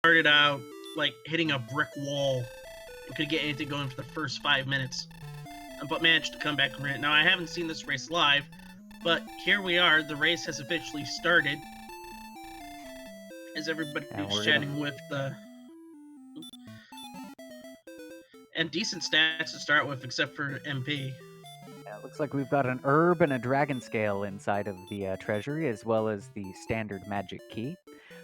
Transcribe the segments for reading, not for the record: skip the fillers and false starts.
started out like hitting a brick wall and couldn't get anything going for the first 5 minutes, but managed to come back and win it. Now, I haven't seen this race live, but here we are. The race has officially started. As everybody's chatting with the... And decent stats to start with, except for MP. Yeah, it looks like we've got an herb and a dragon scale inside of the treasury, as well as the standard magic key.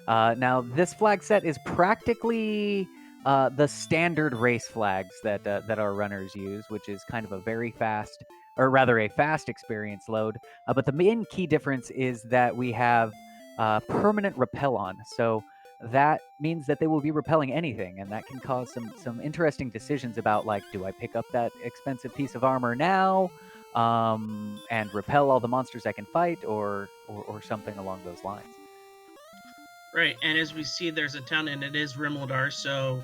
Now, this flag set is practically the standard race flags that our runners use, which is kind of a very fast, or rather a fast experience load. But the main key difference is that we have permanent repel on. So that means that they will be repelling anything, and that can cause some interesting decisions about, like, do I pick up that expensive piece of armor now and repel all the monsters I can fight, or something along those lines. Right, and as we see, there's a town, and it is Rimaldar, so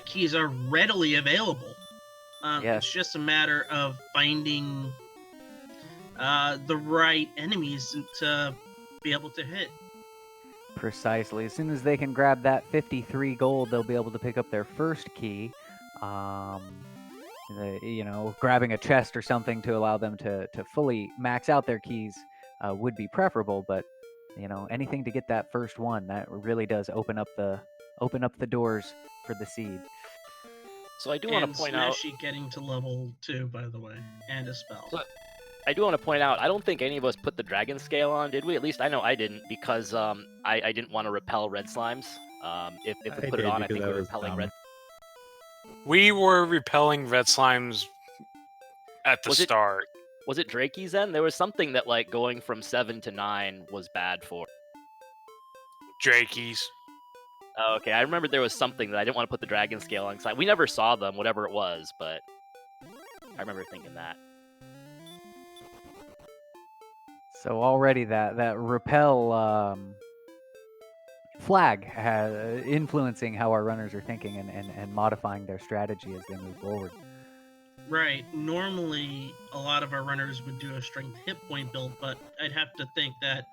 keys are readily available. Yes. It's just a matter of finding the right enemies to be able to hit. Precisely. As soon as they can grab that 53 gold, they'll be able to pick up their first key. Grabbing a chest or something to allow them to fully max out their keys would be preferable, but anything to get that first one, that really does open up the doors for the seed. So I do want to point out, Smashy getting to level 2, by the way, and a spell. So I do want to point out, I don't think any of us put the dragon scale on, did we? At least I know I didn't, because I didn't want to repel red slimes. If we put it on, I think we were repelling red. We were repelling red slimes at the start. Was it Drakey's then? There was something that, like, going from 7 to 9 was bad for. Drakey's. Oh, okay, I remember there was something that I didn't want to put the dragon scale on, because we never saw them, whatever it was, but I remember thinking that. So already that repel flag influencing how our runners are thinking and modifying their strategy as they move forward. Right. Normally, a lot of our runners would do a strength hit point build, but I'd have to think that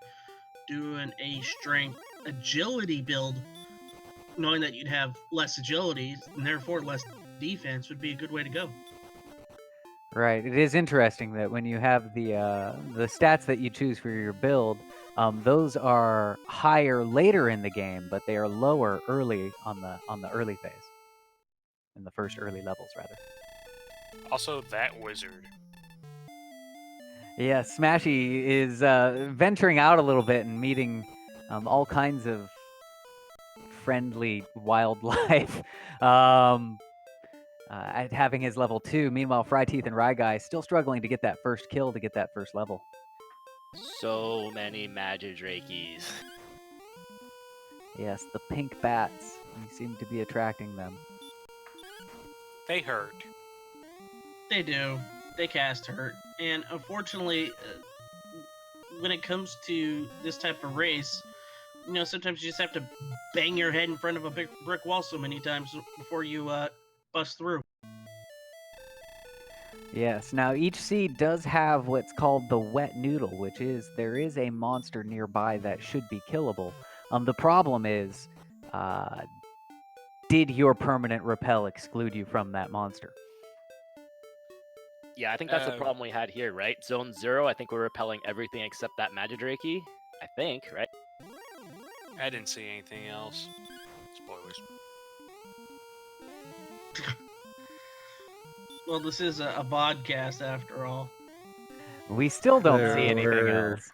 doing a strength agility build, knowing that you'd have less agility and therefore less defense, would be a good way to go. Right. It is interesting that when you have the stats that you choose for your build, those are higher later in the game, but they are lower early on the early phase, in the first early levels, rather. Also, that wizard. Yeah, Smashy is venturing out a little bit and meeting all kinds of friendly wildlife. Having his level 2. Meanwhile, Fryteeth and Ryguy still struggling to get that first kill to get that first level. So many Magidrakies. Yes, the pink bats. We seem to be attracting them. They hurt. They do. They cast hurt. And unfortunately, when it comes to this type of race, sometimes you just have to bang your head in front of a big brick wall so many times before you bust through. Yes. Now, each seed does have what's called the wet noodle, which is there is a monster nearby that should be killable. The problem is, did your permanent repel exclude you from that monster? Yeah, I think that's the problem we had here, right? Zone 0, I think we're repelling everything except that Magidraki. I think, right? I didn't see anything else. Spoilers. Well, this is a vodcast after all. We still don't see anything else.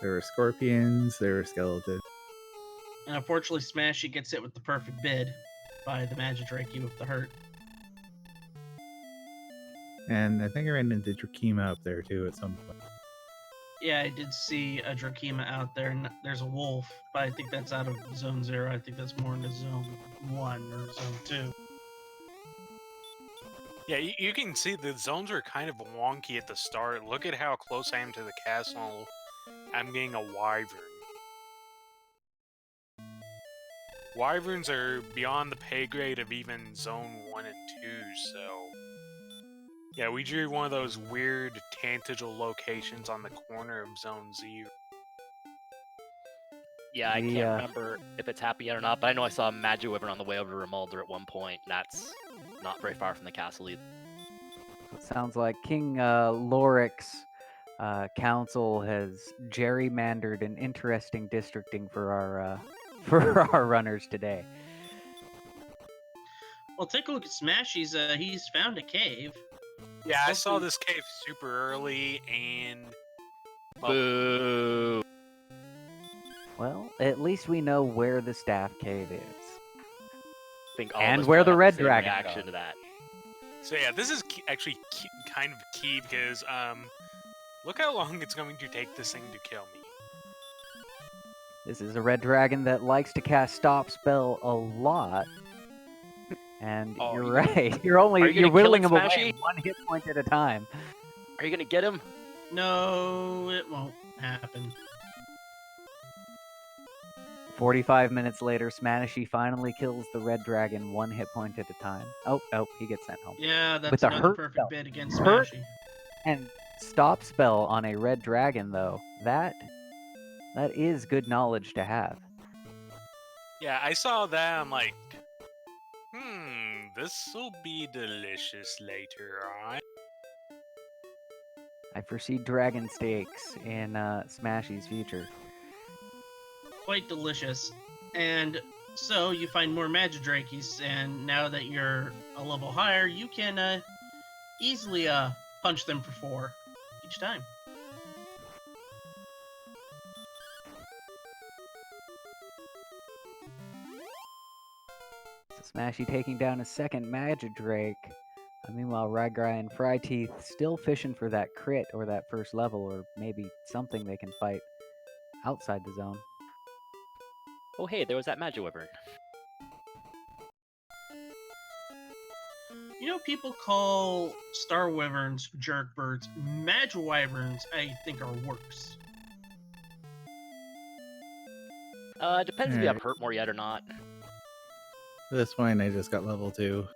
There were scorpions, there were skeletons. And unfortunately, Smashy gets hit with the perfect bid by the Magidraki with the hurt. And I think I ran into Drakima up there too at some point. Yeah, I did see a Drakima out there, and there's a wolf, but I think that's out of Zone 0. I think that's more into Zone 1 or Zone 2. Yeah, you can see the zones are kind of wonky at the start. Look at how close I am to the castle. I'm getting a wyvern. Wyverns are beyond the pay grade of even Zone 1 and 2, so... Yeah, we drew one of those weird tangential locations on the corner of Zone 0. Yeah, I can't remember if it's happened yet or not, but I know I saw a Magic Wyvern on the way over to Remulder at one point, and that's not very far from the castle either. So it sounds like King Loric's council has gerrymandered an interesting districting for our for our runners today. Well, take a look at Smashy's. He's found a cave. Yeah, I saw this cave super early, and Boo. Well, at least we know where the staff cave is. I think all of And us where probably the have red same dragon reaction goes. to that. So yeah, this is actually kind of key because look how long it's going to take this thing to kill me. This is a red dragon that likes to cast stop spell a lot. And Oh, you're are you right. You're whittling him away Smashy? 1 hit point at a time. Are you gonna get him? No, it won't happen. 45 minutes later, Smashy finally kills the red dragon 1 hit point at a time. Oh, he gets sent home. Yeah, that's With a another hurt perfect spell. bid against Hurt? Smashy. And stop spell on a red dragon, though, that is good knowledge to have. Yeah, I saw that. I'm like, this will be delicious later on. I foresee dragon steaks in Smashy's future. Quite delicious. And so you find more Magidrakes, and now that you're a level higher, you can easily punch them for 4 each time. So Smashy taking down a second Magidrake. Meanwhile, Rygry and Fryteeth still fishing for that crit or that first level, or maybe something they can fight outside the zone. Oh hey, there was that Magic Wyvern. You know, people call Star Wyverns jerk birds. Magiwyverns, I think, are worse. Depends if you have hurt more yet or not. At this point, I just got level 2.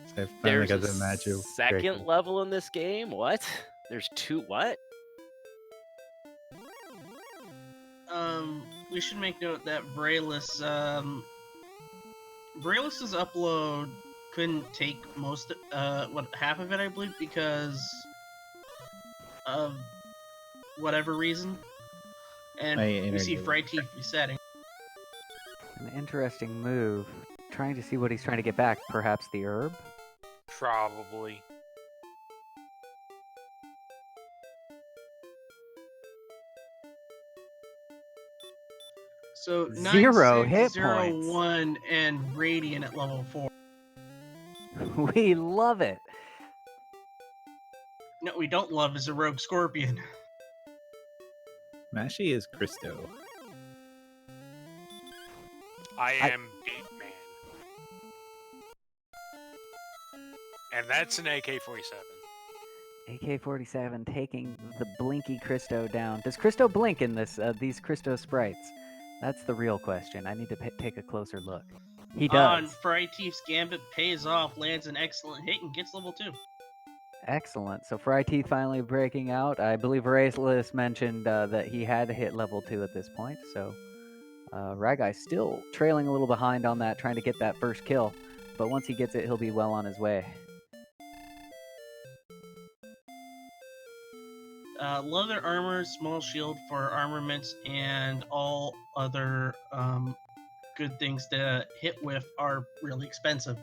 So I finally There's got a the Magic second level in this game? What? There's 2 what? We should make note that Brayless, Brayless's upload couldn't take half of it, I believe, because of whatever reason. And we see Fryteeth resetting. An interesting move. Trying to see what he's trying to get back. Perhaps the herb? Probably. So 0 hit 9601 and Radiant at level 4. We love it. No, we don't love is a rogue scorpion. Smashy is Christo. I am Beatman. And that's an AK-47. AK-47 taking the Blinky Christo down. Does Christo blink in this these Christo sprites? That's the real question. I need to take a closer look. He does. On Fryteeth's Gambit pays off, lands an excellent hit, and gets level 2. Excellent. So Fryteeth finally breaking out. I believe Raceless mentioned that he had hit level 2 at this point. So Rygui still trailing a little behind on that, trying to get that first kill. But once he gets it, he'll be well on his way. Leather armor, small shield for armaments, and all other good things to hit with are really expensive.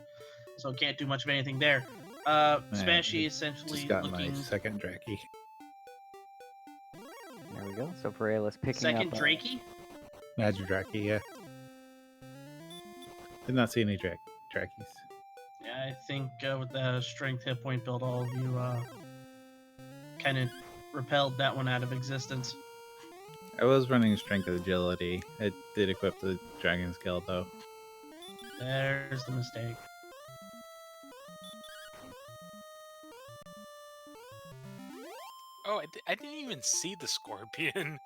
So can't do much of anything there. Smashy essentially Just got looking... my second Draki. There we go. So Paralis picking Second up... Drakey? Magic Draki, yeah. Did not see any Drakis. Yeah, I think with the strength hit point build, all of you kind of repelled that one out of existence. I was running strength agility. I did equip the dragon scale though. There's the mistake. Oh, I didn't even see the scorpion.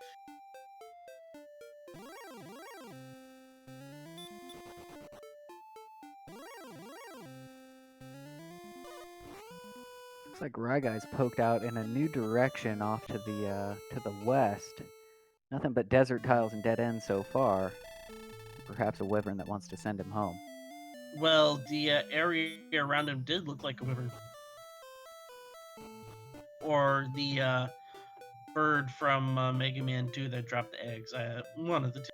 Looks like Rygui's poked out in a new direction off to the west. Nothing but desert tiles and dead ends so far. Perhaps a wyvern that wants to send him home. Well, the area around him did look like a wyvern. Or the bird from Mega Man 2 that dropped the eggs. One of the two.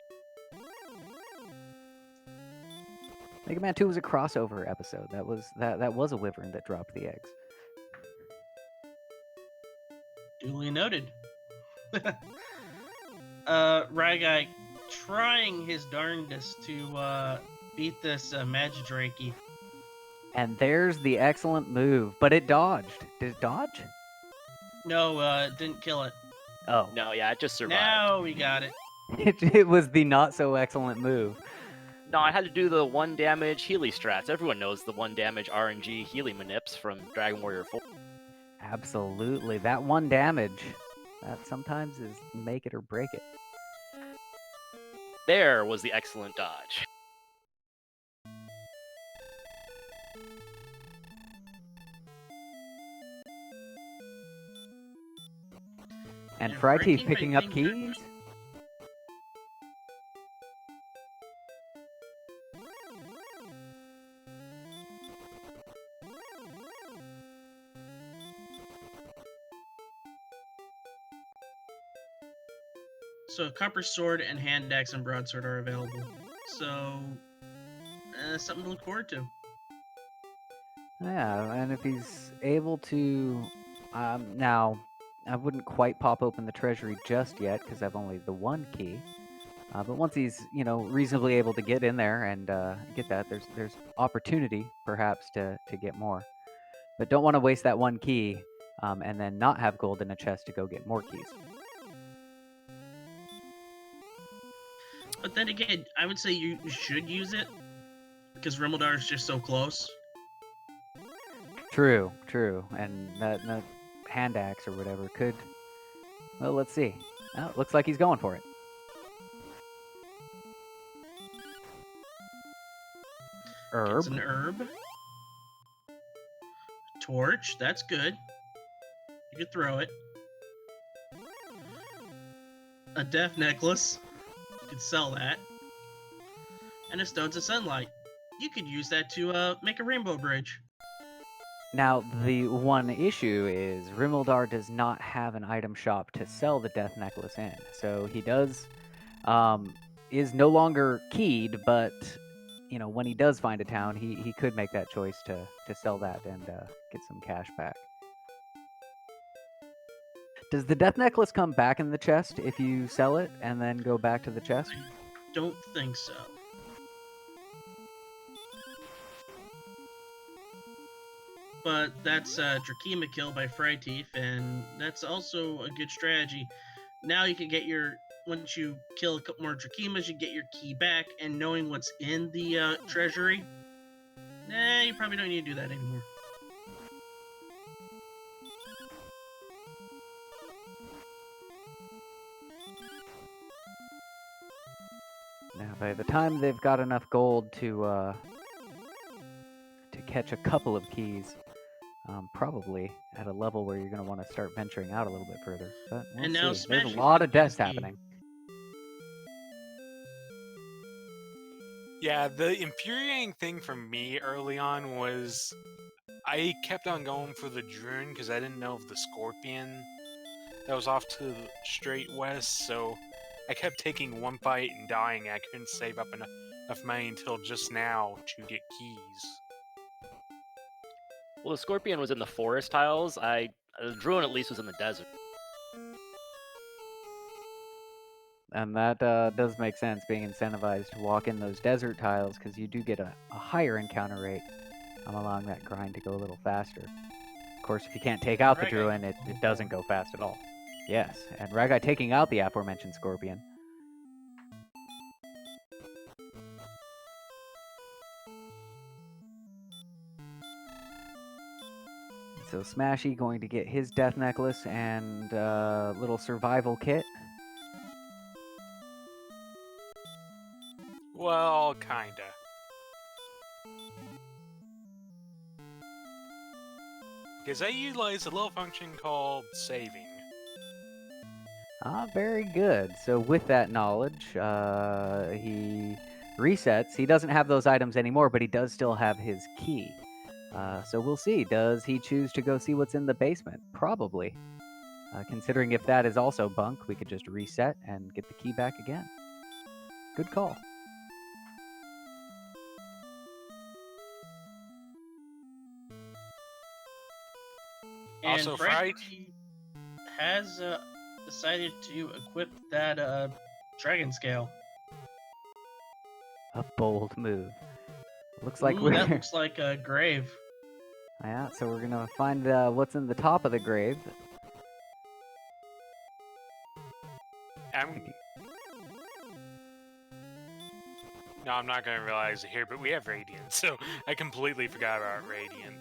Mega Man 2 was a crossover episode. That was a wyvern that dropped the eggs. Duly noted. Ryguy trying his darndest to beat this Magidrakey. And there's the excellent move, but it dodged. Did it dodge? No, didn't kill it. Oh. No, yeah, it just survived. Now we got it. It was the not so excellent move. No, I had to do the 1 damage Healy strats. Everyone knows the 1 damage RNG Healy manips from Dragon Warrior 4. Absolutely. That 1 damage, that sometimes is make it or break it. There was the excellent dodge. And Yeah, Fryteeth breaking picking my up finger. keys. So Copper Sword and Hand Axe and Broadsword are available. So something to look forward to. Yeah, and if he's able to... now, I wouldn't quite pop open the treasury just yet, because I've only the 1 key. But once he's, reasonably able to get in there and get that, there's opportunity, perhaps, to get more. But don't want to waste that 1 key, and then not have gold in a chest to go get more keys. But then again, I would say you should use it because Rimmeldar is just so close. True. And that hand axe or whatever could... Well, let's see. Oh, it looks like he's going for it. It's Herb. an herb. Torch, that's good. You could throw it. A death necklace. You could sell that. And a Stones of Sunlight. You could use that to make a rainbow bridge. Now, the one issue is Rimmeldar does not have an item shop to sell the death necklace in. So he does, is no longer keyed, but, when he does find a town, he could make that choice to sell that and get some cash back. Does the death necklace come back in the chest if you sell it and then go back to the chest? I don't think so. But that's Drakima kill by Fryteeth, and that's also a good strategy. Now you can get once you kill a couple more Drakimas, you get your key back, and knowing what's in the treasury, you probably don't need to do that anymore. Now, by the time they've got enough gold to catch a couple of keys, probably at a level where you're going to want to start venturing out a little bit further. But we'll And now see. There's a Smashing lot of Pumpkin's deaths key. happening. Yeah, the infuriating thing for me early on was I kept on going for the Drune because I didn't know of the Scorpion that was off to the straight west, so I kept taking one fight and dying. I couldn't save up enough money until just now to get keys. Well, the Scorpion was in the forest tiles. The Druin at least was in the desert. And that does make sense, being incentivized to walk in those desert tiles, because you do get a higher encounter rate, allowing that grind to go a little faster. Of course, if you can't take out the Druin, it doesn't go fast at all. Yes, and Ryguy taking out the aforementioned Scorpion. So Smashy going to get his death necklace and little survival kit. Well, kinda. Because I utilize a little function called saving. Very good. So with that knowledge, he resets. He doesn't have those items anymore, but he does still have his key. So we'll see. Does he choose to go see what's in the basement? Probably. Considering if that is also bunk, we could just reset and get the key back again. Good call. And Also, Frankie has decided to equip that dragon scale. A bold move. Looks like Ooh, we're... that looks like a grave. Yeah, so we're gonna find what's in the top of the grave. No, I'm not gonna realize it here, but we have Radiant, so I completely forgot about Radiant.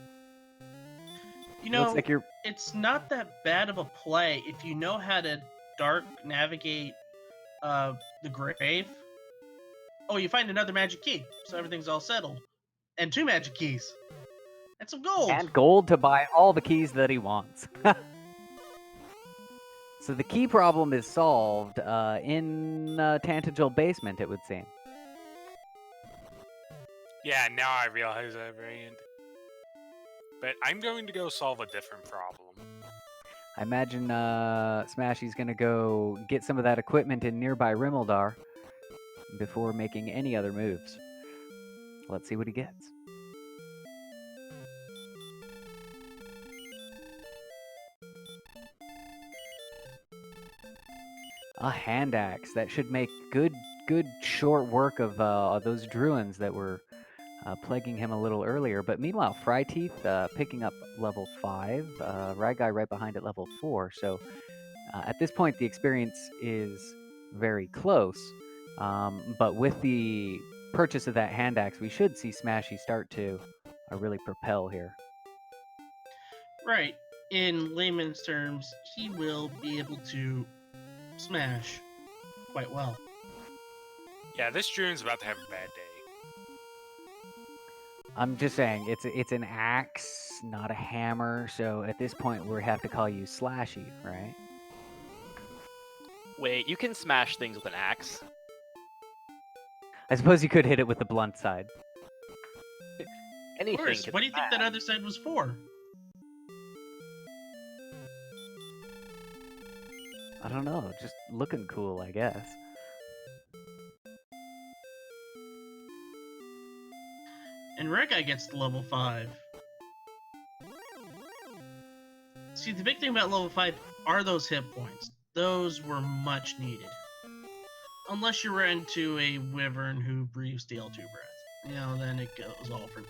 You know, Looks like you're... it's not that bad of a play if you know how to dark navigate the grave. Oh, you find another magic key, so everything's all settled. And 2 magic keys. And some gold. And gold to buy all the keys that he wants. So the key problem is solved in Tantegel basement, it would seem. Yeah, now I realize I have Radiant. But I'm going to go solve a different problem. I imagine Smashy's gonna go get some of that equipment in nearby Rimeldar before making any other moves. Let's see what he gets. A hand axe. That should make good short work of those druids that were plaguing him a little earlier. But meanwhile, Fryteeth picking up level 5, Ragai right behind at level 4. So at this point, the experience is very close. But with the purchase of that hand axe, we should see Smashy start to really propel here. Right. In layman's terms, he will be able to smash quite well. Yeah, this Druid's about to have a bad day. I'm just saying, it's an axe, not a hammer. So at this point, we have to call you Slashy, right? Wait, you can smash things with an axe. I suppose you could hit it with the blunt side. Anything. Of course. Can What do you think smash. that other side was for? I don't know, just looking cool, I guess. And Regai gets to level 5. See, the big thing about level 5 are those hit points. Those were much needed. Unless you run into a wyvern who breathes DL2 breath. You know, then it goes all for...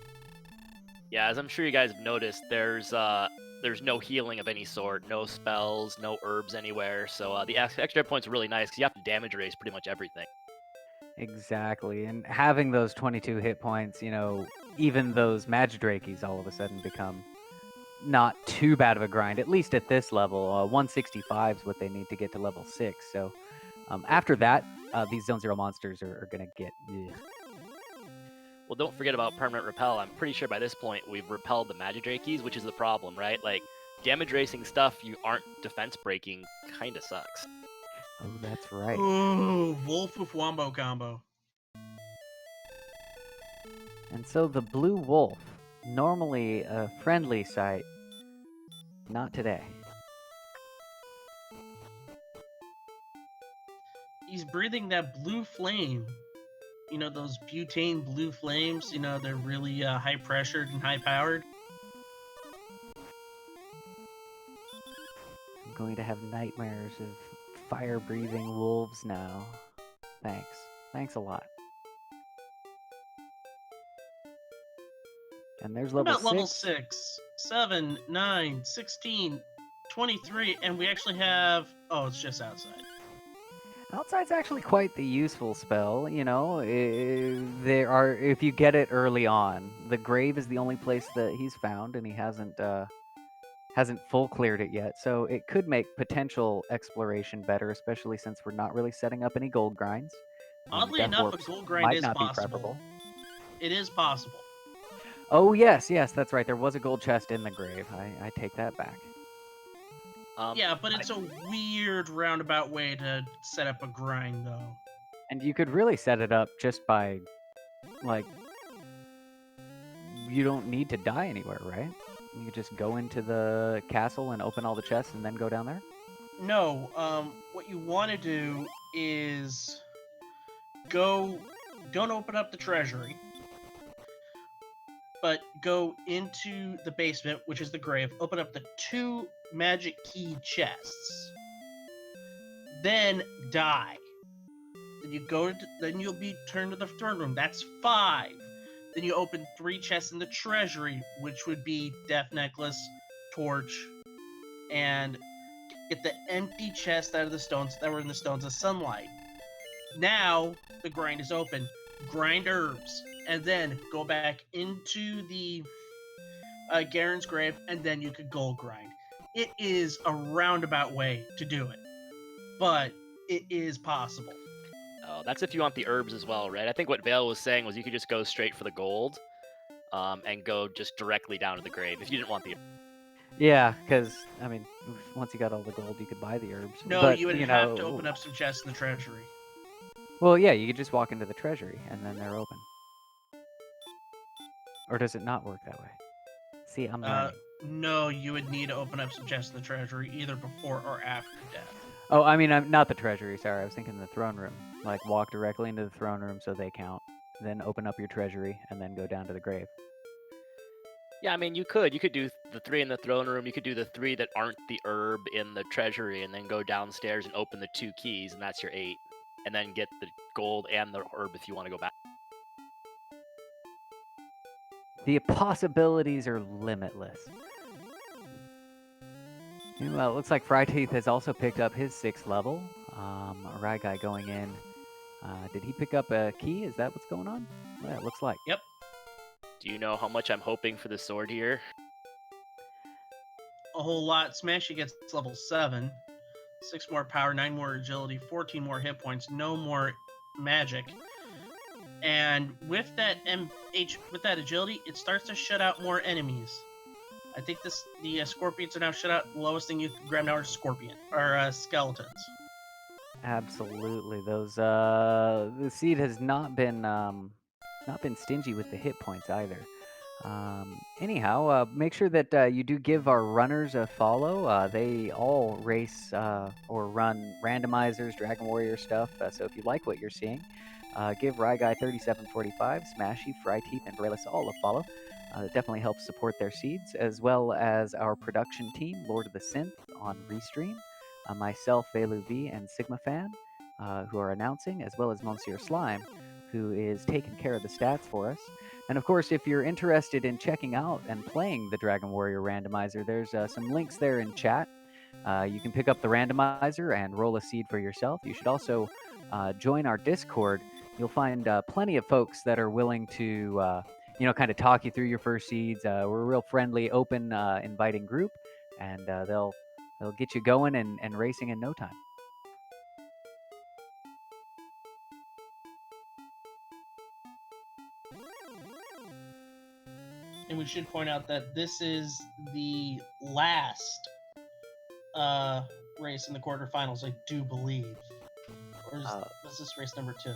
Yeah, as I'm sure you guys have noticed, there's no healing of any sort, no spells, no herbs anywhere. So the extra hit points are really nice because you have to damage raise pretty much everything. Exactly, and having those 22 hit points, you know, even those Magidrakies all of a sudden become not too bad of a grind, at least at this level. 165 is what they need to get to level 6. So after that, these Zone 0 monsters are going to get... Ugh. Well, don't forget about permanent repel. I'm pretty sure by this point we've repelled the Magidrakies, which is the problem, right? Like, damage racing stuff you aren't defense breaking kind of sucks. Oh, that's right. Ooh, Wolf with Wombo combo. And so the Blue Wolf, normally a friendly sight, not today. He's breathing that blue flame. You know, those butane blue flames, you know, they're really high pressured and high powered. I'm going to have nightmares of fire-breathing wolves now. Thanks. Thanks a lot. And there's What level about level 6. 6, 7, 9, 16, 23, and we actually have... Oh, it's just outside. Outside's actually quite the useful spell, you know. If you get it early on, the grave is the only place that he's found, and he hasn't full cleared it yet. So it could make potential exploration better, especially since we're not really setting up any gold grinds. Oddly Death enough, a warps gold grind might is not be possible. preferable. It is possible. Oh yes, that's right. There was a gold chest in the grave. I take that back. Yeah, but it's a weird roundabout way to set up a grind, though. And you could really set it up just by, like, you don't need to die anywhere, right? You could just go into the castle and open all the chests and then go down there? No, what you want to do is don't open up the treasury, but go into the basement, which is the grave, open up the 2 magic key chests, then die. Then you'll be turned to the throne room. That's 5. Then you open 3 chests in the treasury, which would be Death Necklace, Torch, and get the empty chest out of the stones that were in the Stones of Sunlight. Now the grind is open. Grind herbs, and then go back into the Garen's grave, and then you could gold grind. It is a roundabout way to do it, but it is possible. Oh, that's if you want the herbs as well, right? I think what Vale was saying was you could just go straight for the gold, and go just directly down to the grave if you didn't want the. Yeah, because, I mean, once you got all the gold, you could buy the herbs. No, but, you would have to open up some chests in the treasury. Well, yeah, you could just walk into the treasury, and then they're open. Or does it not work that way? See, I'm learning. No, you would need to open up some chests in the treasury either before or after death. Oh, I mean, I'm not the treasury, sorry. I was thinking the throne room. Like, walk directly into the throne room so they count. Then open up your treasury, and then go down to the grave. Yeah, I mean, you could do the 3 in the throne room. You could do the 3 that aren't the herb in the treasury, and then go downstairs and open the 2 keys, and that's your 8. And then get the gold and the herb if you want to go back. The possibilities are limitless. Well, it looks like Fryteeth has also picked up his 6th level. Ryguy going in. Did he pick up a key? Is that what's going on? Yeah, it looks like. Yep. Do you know how much I'm hoping for the sword here? A whole lot. Smashy gets level 7. 6 more power, 9 more agility, 14 more hit points, no more magic. And with that agility, it starts to shut out more enemies. I think the scorpions are now shut out. The lowest thing you can grab now are skeletons. Absolutely. Those the seed has not been stingy with the hit points either. Anyhow, make sure that you do give our runners a follow. They all race or run randomizers, Dragon Warrior stuff. So if you like what you're seeing, give Ryguy 3745, Smashy, Fryteeth, and Brelis all a follow. It definitely helps support their seeds, as well as our production team, Lord of the Synth on Restream, myself, Velu V, and Sigma Fan, who are announcing, as well as Monsieur Slime, who is taking care of the stats for us. And of course, if you're interested in checking out and playing the Dragon Warrior Randomizer, there's some links there in chat. You can pick up the randomizer and roll a seed for yourself. You should also join our Discord. You'll find plenty of folks that are willing to kind of talk you through your first seeds. We're a real friendly, open, inviting group, and they'll get you going and racing in no time. And we should point out that this is the last race in the quarterfinals, I do believe. Or is this race number 2?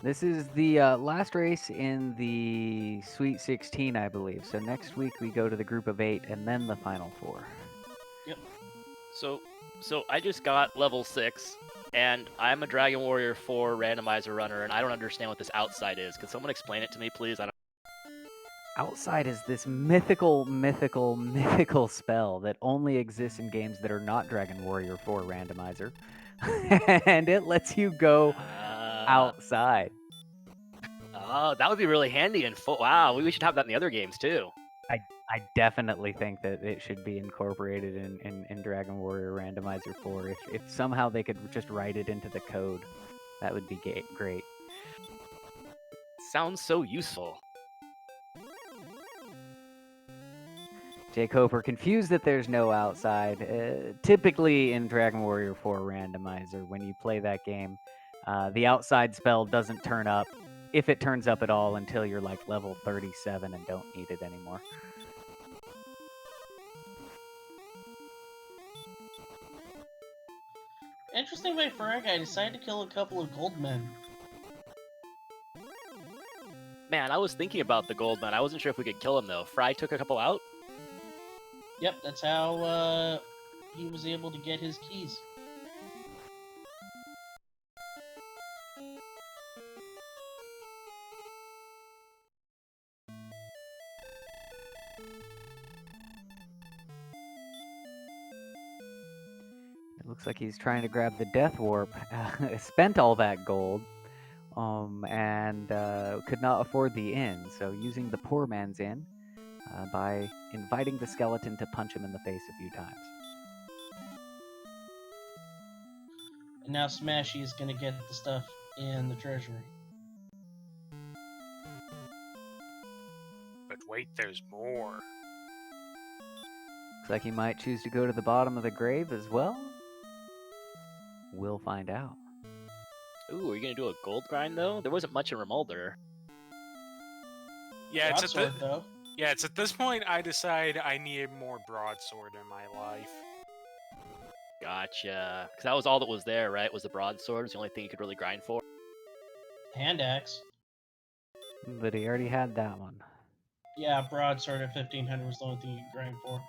This is the last race in the Sweet 16, I believe. So next week we go to the group of 8 and then the final 4. Yep. So I just got level 6, and I'm a Dragon Warrior 4 randomizer runner, and I don't understand what this outside is. Could someone explain it to me, please? Outside is this mythical spell that only exists in games that are not Dragon Warrior 4 randomizer. And it lets you go outside. Oh, that would be really handy and wow, we should have that in the other games too. I definitely think that it should be incorporated in Dragon Warrior Randomizer 4. If somehow they could just write it into the code, that would be great. Sounds so useful. Jake Hoper, confused that there's no outside. Typically in Dragon Warrior 4 Randomizer, when you play that game, the outside spell doesn't turn up, if it turns up at all, until you're like level 37 and don't need it anymore. Interesting way for a guy decided to kill a couple of gold men. Man, I was thinking about the gold man. I wasn't sure if we could kill him though. Fry took a couple out. Yep, that's how he was able to get his keys. It looks like he's trying to grab the death warp. Spent all that gold, and could not afford the inn. So using the poor man's inn by inviting the skeleton to punch him in the face a few times. And now Smashy is gonna get the stuff in the treasury. But wait, there's more. Looks like he might choose to go to the bottom of the grave as well. We'll find out. Ooh, are you gonna do a gold grind though? There wasn't much in Remulder. Yeah, Broadsword, though. Yeah, it's at this point I decide I need more broadsword in my life. Gotcha. Because that was all that was there, right? Was the broadsword? Was the only thing you could really grind for. Hand axe. But he already had that one. Yeah, broadsword at 1500 was the only thing you could grind for.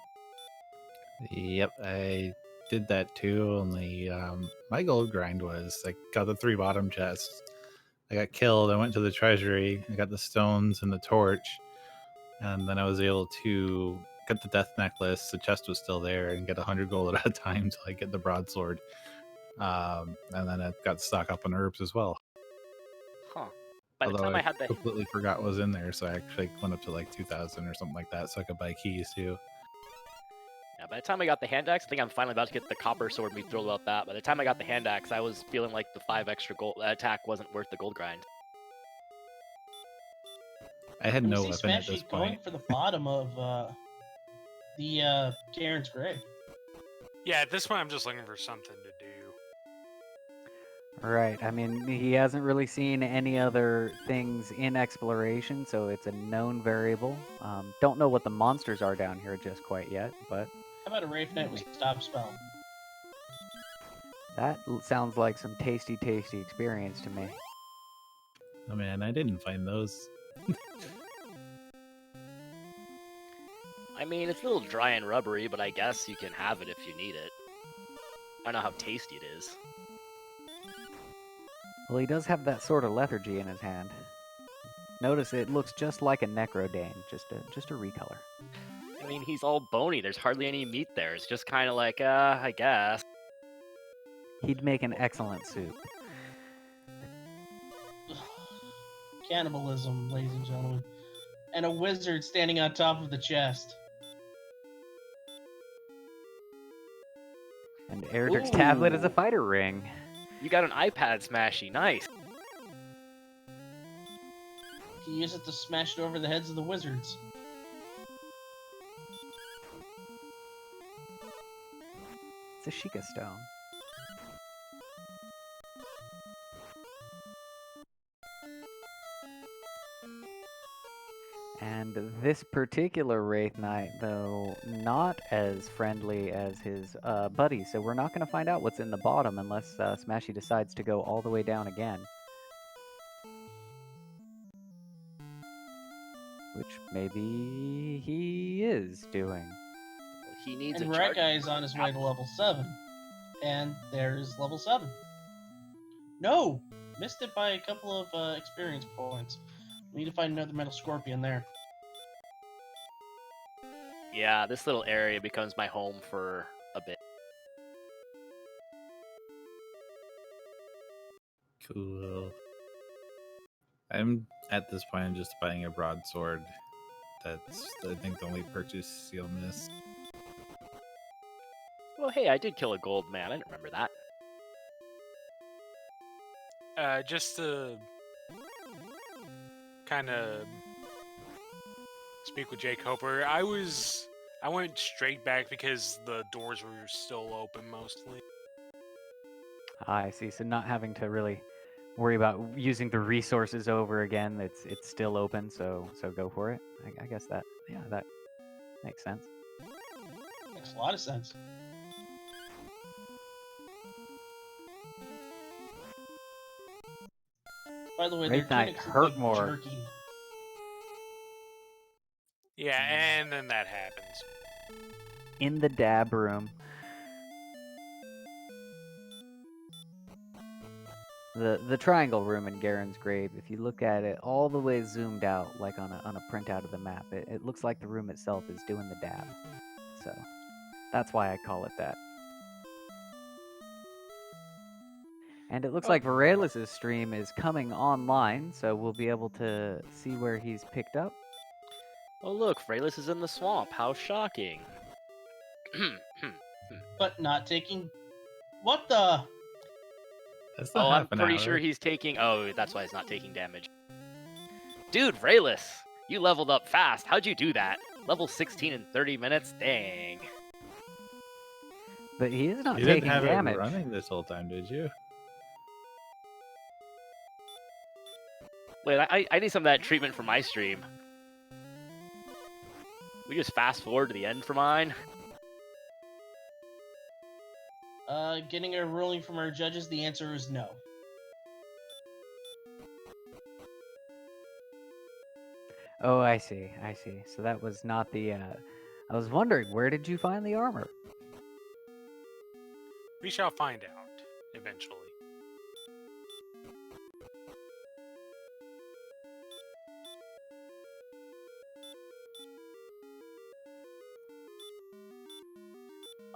Yep, I did that too. Only my gold grind was I got the 3 bottom chests. I got killed. I went to the treasury. I got the stones and the torch, and then I was able to get the death necklace. The chest was still there, and get 100 gold at a time till I get the broadsword. And then I got stock up on herbs as well. Huh. By the Although time I had the completely forgot what was in there, so I actually went up to like 2,000 or something like that, so I could buy keys too. Yeah, by the time I got the hand axe, I think I'm finally about to get the copper sword. We thrilled about that. By the time I got the hand axe, I was feeling like the 5 extra gold attack wasn't worth the gold grind. I had We no see weapon at this Smashy going point. for the bottom of the Karen's grave. Yeah, at this point I'm just looking for something to do. Right. I mean, he hasn't really seen any other things in exploration, so it's a known variable. Don't know what the monsters are down here just quite yet, but How about a Wraith Knight with stop spell? that sounds like some tasty, tasty experience to me. Oh man, I didn't find those. I mean, it's a little dry and rubbery, but I guess you can have it if you need it. I don't know how tasty it is. Well, he does have that sort of lethargy in his hand. Notice it looks just like a Necrodane, just a recolor. I mean, he's all bony. There's hardly any meat there. It's just kind of like, I guess. He'd make an excellent soup. Cannibalism, ladies and gentlemen. And a wizard standing on top of the chest. And Erdrick's tablet is a Ooh. fighter ring. You got an iPad smashy. Nice. You can use it to smash it over the heads of the wizards. It's a Sheikah stone. And this particular Wraith Knight, though, not as friendly as his buddy, so we're not going to find out what's in the bottom unless Smashy decides to go all the way down again. Which maybe he is doing. He needs And a charge. Rekai is on his way to level 7. And there's level 7. No! Missed it by a couple of experience points. We need to find another metal scorpion there. Yeah, this little area becomes my home for a bit. Cool. I'm at this point. I'm just buying a broadsword. That's I think the only purchase you'll miss. Well, hey, I did kill a gold man. I didn't remember that. Just to kind of speak with Jake Hopper, I went straight back because the doors were still open mostly. I see. So not having to really worry about using the resources over again. It's still open, so go for it. I guess that makes sense. Makes a lot of sense. By the way, Wraith their Knight tunics look hurt like more. jerky. Yeah, and then that happens. In the dab room. The triangle room in Garen's grave, if you look at it all the way zoomed out, like on a printout of the map, it looks like the room itself is doing the dab. So that's why I call it that. And it looks like Varela's stream is coming online, so we'll be able to see where he's picked up. Oh look, Frayless is in the swamp. How shocking. But not taking... What the... That's not Oh, I'm half an pretty hour. sure he's taking... Oh, that's why he's not taking damage. Dude, Frayless, you leveled up fast. How'd you do that? Level 16 in 30 minutes? Dang. But he is not You didn't taking have damage. it running this whole time, did you? Wait, I need some of that treatment for my stream. We just fast forward to the end for mine. Getting a ruling from our judges, the answer is no. Oh, I see. I see. So that was not the. I was wondering, where did you find the armor? We shall find out eventually.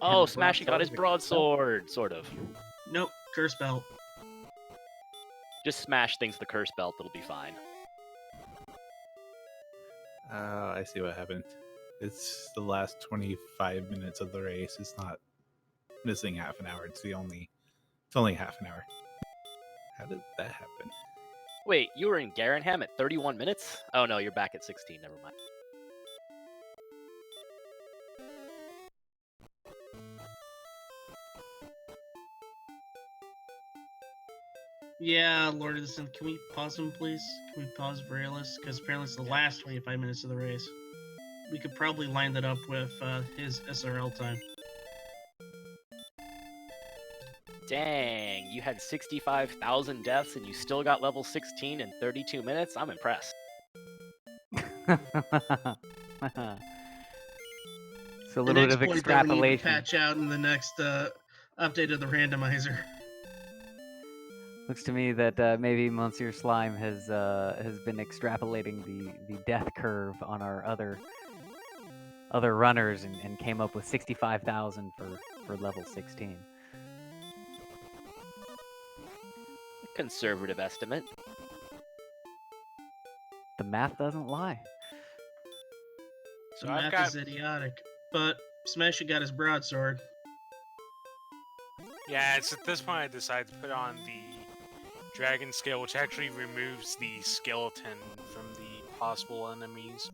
Oh, the Smashy got his broadsword, sort of. Nope, curse belt. Just smash things with the curse belt, it'll be fine. Oh, I see what happened. It's the last 25 minutes of the race. It's not missing half an hour. It's only half an hour. How did that happen? Wait, you were in Garenham at 31 minutes? Oh no, you're back at 16, never mind. Yeah, Lord of the Synth, can we pause him, please? Can we pause Varela's? Because apparently it's the last 25 minutes of the race. We could probably line that up with his SRL time. Dang, you had 65,000 deaths and you still got level 16 in 32 minutes? I'm impressed. So a An little bit of exploit that we need to extrapolation. patch out in the next update of the randomizer. Looks to me that maybe Monsieur Slime has been extrapolating the death curve on our other runners and came up with 65,000 for level 16. Conservative estimate. The math doesn't lie. So So I've math got- is idiotic. But Smashy got his broadsword. Yeah, it's at this point I decided to put on the dragon scale, which actually removes the skeleton from the possible enemies.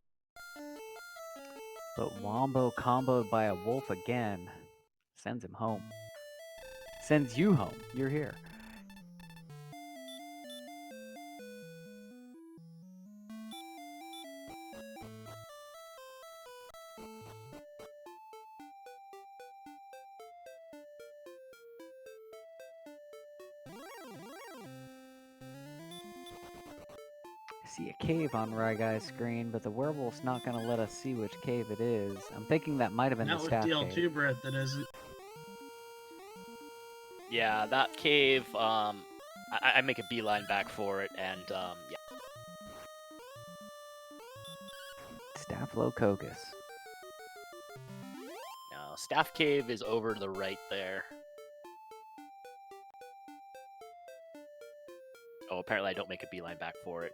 But Wombo comboed by a wolf again. Sends him home. Sends you home. You're here. I see a cave on Ryguy's screen, but the werewolf's not going to let us see which cave it is. I'm thinking that might have been Not the with staff DL2 cave. breath, that isn't. Yeah, that cave, I make a beeline back for it, and, yeah. Staphylococcus. No, Staff Cave is over to the right there. Oh, apparently I don't make a beeline back for it.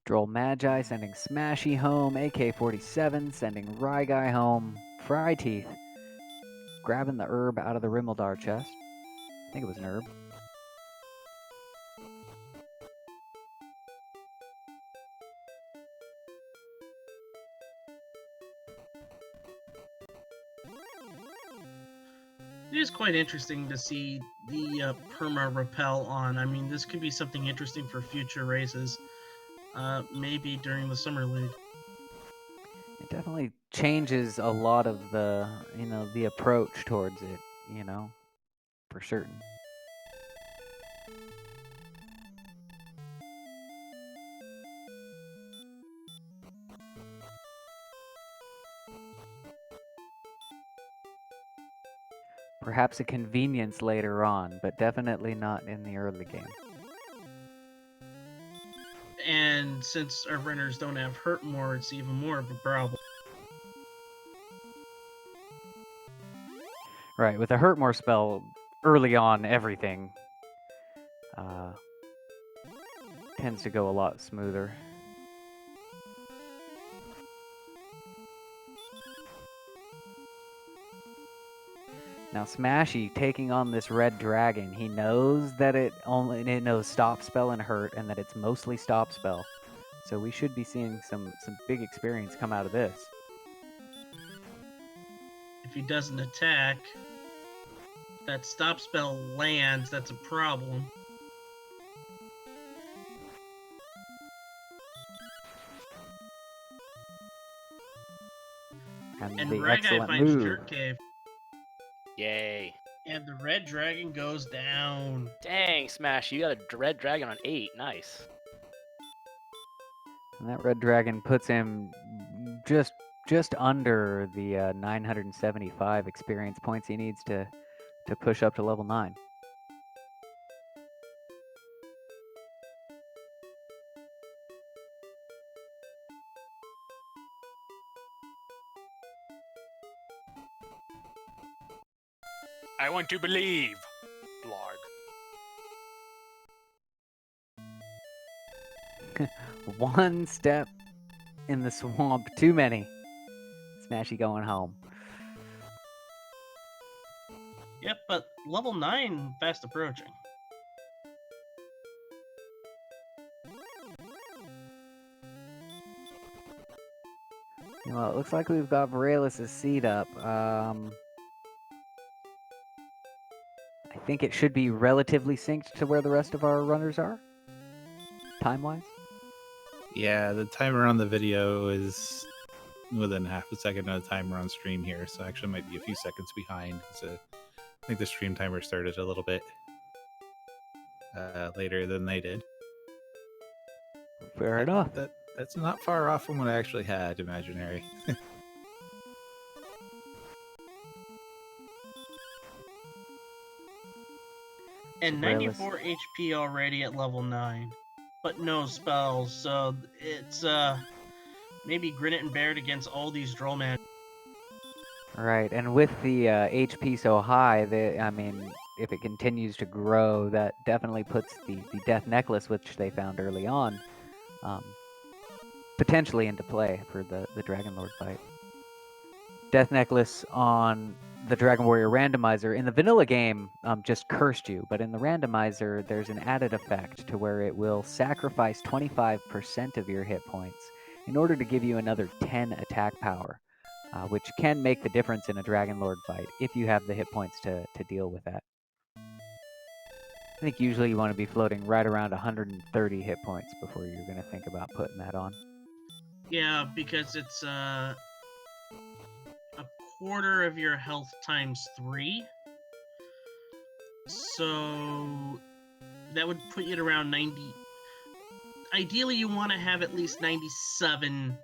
Droll Magi sending Smashy home. AK-47 sending Ryguy home. Fry Teeth grabbing the herb out of the Rimmildar chest. I think it was an herb. It is quite interesting to see the perma repel on. I mean, this could be something interesting for future races. Maybe during the Summer League. Definitely changes a lot of the, the approach towards it, for certain. Perhaps a convenience later on, but definitely not in the early game. And since our runners don't have hurt more, it's even more of a problem. Right, with a hurt more spell early on, everything tends to go a lot smoother. Now Smashy taking on this red dragon, he knows that it knows stop spell and hurt, and that it's mostly stop spell. So we should be seeing some big experience come out of this. If he doesn't attack, that stop spell lands, that's a problem. And the the red guy excellent finds move. Jerk Cave. Yay. And the red dragon goes down. Dang, Smash, you got a red dragon on 8. Nice. And that red dragon puts him just under the 975 experience points he needs to push up to level 9. I want to believe. Blarg. One step in the swamp too many. Smashy going home. Yep, but level 9 fast approaching. Well, it looks like we've got Varela's seed up. I think it should be relatively synced to where the rest of our runners are, time-wise. Yeah, the timer on the video is within half a second of the timer on stream here, so actually might be a few seconds behind. So I think the stream timer started a little bit later than they did. Fair enough. That's not far off from what I actually had, Imaginary. And Varela's 94 HP already at level 9. But no spells, so it's maybe Grin It and Bear It against all these Droll magic. Right, and with the HP so high, if it continues to grow, that definitely puts the Death Necklace, which they found early on, potentially into play for the Dragon Lord fight. Death Necklace on the Dragon Warrior Randomizer in the vanilla game just cursed you, but in the randomizer, there's an added effect to where it will sacrifice 25% of your hit points in order to give you another 10 attack power, which can make the difference in a Dragon Lord fight if you have the hit points to deal with that. I think usually you want to be floating right around 130 hit points before you're going to think about putting that on. Yeah, because it's a quarter of your health times 3. So that would put you at around 90. Ideally, you want to have at least 97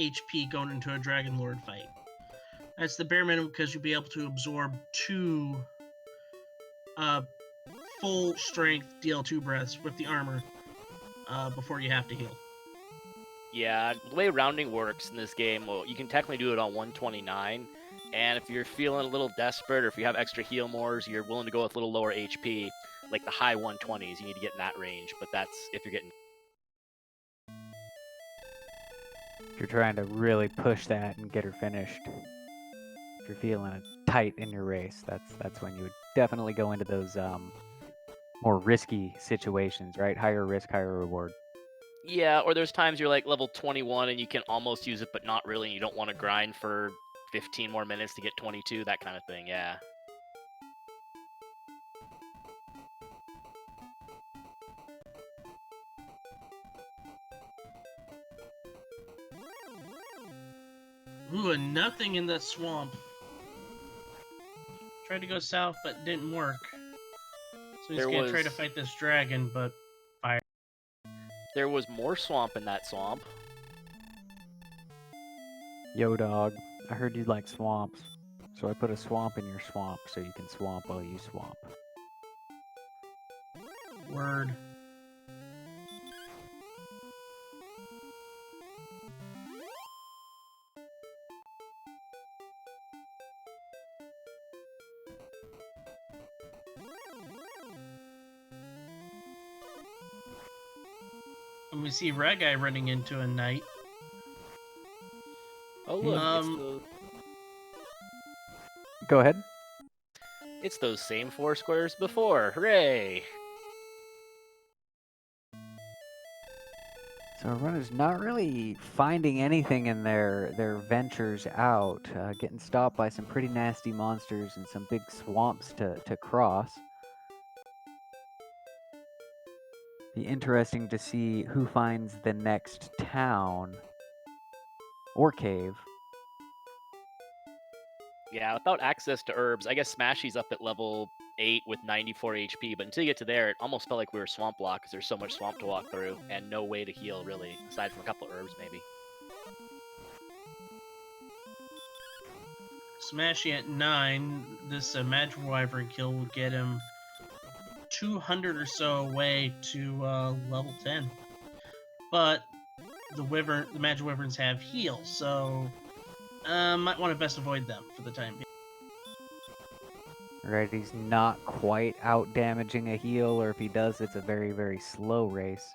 HP going into a Dragon Lord fight. That's the bare minimum because you'll be able to absorb 2 full strength DL2 breaths with the armor before you have to heal. Yeah, the way rounding works in this game, well, you can technically do it on 129, and if you're feeling a little desperate or if you have extra heal mores, you're willing to go with a little lower HP, like the high 120s, you need to get in that range, but that's if you're getting... If you're trying to really push that and get her finished, if you're feeling it tight in your race, that's when you would definitely go into those more risky situations, right? Higher risk, higher reward. Yeah, or there's times you're like level 21 and you can almost use it, but not really, and you don't want to grind for 15 more minutes to get 22, that kind of thing, yeah. Ooh, and nothing in that swamp. Tried to go south, but didn't work. So he's gonna try to fight this dragon, but fire. There was more swamp in that swamp. Yo, dog. I heard you like swamps. So I put a swamp in your swamp so you can swamp while you swamp. Word. And we see Red Guy running into a knight. Oh look, Go ahead. it's those same 4 squares before. Hooray! So our runner's not really finding anything in their ventures out, getting stopped by some pretty nasty monsters and some big swamps to cross. Be interesting to see who finds the next town or cave. Yeah, without access to herbs, I guess Smashy's up at level 8 with 94 HP, but until you get to there, it almost felt like we were swamp blocked because there's so much swamp to walk through and no way to heal, really, aside from a couple of herbs, maybe. Smashy at 9. This Magic Wyvern kill will get him 200 or so away to level 10. But the Magic Wyverns have heal, so might want to best avoid them for the time being. Right, he's not quite out damaging a heal, or if he does, it's a very, very slow race.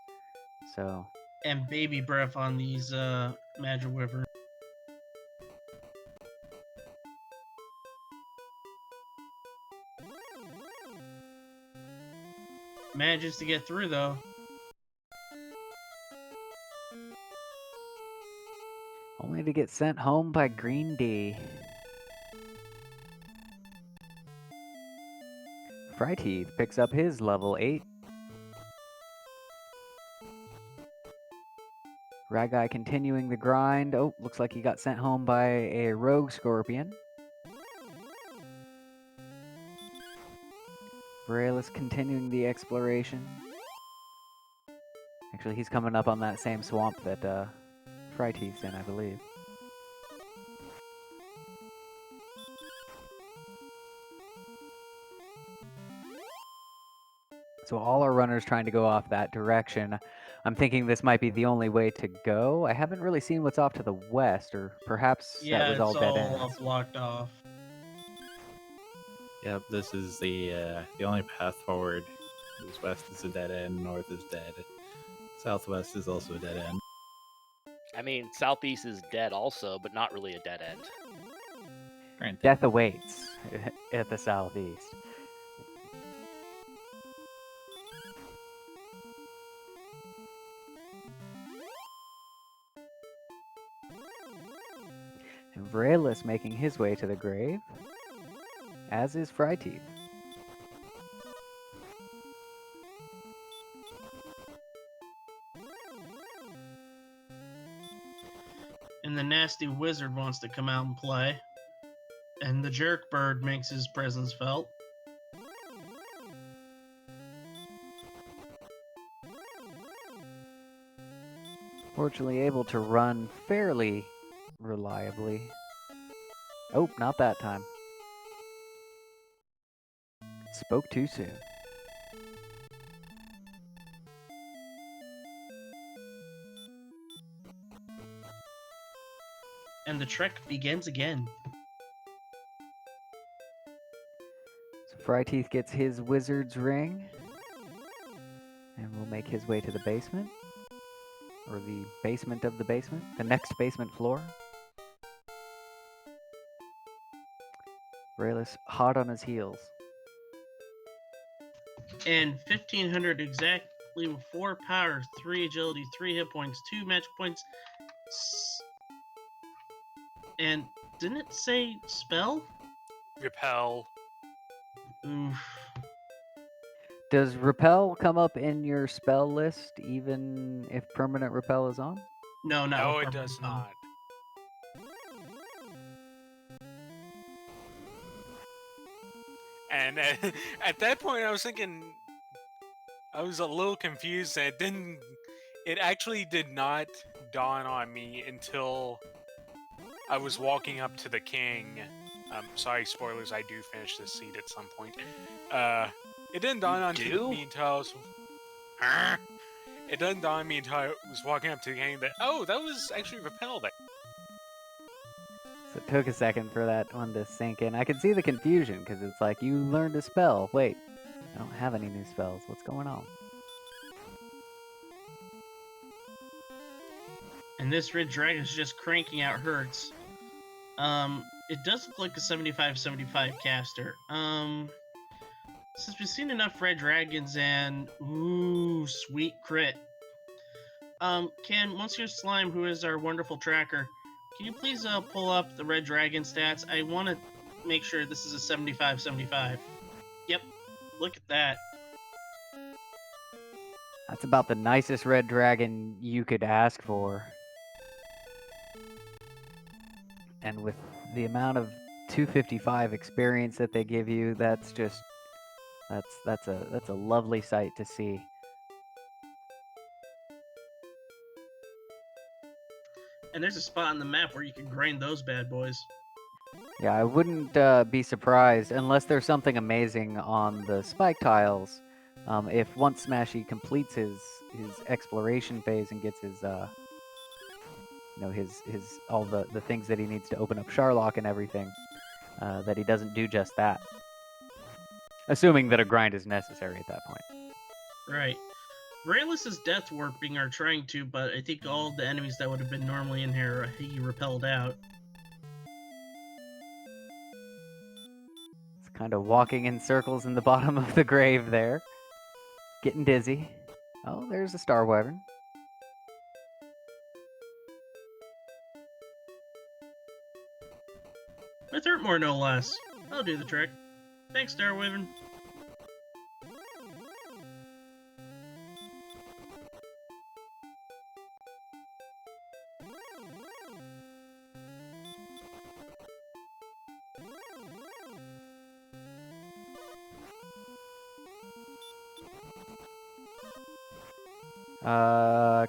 So. And baby breath on these Magic Wyverns. Manages to get through though. Only to get sent home by Green D. Fryteeth picks up his level 8. Ragai continuing the grind. Oh, looks like he got sent home by a rogue scorpion. Vraelis continuing the exploration. Actually, he's coming up on that same swamp that Fryteeth's in, I believe. So all our runners trying to go off that direction. I'm thinking this might be the only way to go. I haven't really seen what's off to the west, or perhaps that was all dead ends. All blocked off. Yep, this is the only path forward. Because west is a dead end, north is dead. Southwest is also a dead end. I mean, southeast is dead also, but not really a dead end. Granted. Death awaits at the southeast. And Vraelis making his way to the grave, as is Fryteeth. And the nasty wizard wants to come out and play. And the jerk bird makes his presence felt. Fortunately able to run fairly reliably. Oh, not that time. Spoke too soon. And the trek begins again. So Fryteeth gets his wizard's ring and will make his way to the basement. Or the basement of the basement. The next basement floor. Vraelis hot on his heels. And 1500 exactly with 4 power, 3 agility, 3 hit points, 2 magic points. And didn't it say spell? Repel. Oof. Does repel come up in your spell list even if permanent repel is on? No, not No, with it purple does spell. not. And at that point, I was thinking, I was a little confused. And it actually did not dawn on me until I was walking up to the king. Sorry, spoilers. I do finish this seed at some point. It didn't dawn on me until I was. It didn't dawn on me until I was walking up to the king that that was actually repel there. So it took a second for that one to sink in. I could see the confusion because it's like you learned a spell. Wait, I don't have any new spells. What's going on? And this red dragon is just cranking out herds. It does look like a 75-75 caster. Since we've seen enough red dragons and ooh, sweet crit. Can Monsieur Slime, who is our wonderful tracker, can you please pull up the red dragon stats? I want to make sure this is a 75-75. Yep, look at that. That's about the nicest red dragon you could ask for. And with the amount of 255 experience that they give you, that's just that's a lovely sight to see. And there's a spot on the map where you can grind those bad boys. Yeah, I wouldn't be surprised unless there's something amazing on the spike tiles. If once Smashy completes his exploration phase and gets his his all the things that he needs to open up Sharlock and everything, that he doesn't do just that. Assuming that a grind is necessary at that point. Right. Rayless's death warping are trying to, but I think all the enemies that would have been normally in here, he repelled out. It's kind of walking in circles in the bottom of the grave there. Getting dizzy. Oh, there's a Star Wyvern. With hurt more, no less. I'll do the trick. Thanks, Star Wyvern.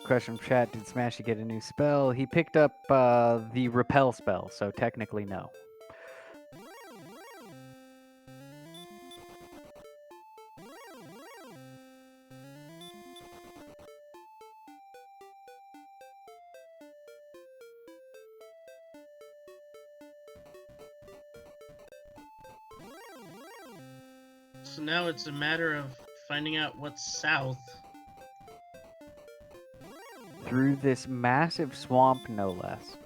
Question from chat, did Smashy get a new spell? He picked up the repel spell, so technically no. So now it's a matter of finding out what's south. Through this massive swamp, no less.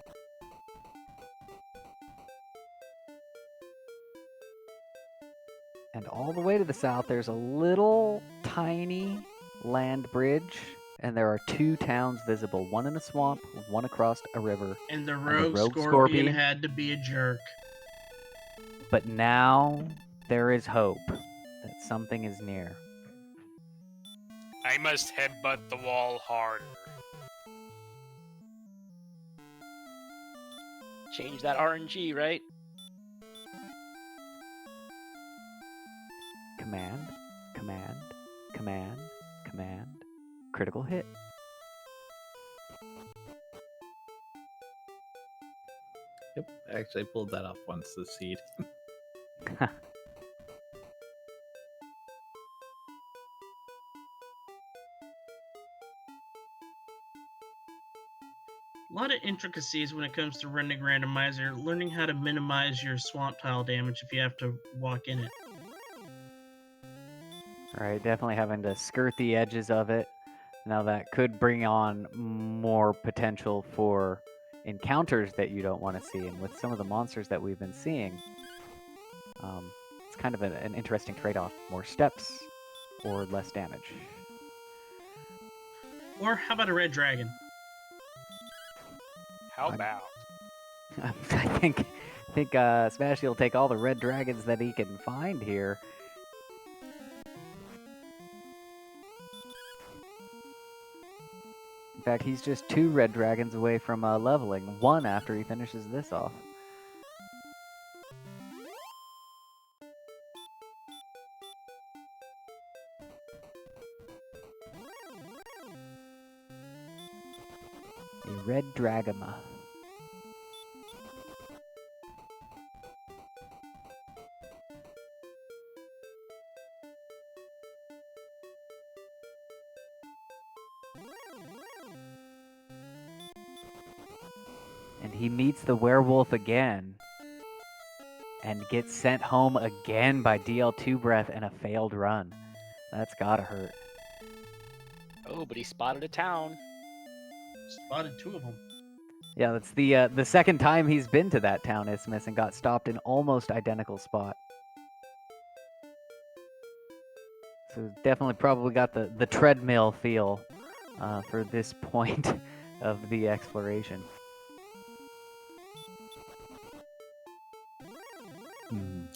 And all the way to the south, there's a little tiny land bridge, and there are two towns visible, one in a swamp, one across a river. And the rogue Scorpion scorpion had to be a jerk. But now there is hope that something is near. I must headbutt the wall harder. Change that RNG, right? Command, command, command, command. Critical hit. Yep, actually I pulled that off once, the seed. A lot of intricacies when it comes to running Randomizer, learning how to minimize your swamp tile damage if you have to walk in it. Right, definitely having to skirt the edges of it. Now that could bring on more potential for encounters that you don't want to see. And with some of the monsters that we've been seeing, it's kind of an interesting trade-off. More steps or less damage. Or how about a red dragon? How about? I think Smashy will take all the red dragons that he can find here. In fact, he's just 2 red dragons away from leveling, 1 after he finishes this off. The red dragama. And he meets the werewolf again. And gets sent home again by DL2 breath and a failed run. That's gotta hurt. Oh, but he spotted a town. Spotted 2 of them. Yeah, that's the second time he's been to that town, Isthmus, and got stopped in almost identical spot. So definitely probably got the treadmill feel for this point of the exploration.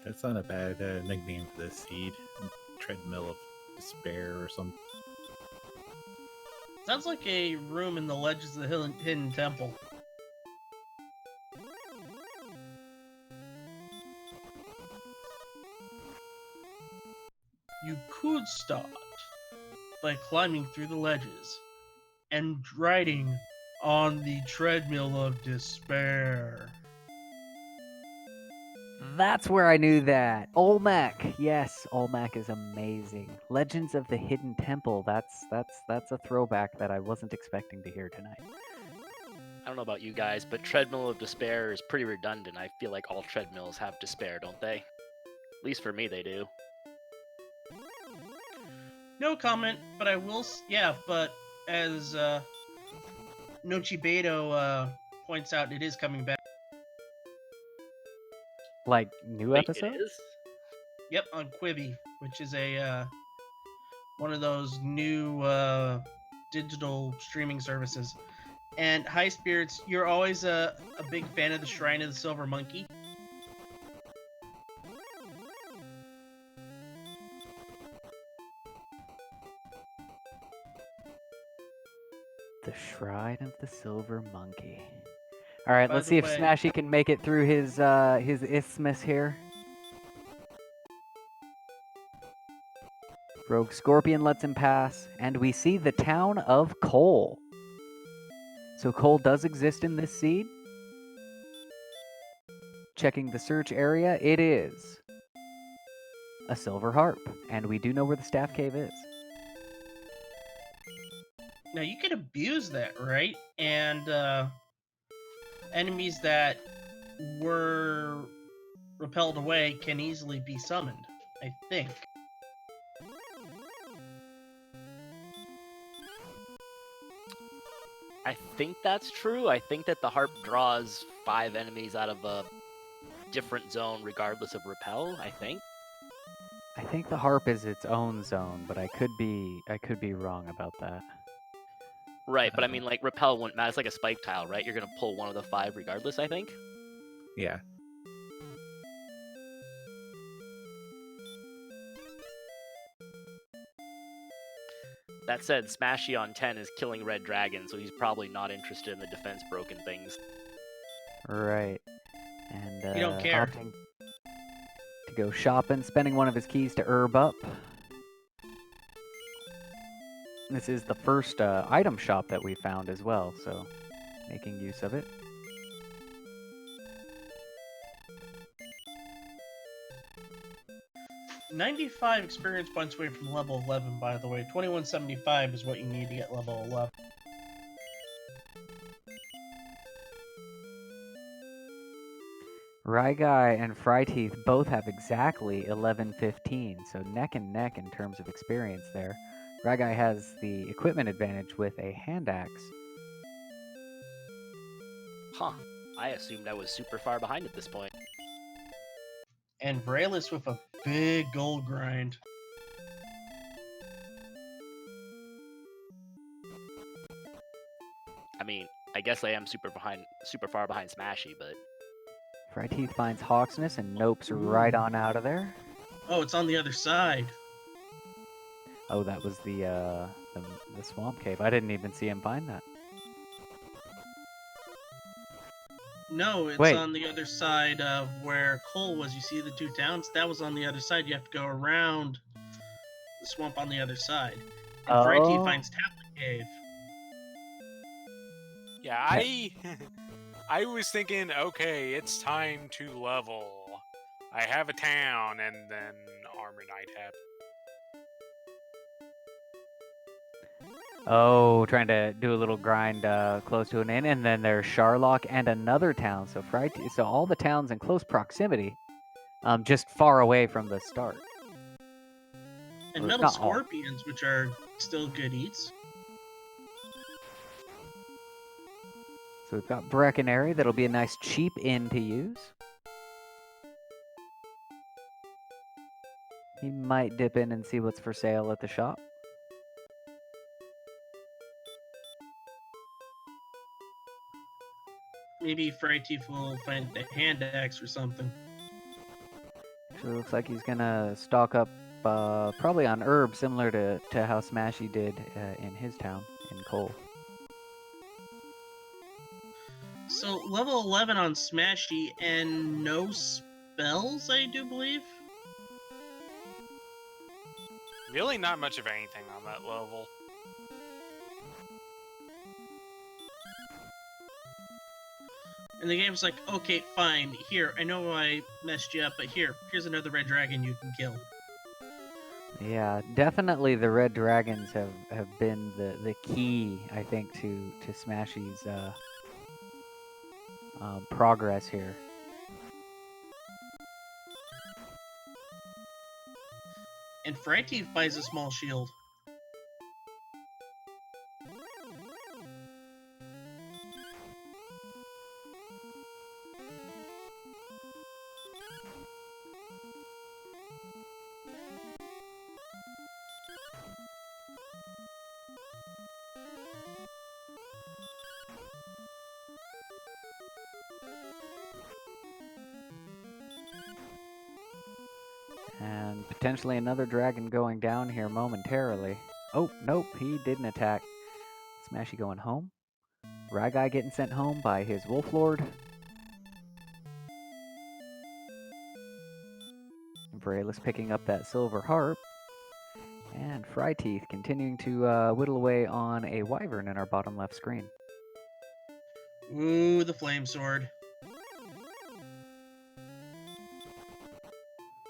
That's not a bad nickname for this seed. Treadmill of Despair or something. Sounds like a room in the Legends of the Hidden Temple. You could start by climbing through the ledges and riding on the treadmill of despair. That's where I knew that. Olmec. Yes, Olmec is amazing. Legends of the Hidden Temple. That's a throwback that I wasn't expecting to hear tonight. I don't know about you guys, but Treadmill of Despair is pretty redundant. I feel like all treadmills have despair, don't they? At least for me, they do. No comment, but I will. Yeah, but as Nochi Beto points out, it is coming back. Like new Wait, episode? it is? Yep, on Quibi, which is a one of those new digital streaming services. And High Spirits, you're always a big fan of the Shrine of the Silver Monkey. The Shrine of the Silver Monkey. All right, By let's the see if way- Smashy can make it through his isthmus here. Rogue Scorpion lets him pass, and we see the town of Coal. So coal does exist in this seed. Checking the search area, it is a silver harp, and we do know where the staff cave is. Now you can abuse that, right? And enemies that were repelled away can easily be summoned, I think. I think that's true. I think that the harp draws 5 enemies out of a different zone regardless of repel, I think. I think the harp is its own zone, but I could be wrong about that. Right, but I mean, like, repel wouldn't matter. It's like a spike tile, right? You're going to pull one of the 5 regardless, I think. Yeah. That said, Smashy on 10 is killing red dragon, so he's probably not interested in the defense broken things. Right. And You don't care. opting to go shopping, spending one of his keys to herb up. This is the first item shop that we found as well, so making use of it. $95 experience points away from level 11, by the way. 2175 is what you need to get level 11. Ryguy and Fryteeth both have exactly 1115, so neck and neck in terms of experience there. Ryguy has the equipment advantage with a hand axe. Huh. I assumed I was super far behind at this point. And Vralis with a big gold grind. I mean, I guess I am super far behind Smashy, but Fryteeth finds Hawksness and nopes right on out of there. Oh, it's on the other side. Oh, that was the swamp cave. I didn't even see him find that. No, it's Wait. on the other side of where Cole was. You see the 2 towns? That was on the other side. You have to go around the swamp on the other side. And Fryteeth Oh. finds Tablet Cave. Yeah, I was thinking, okay, it's time to level. I have a town, and then Armor Knight happened. Oh, trying to do a little grind close to an inn, and then there's Sharlock and another town. So so all the towns in close proximity, just far away from the start. And Well, metal not all. scorpions, which are still good eats. So we've got Breckenary. That'll be a nice cheap inn to use. He might dip in and see what's for sale at the shop. Maybe Frightief will find a hand axe or something. Actually, looks like he's gonna stock up probably on herbs, similar to how Smashy did in his town in Cole. So level 11 on Smashy and no spells, I do believe. Really, not much of anything on that level. And the game's like, okay, fine. Here, I know I messed you up, but here's another red dragon you can kill. Yeah, definitely the red dragons have been the key, I think, to Smashy's progress here. And Frightief buys a small shield. And potentially another dragon going down here momentarily. Oh, nope, he didn't attack. Smashy going home. Ragai getting sent home by his Wolf Lord. Vralis picking up that silver harp. And Fryteeth continuing to whittle away on a wyvern in our bottom left screen. Ooh, the flame sword.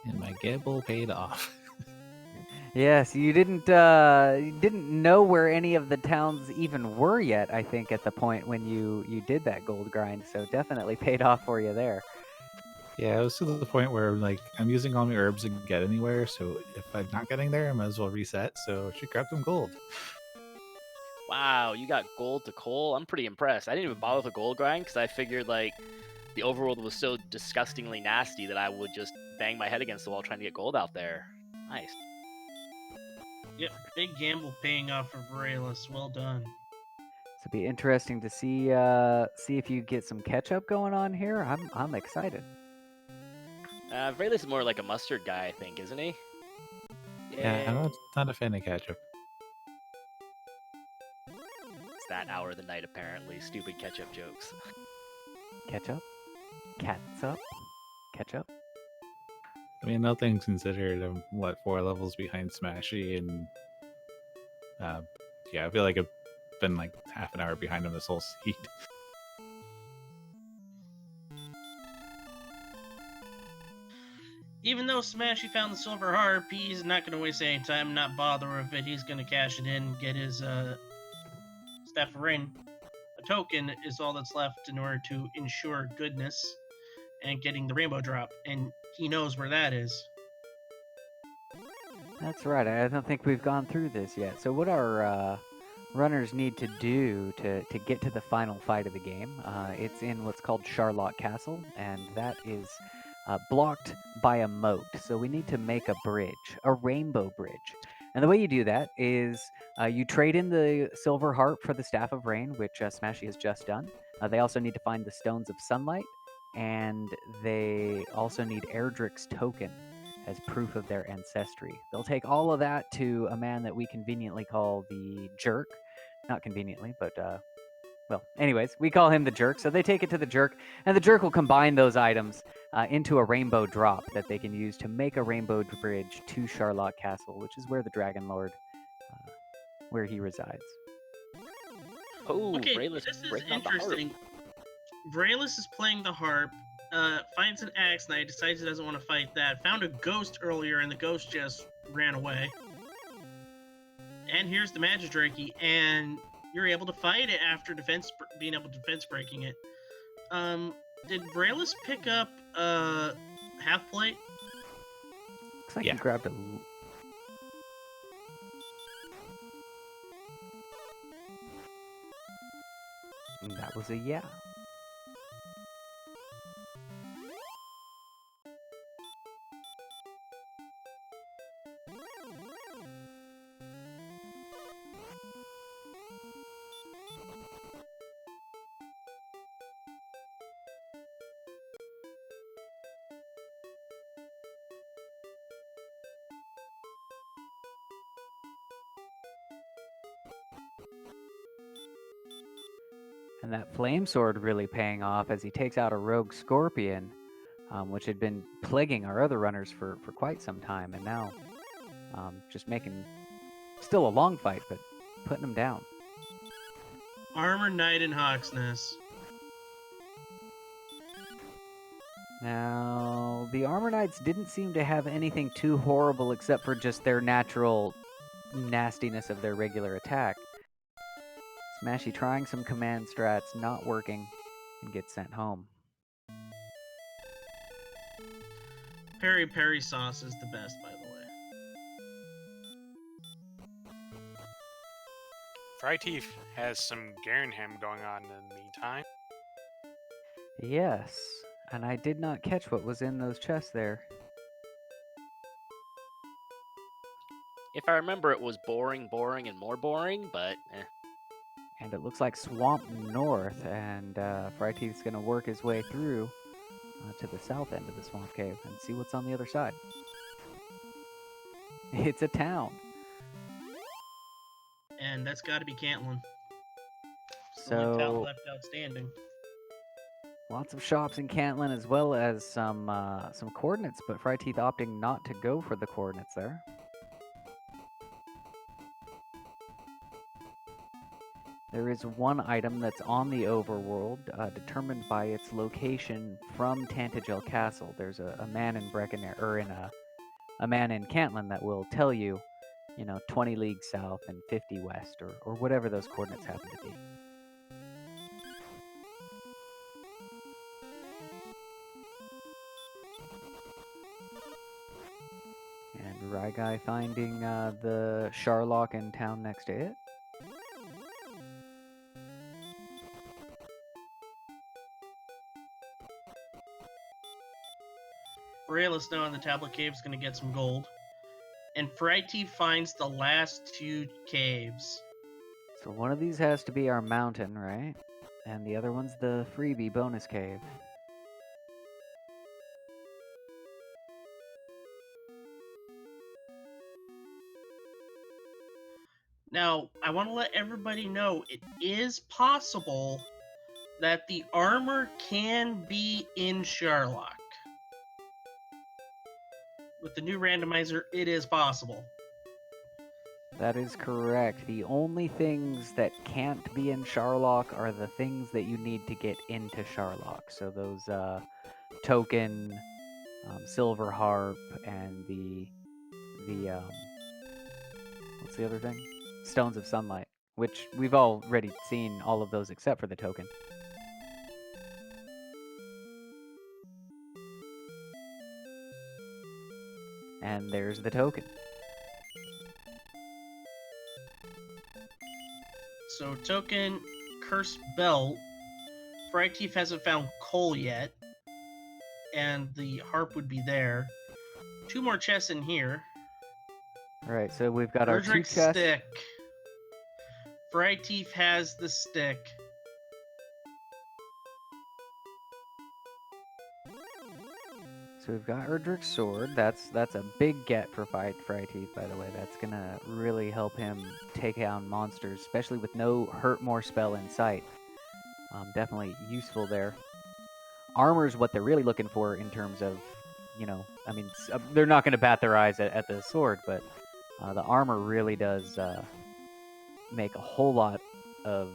And my gamble paid off. Yes, you didn't know where any of the towns even were yet, I think, at the point when you did that gold grind, so definitely paid off for you there. Yeah, it was to the point where like I'm using all my herbs to get anywhere, so if I'm not getting there, I might as well reset. So she grabbed some gold. Wow, you got gold to coal. I'm pretty impressed. I didn't even bother with a gold grind because I figured like the overworld was so disgustingly nasty that I would just bang my head against the wall trying to get gold out there. Nice. Yep, big gamble paying off for Vralis. Well done. So it'll be interesting to see if you get some catch up going on here. I'm excited. Vralis is more like a mustard guy, I think, isn't he? Yeah, I'm not a fan of ketchup. It's that hour of the night, apparently. Stupid ketchup jokes. Catch up? Cats up? Catch up? I mean, all things considered, I'm 4 levels behind Smashy, and yeah, I feel like I've been like half an hour behind him this whole seat. Even though Smashy found the silver harp, he's not going to waste any time, not bother with it. He's going to cash it in, get his Staff of Rain. A token is all that's left in order to ensure goodness and getting the rainbow drop, and he knows where that is. That's right. I don't think we've gone through this yet. So what our runners need to do to get to the final fight of the game, it's in what's called Sharlock Castle, and that is blocked by a moat. So we need to make a bridge, a rainbow bridge. And the way you do that is you trade in the silver harp for the Staff of Rain, which Smashy has just done. They also need to find the Stones of Sunlight, and they also need Erdrick's token as proof of their ancestry. They'll take all of that to a man that we conveniently call the Jerk. Not conveniently, but well, anyways, we call him the Jerk. So they take it to the Jerk, and the Jerk will combine those items into a rainbow drop that they can use to make a rainbow bridge to Sharlock Castle, which is where the Dragon Lord, where he resides. Oh, Okay, Vraylus this is breaking out the harp. interesting. Vraylus is playing the harp, finds an axe knight, decides he doesn't want to fight that, found a ghost earlier, and the ghost just ran away. And here's the Magidrakey, and you're able to fight it after being able to defense breaking it. Did Vraylus pick up half plate? Looks like Yeah. he grabbed a. And that was a yeah. And that flame sword really paying off as he takes out a rogue scorpion, which had been plaguing our other runners for quite some time, and now just making still a long fight, but putting them down. Armor Knight and Hawksness. Now, the Armor Knights didn't seem to have anything too horrible except for just their natural nastiness of their regular attack. Smashy trying some command strats, not working, and gets sent home. Peri Peri sauce is the best, by the way. Fryteeth has some Garenham going on in the meantime. Yes, and I did not catch what was in those chests there. If I remember, it was boring, and more boring, but And it looks like Swamp North, and Fryteeth's going to work his way through to the south end of the Swamp Cave and see what's on the other side. It's a town. And that's got to be Cantlin. It's the only town So, left outstanding. lots of shops in Cantlin as well as some coordinates, but Fryteeth opting not to go for the coordinates there. There is one item that's on the overworld, determined by its location from Tantagel Castle. There's a man in a man in Cantlin that will tell you, 20 leagues south and 50 west, or whatever those coordinates happen to be. And Ryguy finding the Sharlock in town next to it. Vraylus now in the Tablet Cave is going to get some gold. And Fryteeth finds the last two caves. So one of these has to be our mountain, right? And the other one's the freebie bonus cave. Now, I want to let everybody know it is possible that the armor can be in Sharlock. With the new randomizer, it is possible. That is correct. The only things that can't be in Sharlock are the things that you need to get into Sharlock. So those token, silver harp, and the what's the other thing? Stones of sunlight, which we've already seen all of those except for the token. And there's the token. So, token, Cursed Belt. Fryteeth hasn't found coal yet. And the harp would be there. 2 more chests in here. Alright, so we've got our 2 Erdrick's chests. stick. Fryteeth has the stick. So we've got Erdrick's sword. That's a big get for Fryteeth, by the way. That's gonna really help him take down monsters, especially with no hurt more spell in sight. Definitely useful there. Armor's what they're really looking for in terms of, they're not going to bat their eyes at the sword, but the armor really does make a whole lot of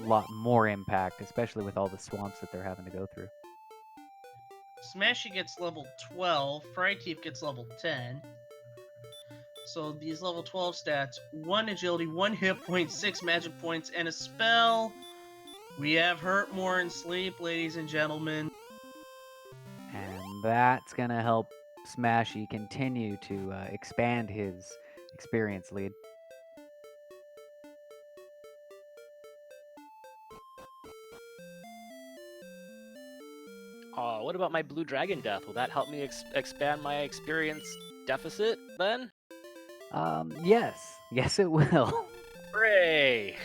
lot more impact, especially with all the swamps that they're having to go through. Smashy gets level 12, Fryteeth gets level 10. So these level 12 stats, 1 agility, 1 hit point, 6 magic points, and a spell. We have Hurt More and Sleep, ladies and gentlemen. And that's going to help Smashy continue to expand his experience lead. What about my Blue Dragon Death? Will that help me expand my experience deficit then? Yes. Yes, it will. Hooray!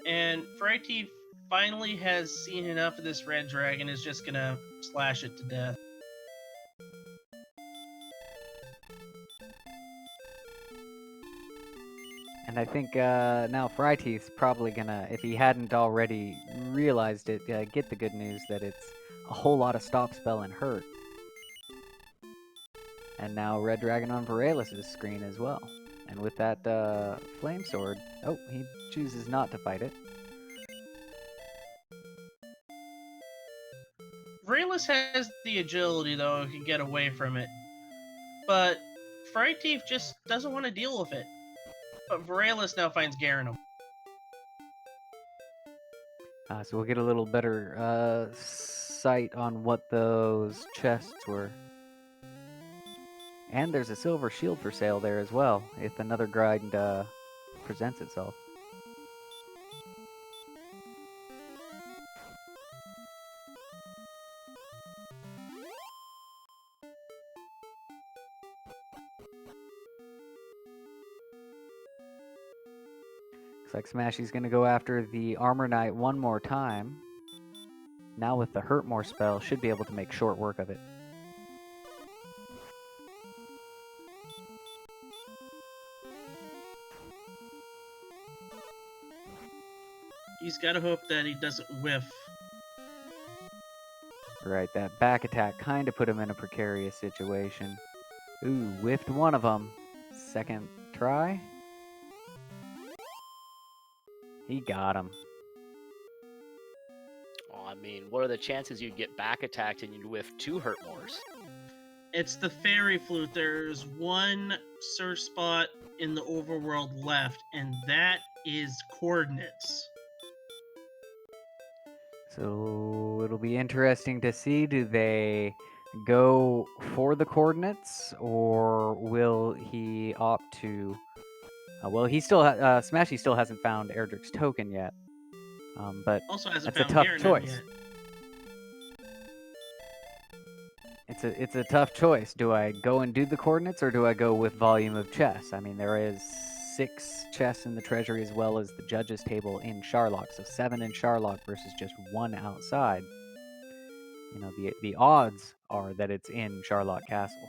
And Fryteeth finally has seen enough of this red dragon, is just gonna slash it to death. And I think now Fryteeth's probably gonna, if he hadn't already realized it, get the good news that it's a whole lot of stop spell and hurt. And now Red Dragon on Veralis' screen as well. And with that Flame Sword, oh, he chooses not to fight it. Vralis has the agility, though, he can get away from it. But Fryteeth just doesn't want to deal with it. But Veralis now finds Garanum. So we'll get a little better sight on what those chests were. And there's a silver shield for sale there as well, if another grind presents itself. Looks like Smashy's gonna go after the Armor Knight one more time. Now with the Hurt More spell, should be able to make short work of it. He's got to hope that he doesn't whiff. Right, that back attack kind of put him in a precarious situation. Ooh, whiffed one of them. Second try. He got him. Well, I mean, what are the chances you'd get back attacked and you'd whiff 2 Hurt Mores? It's the Fairy Flute. There's one search spot in the overworld left, and that is coordinates. So it'll be interesting to see, do they go for the coordinates, or will he opt to... well, he still Smashy still hasn't found Erdrick's token yet, but Also hasn't that's a found tough Garanum choice. yet. It's a tough choice. Do I go and do the coordinates, or do I go with volume of chess? I mean, there is 6 chests in the treasury as well as the judges table in Sharlock, so 7 in Sharlock versus just 1 outside. You know, the odds are that it's in Sharlock Castle.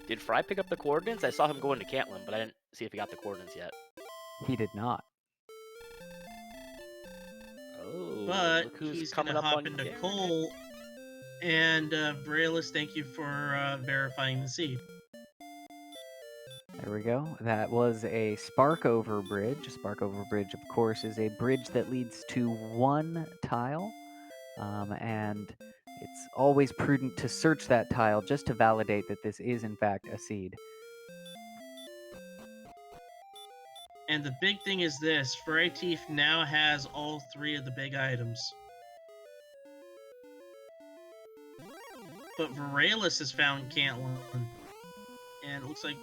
Did Fry pick up the coordinates? I saw him go into Cantlin, but I didn't see if he got the coordinates yet. He did not. Oh, But look who's he's coming gonna up hop on into Garrett. Cole. And Veralis, thank you for verifying the seed. There we go. That was a Sparkover Bridge. A Sparkover Bridge, of course, is a bridge that leads to 1 tile. And it's always prudent to search that tile just to validate that this is, in fact, a seed. And the big thing is this, Fryteeth now has all 3 of the big items. But Veralis has found Cantlin. And it looks like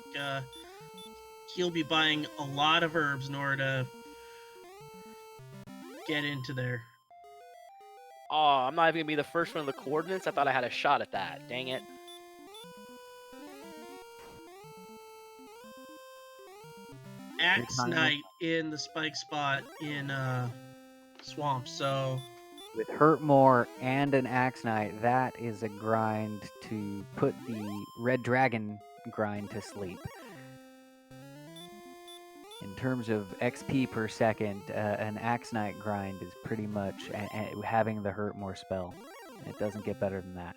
he'll be buying a lot of herbs in order to get into there. Oh, I'm not even going to be the first one of the coordinates? I thought I had a shot at that. Dang it. Axe Knight in the spike spot in Swamp, so... With Hurt More and an Axe Knight, that is a grind to put the Red Dragon grind to sleep. In terms of XP per second, an Axe Knight grind is pretty much having the Hurt More spell. It doesn't get better than that.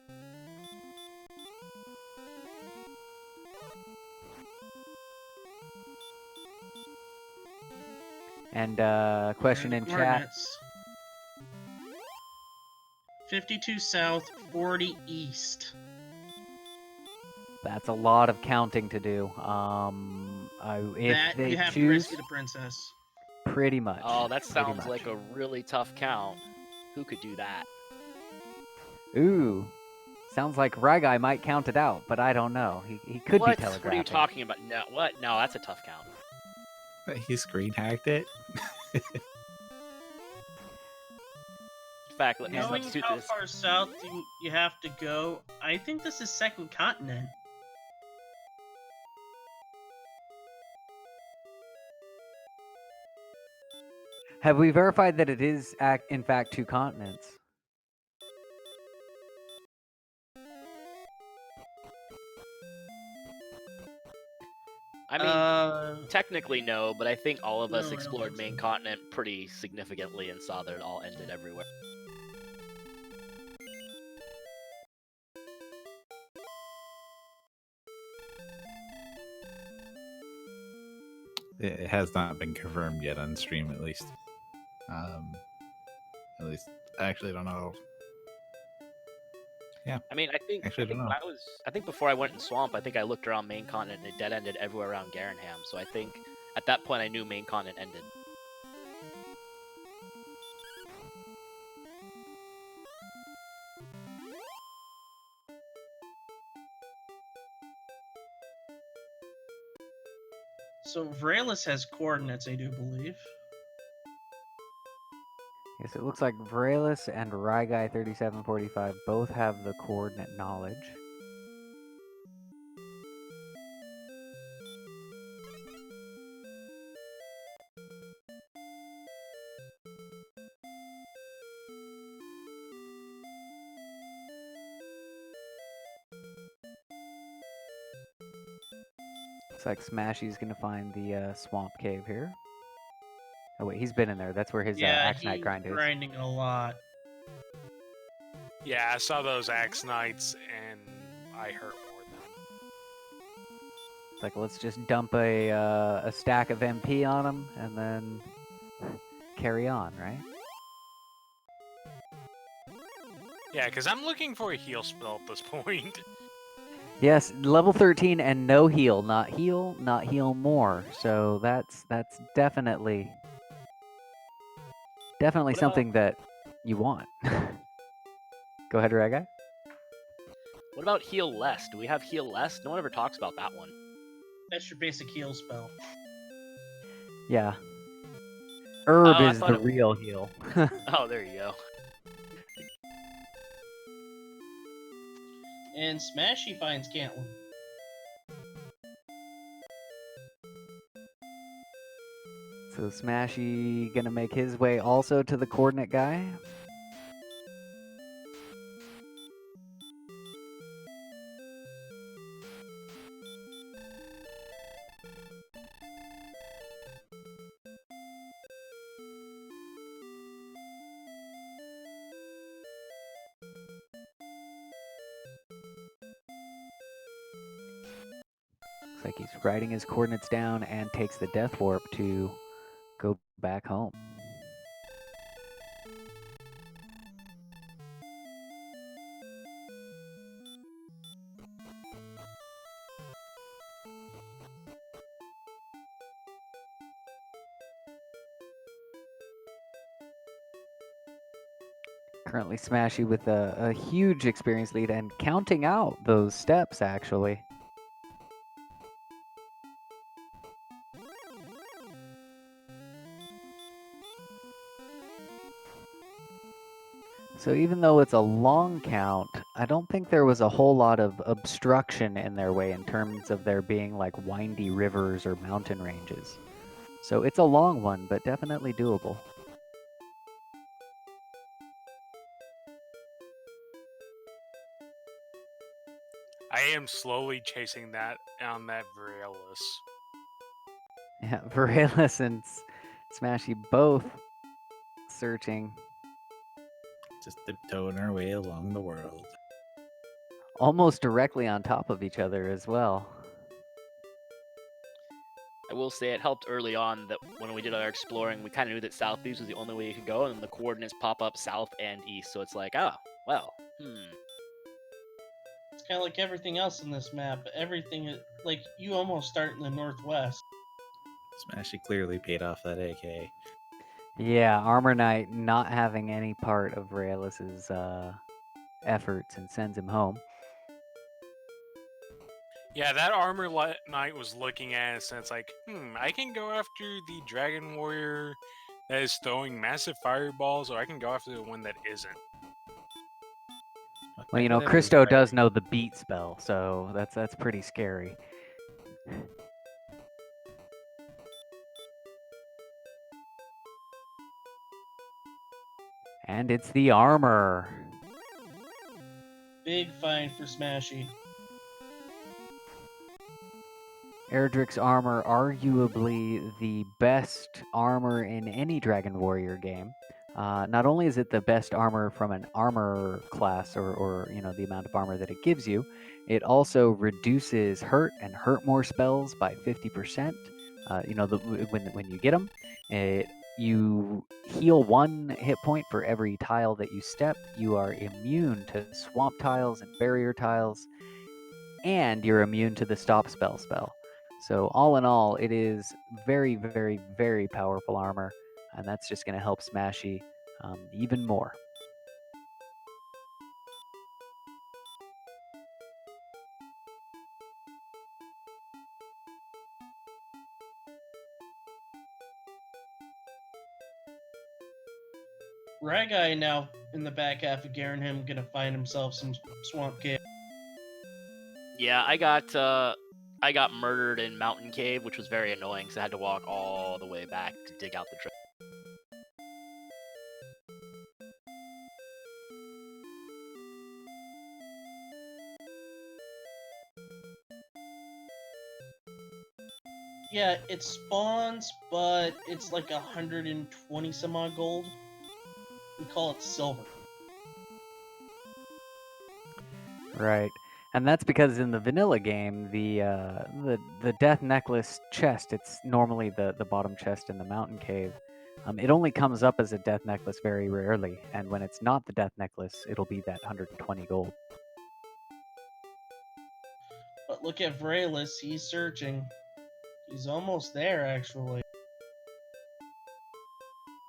And question There are in the chat. coordinates. 52 south, 40 east. That's a lot of counting to do. If That they you have to choose, rescue the princess. pretty much. Oh, that pretty sounds much. like a really tough count. Who could do that? Ooh, sounds like Ryguy might count it out, but I don't know. He could be What? telegraphing. What are you talking about? No, what? No, that's a tough count. He screen hacked it. In fact, let me Knowing substitute how this. far south you have to go, I think this is second continent. Have we verified that it is, in fact, 2 continents? I mean, technically no, but I think all of us No, I don't explored think main so. continent pretty significantly and saw that it all ended everywhere. It has not been confirmed yet on stream, at least. At least, I actually don't know. Yeah. I mean, I think before I went in Swamp, I think I looked around main continent and it dead ended everywhere around Garanham. So I think at that point I knew main continent ended. So Vralis has coordinates, I do believe. Yes, it looks like Vralis and Ryguy 3745 both have the coordinate knowledge. Looks like Smashy's gonna find the swamp cave here. Oh wait, he's been in there. That's where his Axe Knight he's grind is. grinding a lot. Yeah, I saw those Axe Knights and I hurt more than. It's like, let's just dump a stack of MP on him and then carry on, right? Yeah, because I'm looking for a heal spell at this point. Yes, level 13 and no heal, not heal more. So that's definitely What something that you want. Go ahead, Reggae. What about heal less? Do we have heal less? No one ever talks about that one. That's your basic heal spell. Yeah. Herb I is thought the it- real heal. Oh, there you go. And Smashy finds Cantlin. So Smashy gonna make his way also to the coordinate guy. Looks like he's writing his coordinates down and takes the death warp to go back home. Currently Smashy with a huge experience lead and counting out those steps, actually. So even though it's a long count, I don't think there was a whole lot of obstruction in their way in terms of there being like windy rivers or mountain ranges. So it's a long one, but definitely doable. I am slowly chasing that on that Vralis. Yeah, Varela and Smashy both searching Just tiptoeing our way along the world. almost directly on top of each other as well. will say it helped early on that when we did our exploring, we kind of knew that southeast was the only way you could go, and then the coordinates pop up south and east. So it's like, oh, well, It's kind of like everything else in this map. Everything, like, you almost start in the northwest. Smashy clearly paid off that AK. Yeah, Armor Knight not having any part of Raelis's efforts and sends him home. Yeah, that armor knight was looking at us and it's like, I can go after the dragon warrior that is throwing massive fireballs, or I can go after the one that isn't. Well, you I know, could have his Christo does dragon. know the beat spell, so that's pretty scary. And it's the armor. Big find for Smashy. Erdrick's armor, arguably the best armor in any Dragon Warrior game. Not only is it the best armor from an armor class, or you know, the amount of armor that it gives you, it also reduces hurt and hurt more spells by 50%. You know, when you get them, you heal 1 hit point for every tile that you step. You are immune to swamp tiles and barrier tiles, and you're immune to the stop spell. So all in all, it is very, very, very powerful armor, and that's just going to help Smashy even more. Ragai now in the back half of Garenham gonna find himself some swamp cave. yeah, I got murdered in Mountain Cave, which was very annoying because I had to walk all the way back to dig out the treasure. Yeah, it spawns, but it's like 120 some odd gold. We call it silver. Right. And that's because in the vanilla game, the Death Necklace chest, it's normally the bottom chest in the mountain cave. It only comes up as a Death Necklace very rarely, and when it's not the Death Necklace, it'll be that 120 gold. But look at Vraelis, he's searching. He's almost there, actually.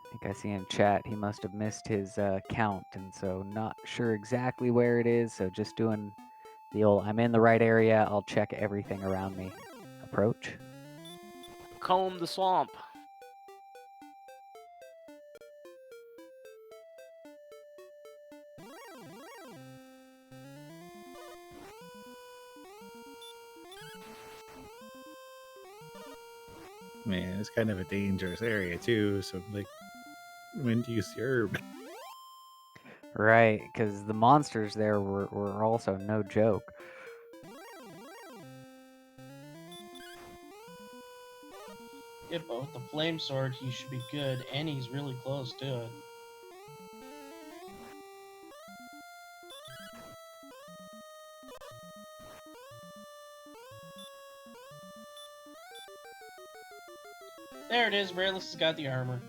I think I see in chat he must have missed his count, and so not sure exactly where it is, so just doing the old I'm in the right area, I'll check everything around me approach. Comb the swamp. Man, it's kind of a dangerous area too. So like, when do you use the herb? Right, because the monsters there were also no joke. Yeah, but with the flame sword, he should be good, and he's really close to it. There it is, Vraelis has got the armor.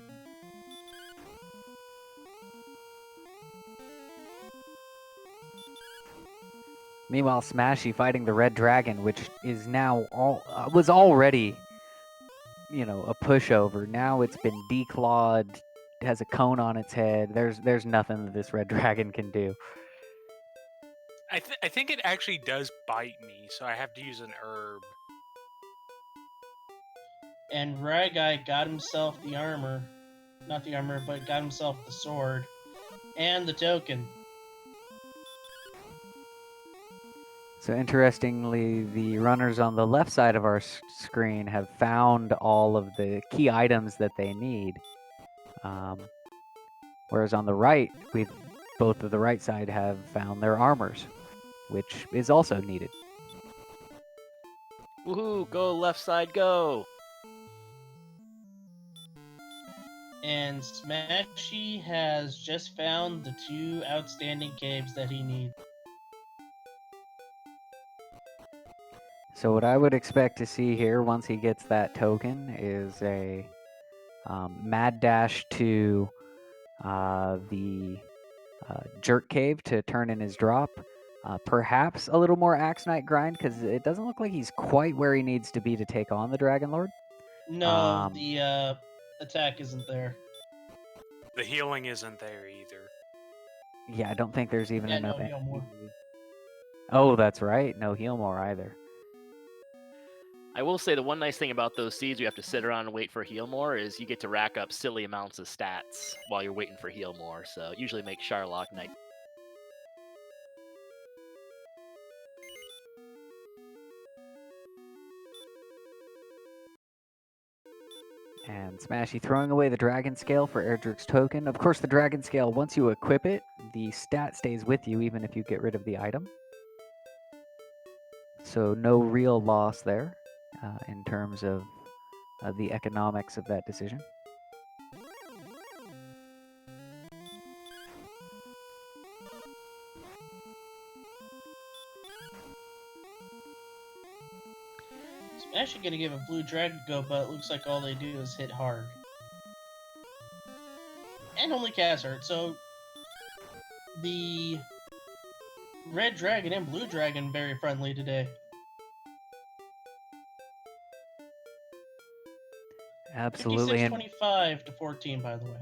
Meanwhile, Smashy fighting the red dragon, which is now was already, you know, a pushover. Now it's been declawed, has a cone on its head. There's nothing that this red dragon can do. I think it actually does bite me, so I have to use an herb. And Ragai got himself the armor. Not the armor, but got himself the sword. And the token. So interestingly, the runners on the left side of our screen have found all of the key items that they need. Whereas on the right, both of the right side have found their armors, which is also needed. Woohoo! Go left side, go! And Smashy has just found the 2 outstanding caves that he needs. So what I would expect to see here once he gets that token is a mad dash to the Jerk Cave to turn in his drop. Perhaps a little more Axe Knight grind because it doesn't look like he's quite where he needs to be to take on the Dragon Lord. No, the attack isn't there. The healing isn't there either. Yeah, I don't think there's even Yeah, enough. no heal more. Oh, that's right. No heal more either. I will say the one nice thing about those seeds we have to sit around and wait for heal more is you get to rack up silly amounts of stats while you're waiting for heal more. So it usually makes Sharlock nice. And Smashy throwing away the Dragon Scale for Erdrick's token. Of course, the Dragon Scale, once you equip it, the stat stays with you even if you get rid of the item. So no real loss there in terms of the economics of that decision. I'm actually gonna give a blue dragon go, but it looks like all they do is hit hard. And only cast hurt, so the red dragon and blue dragon very friendly today. Absolutely. 56-25 to 14, by the way.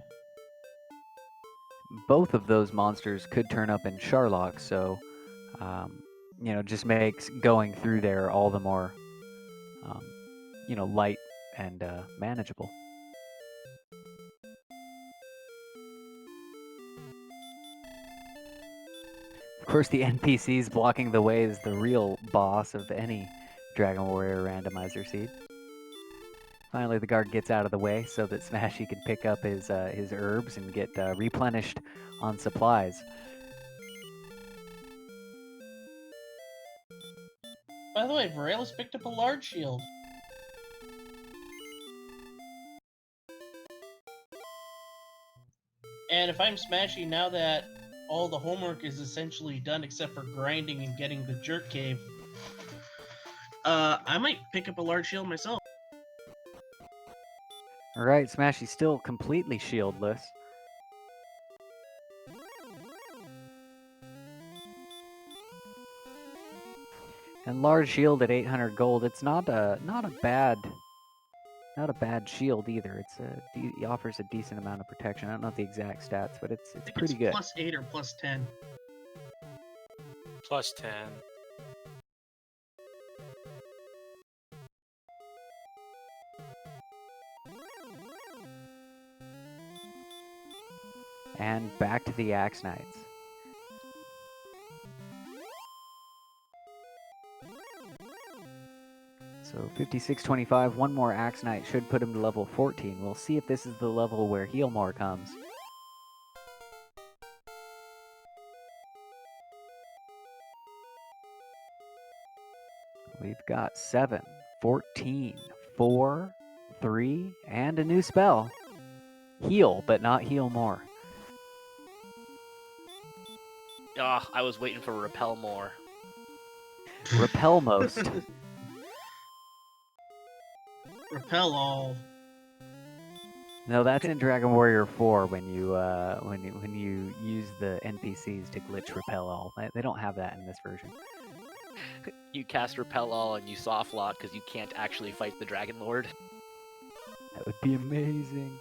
Both of those monsters could turn up in Sharlock, so just makes going through there all the more light and manageable. Of course, the NPCs blocking the way is the real boss of any Dragon Warrior randomizer seed. Finally, the guard gets out of the way so that Smashy can pick up his herbs and get replenished on supplies. By the way, Varela's picked up a large shield. And if I'm Smashy, now that all the homework is essentially done except for grinding and getting the Jerk Cave, I might pick up a large shield myself. Alright, Smashy's still completely shieldless. And large shield at 800 gold. It's not a bad shield either. It offers a decent amount of protection. I don't know the exact stats, but it's pretty good. +8 or +10. +10. And back to the Axe Knights. So 56-25, one more Axe Knight should put him to level 14. We'll see if this is the level where Heal More comes. We've got 7, 14, 4, 3, and a new spell. Heal, but not Heal More. I was waiting for Repel more. Repel most. Repel all. No, that's in Dragon Warrior 4 when you use the NPCs to glitch Repel all. They don't have that in this version. You cast Repel all and you soft lock because you can't actually fight the Dragon Lord. That would be amazing.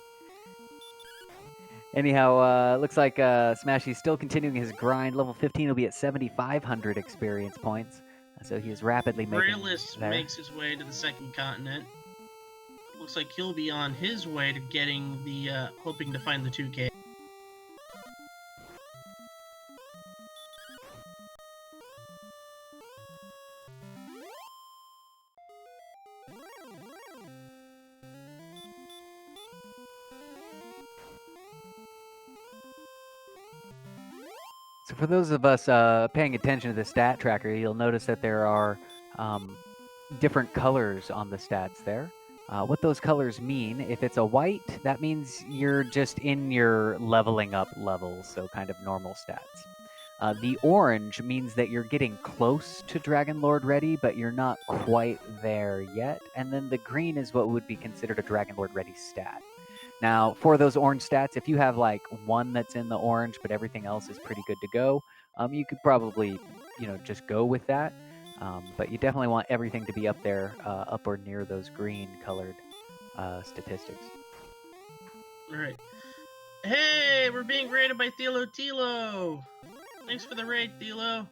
Anyhow, looks like Smashy's still continuing his grind. Level 15 will be at 7,500 experience points. So he is rapidly making Realist makes his way to the second continent. Looks like he'll be on his way to getting the, hoping to find the 2K. So for those of us paying attention to the stat tracker, you'll notice that there are different colors on the stats there. What those colors mean, if it's a white, that means you're just in your leveling up levels, so kind of normal stats. The orange means that you're getting close to Dragon Lord ready, but you're not quite there yet. And then the green is what would be considered a Dragon Lord ready stat. Now, for those orange stats, if you have like one that's in the orange, but everything else is pretty good to go, you could probably, just go with that. But you definitely want everything to be up there, up or near those green colored statistics. All right. Hey, we're being raided by Thilo Tilo. Thanks for the raid, Thilo.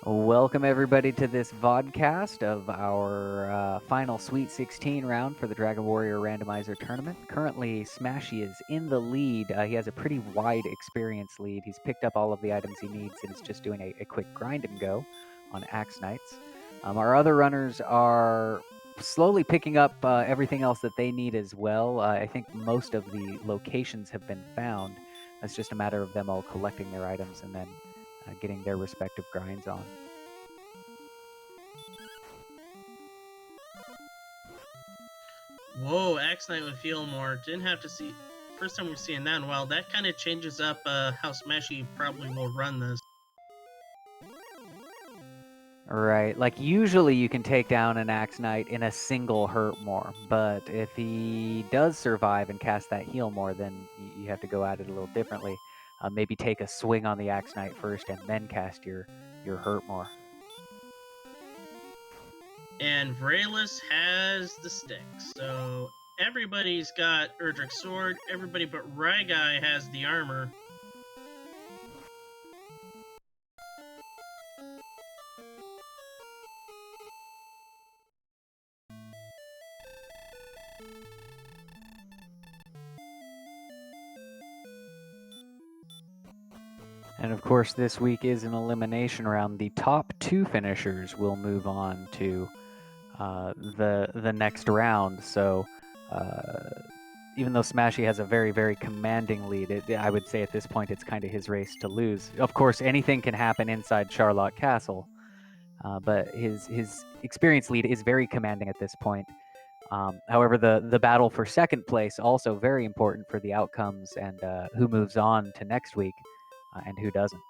Welcome everybody to this vodcast of our final Sweet 16 round for the Dragon Warrior Randomizer tournament. Currently, Smashy is in the lead. He has a pretty wide experience lead. He's picked up all of the items he needs and is just doing a quick grind and go on Axe Knights. Our other runners are slowly picking up everything else that they need as well. I think most of the locations have been found. It's just a matter of them all collecting their items and then getting their respective grinds on. Whoa, Axe Knight with heal more. Didn't have to see. First time we're seeing that in a while. That kind of changes up how Smashy probably will run this. Right, like usually you can take down an Axe Knight in a single hurt more, but if he does survive and cast that heal more, then you have to go at it a little differently. Maybe take a swing on the Axe Knight first and then cast your hurt more. And Vraelis has the stick, so everybody's got Erdrick's sword. Everybody but Ryguy has the armor. And of course, this week is an elimination round. The top two finishers will move on to the next round. So even though Smashy has a very, very commanding lead, I would say at this point it's kind of his race to lose. Of course, anything can happen inside Charlotte Castle, but his experience lead is very commanding at this point. However, the battle for second place also very important for the outcomes and who moves on to next week and who doesn't.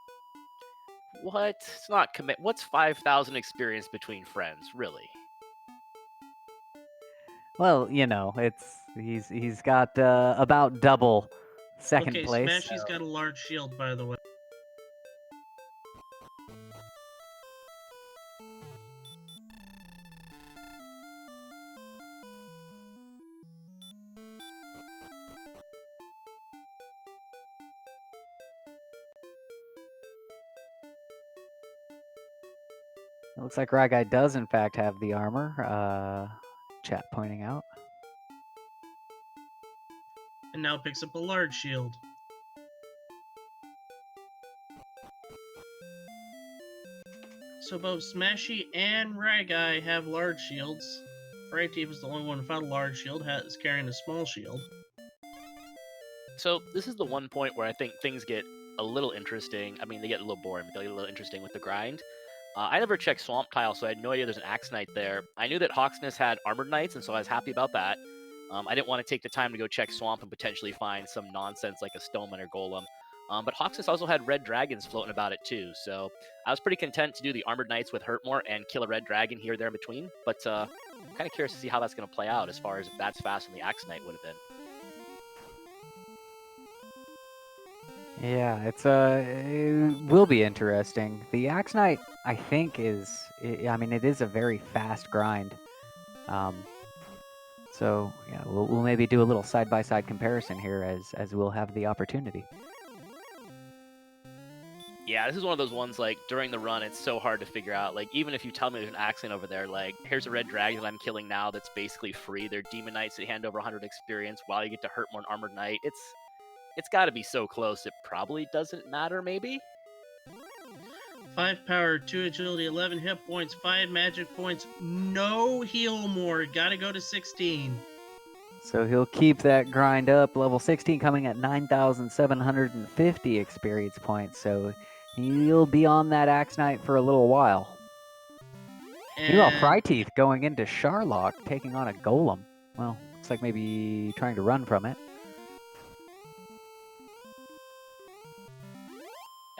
What? It's not commit. What's 5,000 experience between friends, really? Well, he's got about double second Okay, place. Smashy's got a large shield, by the way. It looks like Ryguy does in fact have the armor. Chat pointing out. And now picks up a large shield. So both Smashy and Ryguy have large shields. Frightief is the only one without a large shield, is carrying a small shield. So this is the one point where I think things get a little interesting. I mean, they get a little boring, but they get a little interesting with the grind. I never checked Swamp Tile, so I had no idea there's an Axe Knight there. I knew that Hawksness had Armored Knights, and so I was happy about that. I didn't want to take the time to go check Swamp and potentially find some nonsense like a Stoneman or Golem. But Hawksness also had Red Dragons floating about it too, so I was pretty content to do the Armored Knights with Hurtmore and kill a Red Dragon here or there in between. But I'm kind of curious to see how that's going to play out as far as if that's faster than the Axe Knight would have been. Yeah, it will be interesting. The Axe Knight, I think, it is a very fast grind. So yeah, we'll maybe do a little side-by-side comparison here as we'll have the opportunity. Yeah, this is one of those ones, like, during the run, it's so hard to figure out. Like, even if you tell me there's an Axe Knight over there, like, here's a Red Dragon that I'm killing now that's basically free. They're Demon Knights that hand over 100 experience while you get to hurt more an Armored Knight. It's got to be so close, it probably doesn't matter, maybe? 5 power, 2 agility, 11 hit points, 5 magic points, no heal more. Gotta go to 16. So he'll keep that grind up. Level 16 coming at 9,750 experience points. So he'll be on that Axe Knight for a little while. Meanwhile, Frightief going into Charlock, taking on a Golem. Well, looks like maybe trying to run from it.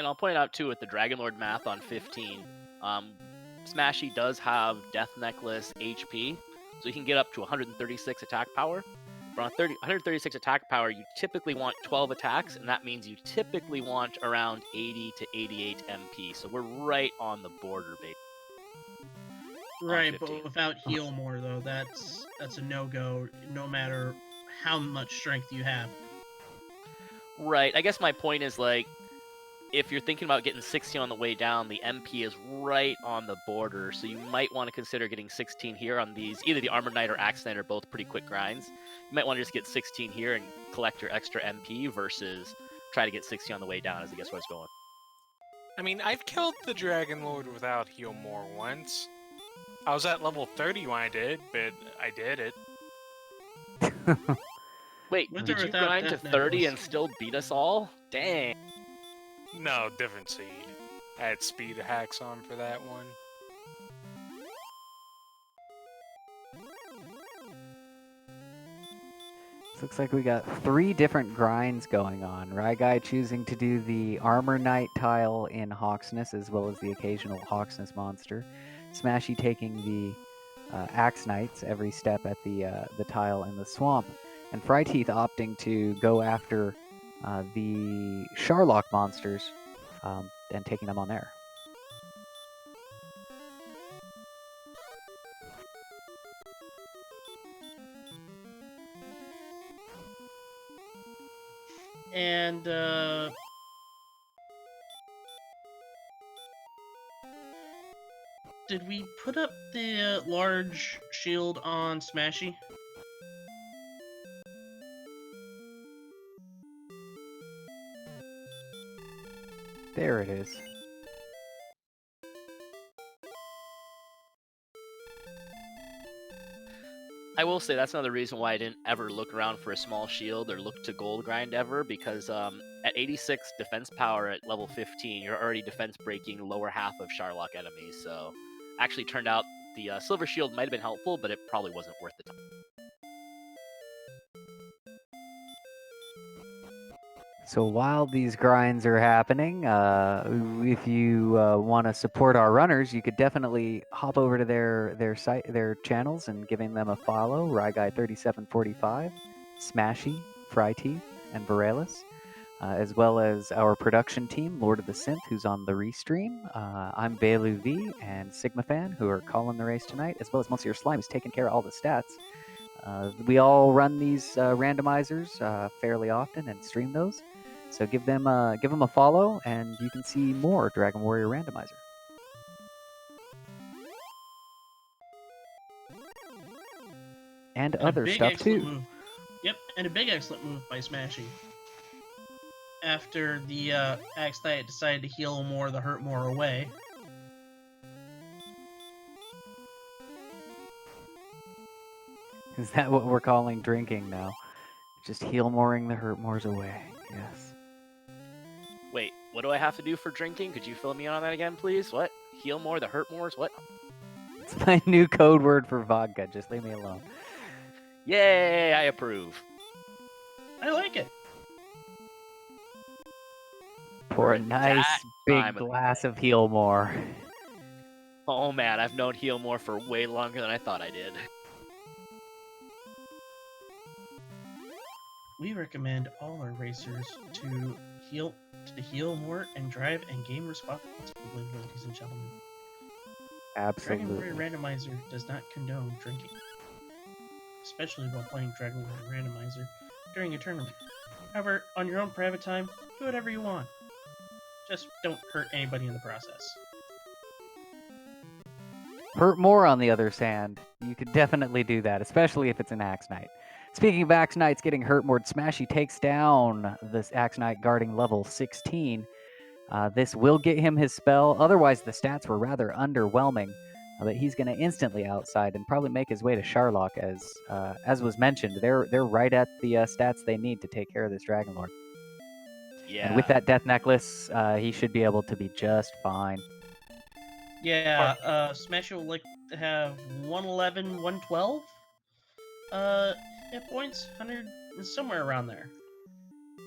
And I'll point out too with the Dragon Lord math on 15, Smashy does have Death Necklace HP, so he can get up to 136 attack power. But on 136 attack power, you typically want 12 attacks, and that means you typically want around 80 to 88 MP. So we're right on the border, basically. Right, 15. but without heal more though, that's a no-go. No matter how much strength you have. Right. I guess my point is like, if you're thinking about getting 16 on the way down, the MP is right on the border, so you might want to consider getting 16 here on these. Either the Armored Knight or Axe Knight are both pretty quick grinds. You might want to just get 16 here and collect your extra MP versus try to get 60 on the way down, is I guess where it's going. I mean, I've killed the Dragon Lord without heal more once. I was at level 30 when I did, but I did it. Wait, With or did you without grind to Death 30 Necklace? and still beat us all? Dang. No, different seed. I had speed hacks on for that one. Looks like we got 3 different grinds going on. Ryguy choosing to do the Armor Knight tile in Hawksness as well as the occasional Hawksness monster. Smashy taking the Axe Knights every step at the tile in the swamp. And Fryteeth opting to go after the Sharlock monsters and taking them on there. And did we put up the large shield on Smashy? There it is. I will say that's another reason why I didn't ever look around for a small shield or look to gold grind ever, because at 86 defense power at level 15, you're already defense breaking lower half of Sharlock enemies. So actually turned out the silver shield might have been helpful, but it probably wasn't worth the time. So while these grinds are happening, if you want to support our runners, you could definitely hop over to their site, their channels, and giving them a follow. Ryguy3745, Smashy, Fryteeth, and Varelis, as well as our production team, Lord of the Synth, who's on the restream. I'm Belu V and Sigma Fan, who are calling the race tonight, as well as Monsieur Slime, who's taking care of all the stats. We all run these randomizers fairly often and stream those. So give them a follow, and you can see more Dragon Warrior Randomizer. And other stuff too. Move. Yep, and a big excellent move by Smashy. After the Axe Knight decided to heal more, the hurt more away. Is that what we're calling drinking now? Just heal mooring the hurt mores away. Yes. Wait, what do I have to do for drinking? Could you fill me in on that again, please? What? Heal more, the hurt mores? What? It's my new code word for vodka. Just leave me alone. Yay, I approve. I like it. Pour a nice big glass of heal more. Oh man, I've known heal more for way longer than I thought I did. We recommend all our racers to heal more and drive and game responsibly, ladies and gentlemen. Absolutely. Dragon Warrior Randomizer does not condone drinking, especially while playing Dragon Warrior Randomizer during a tournament. However, on your own private time, do whatever you want. Just don't hurt anybody in the process. Hurt more, on the other hand, you could definitely do that, especially if it's an Axe Knight. Speaking of Axe Knights getting hurt more, Smashy takes down this Axe Knight guarding level 16. This will get him his spell. Otherwise, the stats were rather underwhelming. But he's going to instantly outside and probably make his way to Sharlock, as was mentioned. They're right at the stats they need to take care of this Dragon Lord. Yeah. And with that Death Necklace, he should be able to be just fine. Yeah, Smashy will like to have 111, 112 hit points, 100, somewhere around there.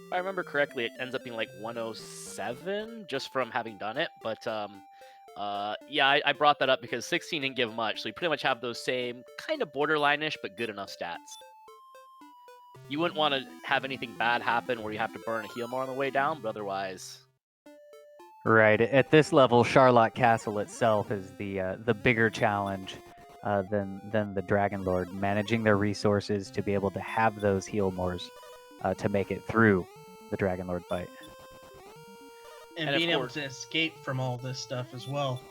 If I remember correctly, it ends up being like 107 just from having done it. But yeah, I brought that up because 16 didn't give much, so you pretty much have those same kind of borderline-ish but good enough stats. You wouldn't want to have anything bad happen where you have to burn a heal more on the way down, but otherwise, Right. At this level, Charlotte Castle itself is the bigger challenge than the Dragon Lord. Managing their resources to be able to have those heal mores to make it through the Dragon Lord fight. And And of being able course- to escape from all this stuff as well.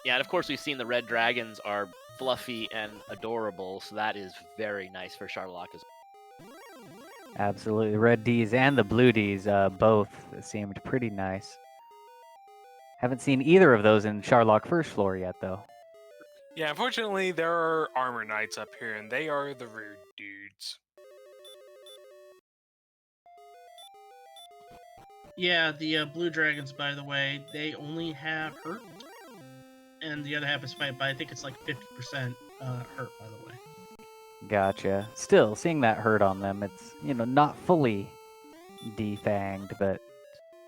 yeah, and of course we've seen the red dragons are fluffy and adorable, so that is very nice for Charlotte as well. Absolutely. Red D's and the blue D's both seemed pretty nice. Haven't seen either of those in Charlock first floor yet, though. Yeah, unfortunately, there are armor knights up here, and they are the rude dudes. Yeah, the blue dragons, by the way, they only have hurt, and the other half is fight, but I think it's like 50% hurt, by the way. Gotcha. Still, seeing that hurt on them, it's, not fully defanged, but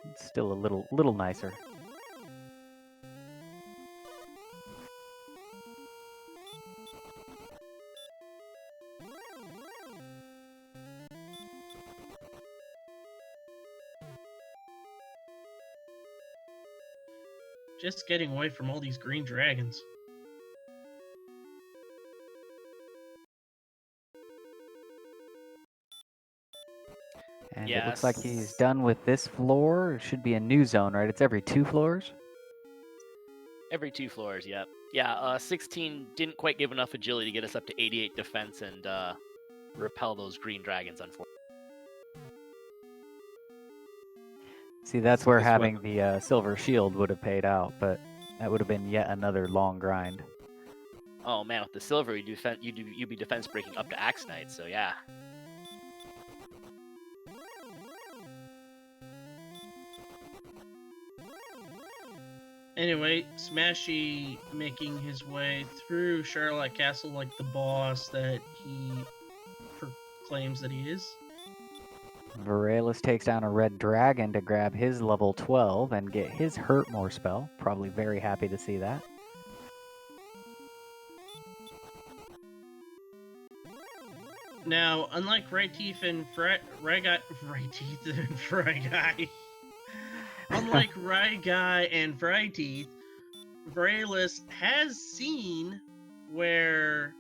it's still a little nicer. Just getting away from all these green dragons. And it looks like he's done with this floor. It should be a new zone, right? It's every 2 floors? Every 2 floors, yep. Yeah, 16 didn't quite give enough agility to get us up to 88 defense and repel those green dragons, unfortunately. See, that's where This having one- the silver shield would have paid out, but that would have been yet another long grind. Oh man, with the silver, you'd be defense breaking up to Axe Knight, so yeah. Anyway, Smashy making his way through Charlotte Castle like the boss that he proclaims that he is. Varelus takes down a red dragon to grab his level 12 and get his hurt more spell. Probably very happy to see that. Now, unlike Right Teeth and Right Teeth and Fry Guy, unlike Right Guy and Fry Teeth, Varelus has seen where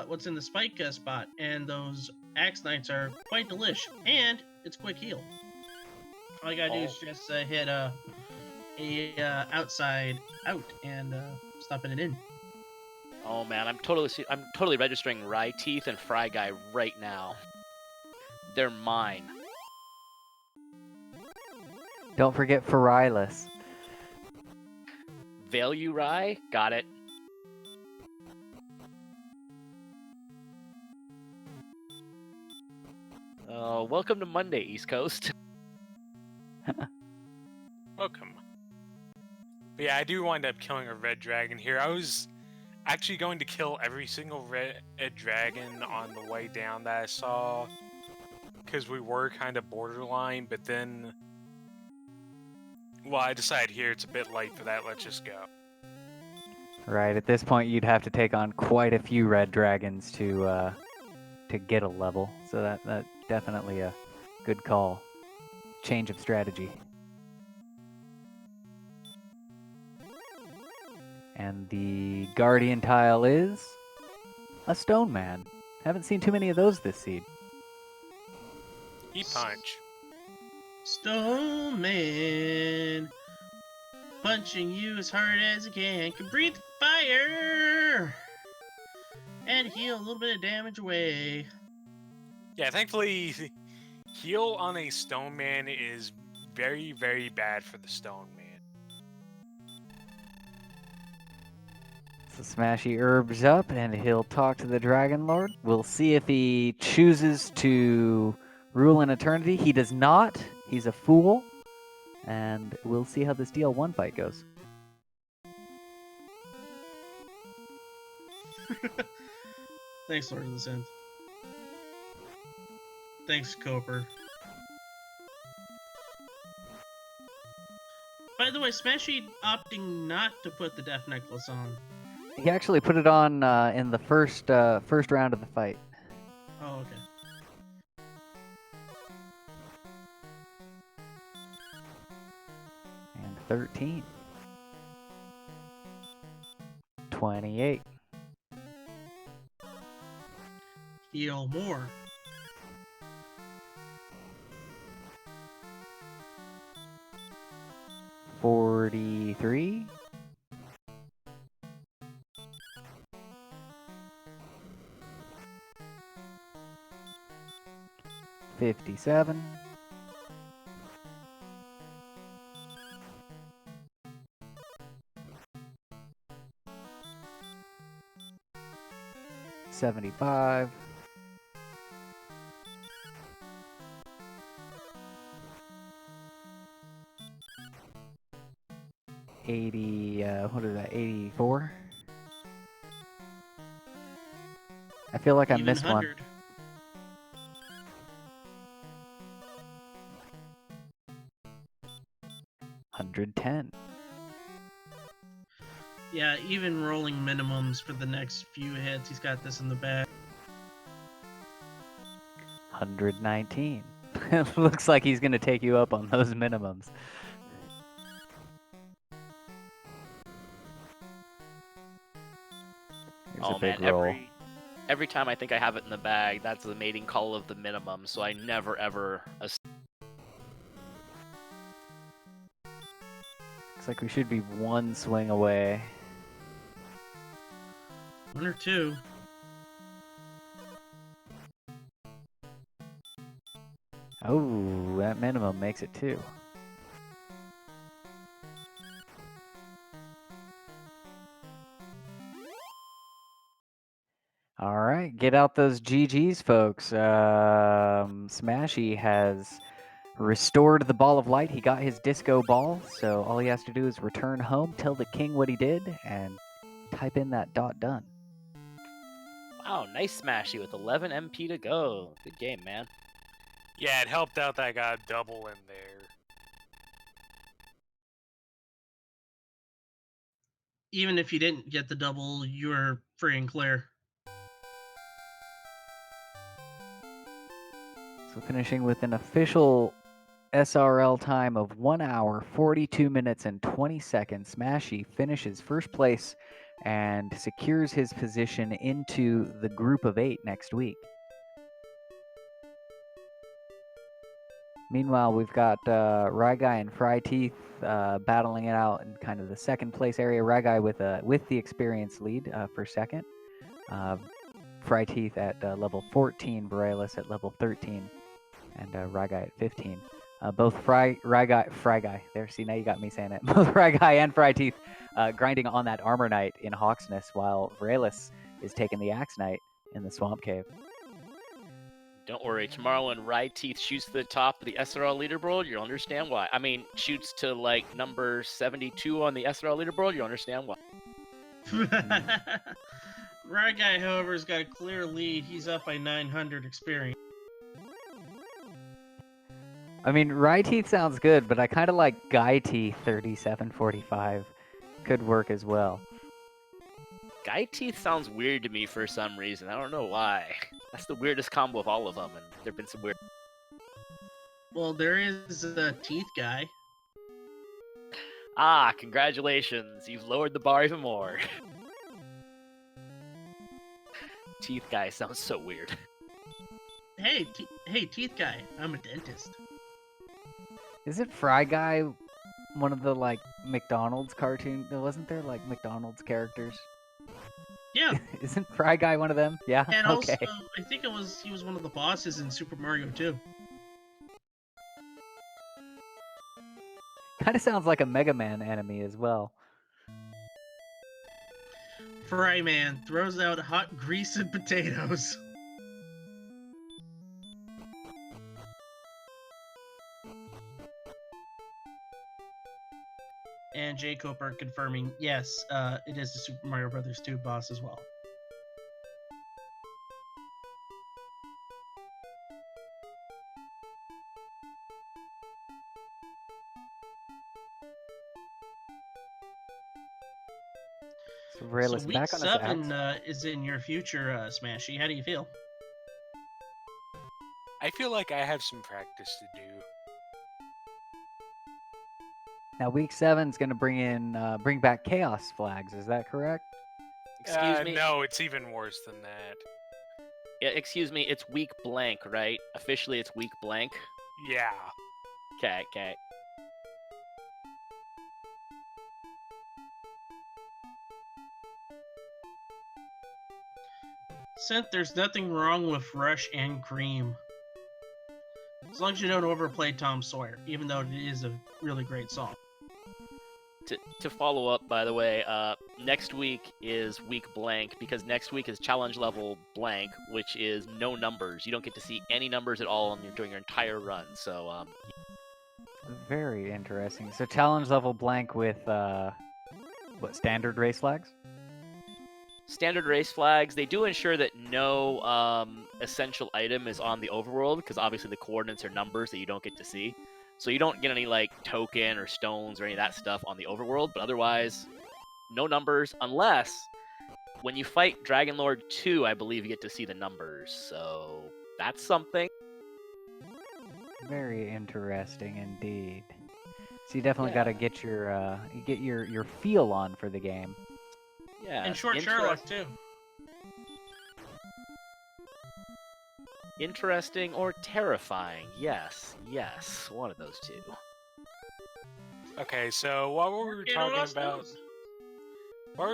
what's in the spike spot, and those Axe Knights are quite delish, and it's quick heal. All you gotta do is just hit a outside out and stopping it in. Oh man, I'm totally registering Rye Teeth and Fry Guy right now. They're mine. Don't forget Varelus. Value Rye? Got it. Welcome to Monday, East Coast. Welcome. But yeah, I do wind up killing a red dragon here. I was actually going to kill every single red dragon on the way down that I saw, because we were kind of borderline, but then, well, I decided here it's a bit late for that, let's just go. Right, at this point you'd have to take on quite a few red dragons to get a level. So that's definitely a good call. Change of strategy. And the guardian tile is a stone man. Haven't seen too many of those this seed. He punch. Stone Man, punching you as hard as he can breathe fire and heal a little bit of damage away. Yeah, thankfully, heal on a stone man is very, very bad for the stone man. So Smashy herbs up and he'll talk to the Dragon Lord. We'll see if he chooses to rule in eternity. He does not. He's a fool. And we'll see how this DL1 fight goes. Thanks, Lord of the Synth. Thanks, Coper. By the way, Smashy opting not to put the death necklace on. He actually put it on in the first round of the fight. Oh, okay. And 13. 28. Heal more. 43. 57. 75. 80, what is that, 84? I feel like I Even missed one. 100. $110. Yeah, even rolling minimums for the next few hits, he's got this in the bag. 119. Looks like he's going to take you up on those minimums. Here's Oh a big man, roll. every time I think I have it in the bag, that's the mating call of the minimum, so I never ever. Looks like we should be one swing away. 1 or 2. Oh, that minimum makes it 2. All right, get out those GGs, folks. Smashy has restored the ball of light. He got his disco ball, so all he has to do is return home, tell the king what he did, and type in that .done. Wow, nice Smashy with 11 MP to go. Good game, man. Yeah, it helped out that I got a double in there. Even if you didn't get the double, you were free and clear. So finishing with an official SRL time of 1 hour, 42 minutes, and 20 seconds, Smashy finishes first place and secures his position into the group of 8 next week. Meanwhile, we've got Ryguy and Fry Teeth battling it out in kind of the second place area. Ryguy with the experience lead for second. Fry Teeth at level 14, Borealis at level 13, and Ryguy at 15. Both Ryguy, there, see, now you got me saying it. Both Ryguy and Fry Teeth grinding on that Armor Knight in Hawk's Nest, while Borealis is taking the Axe Knight in the Swamp Cave. Don't worry, tomorrow when Rye Teeth shoots to the top of the SRL leaderboard, you'll understand why. I mean, shoots to like number 72 on the SRL leaderboard, you'll understand why. Right guy, however, has got a clear lead. He's up by 900 experience. I mean, Rye Teeth sounds good, but I kind of like Guy Teeth 3745. Could work as well. Guy Teeth sounds weird to me for some reason. I don't know why. That's the weirdest combo of all of them, and there've been some weird. Well, there is a Teeth guy. Ah, congratulations! You've lowered the bar even more. Teeth guy sounds so weird. Hey, Teeth guy. I'm a dentist. Isn't Fry Guy one of the like McDonald's cartoon? Wasn't there like McDonald's characters? Yeah. Isn't Fry Guy one of them? Yeah. And okay. also, I think he was one of the bosses in Super Mario 2. Kind of sounds like a Mega Man enemy as well. Fry Man throws out hot grease and potatoes. And J. Cooper confirming, yes, it is the Super Mario Brothers 2 boss as well. So Rayless, So week back on his 7 axe. is in your future, Smashy. How do you feel? I feel like I have some practice to do. Now week 7 is going to bring back chaos flags. Is that correct? Excuse me. No, it's even worse than that. Yeah, excuse me. It's week blank, right? Officially, it's week blank. Yeah. Okay. Since there's nothing wrong with Rush and Cream. As long as you don't overplay Tom Sawyer, even though it is a really great song. To follow up, by the way, next week is week blank because next week is challenge level blank, which is no numbers. You don't get to see any numbers at all during your entire run. So, Very interesting. So challenge level blank with what, standard race flags? standard race flags. They do ensure that no essential item is on the overworld because obviously the coordinates are numbers that you don't get to see. So you don't get any like token or stones or any of that stuff on the overworld, but otherwise, no numbers unless when you fight Dragon Lord 2, I believe you get to see the numbers. So that's something. Very interesting indeed. So you definitely Yeah. got to get your feel on for the game. Yeah. And Short Sherlock, too. Interesting or terrifying? Yes, one of those two. Okay, so while we were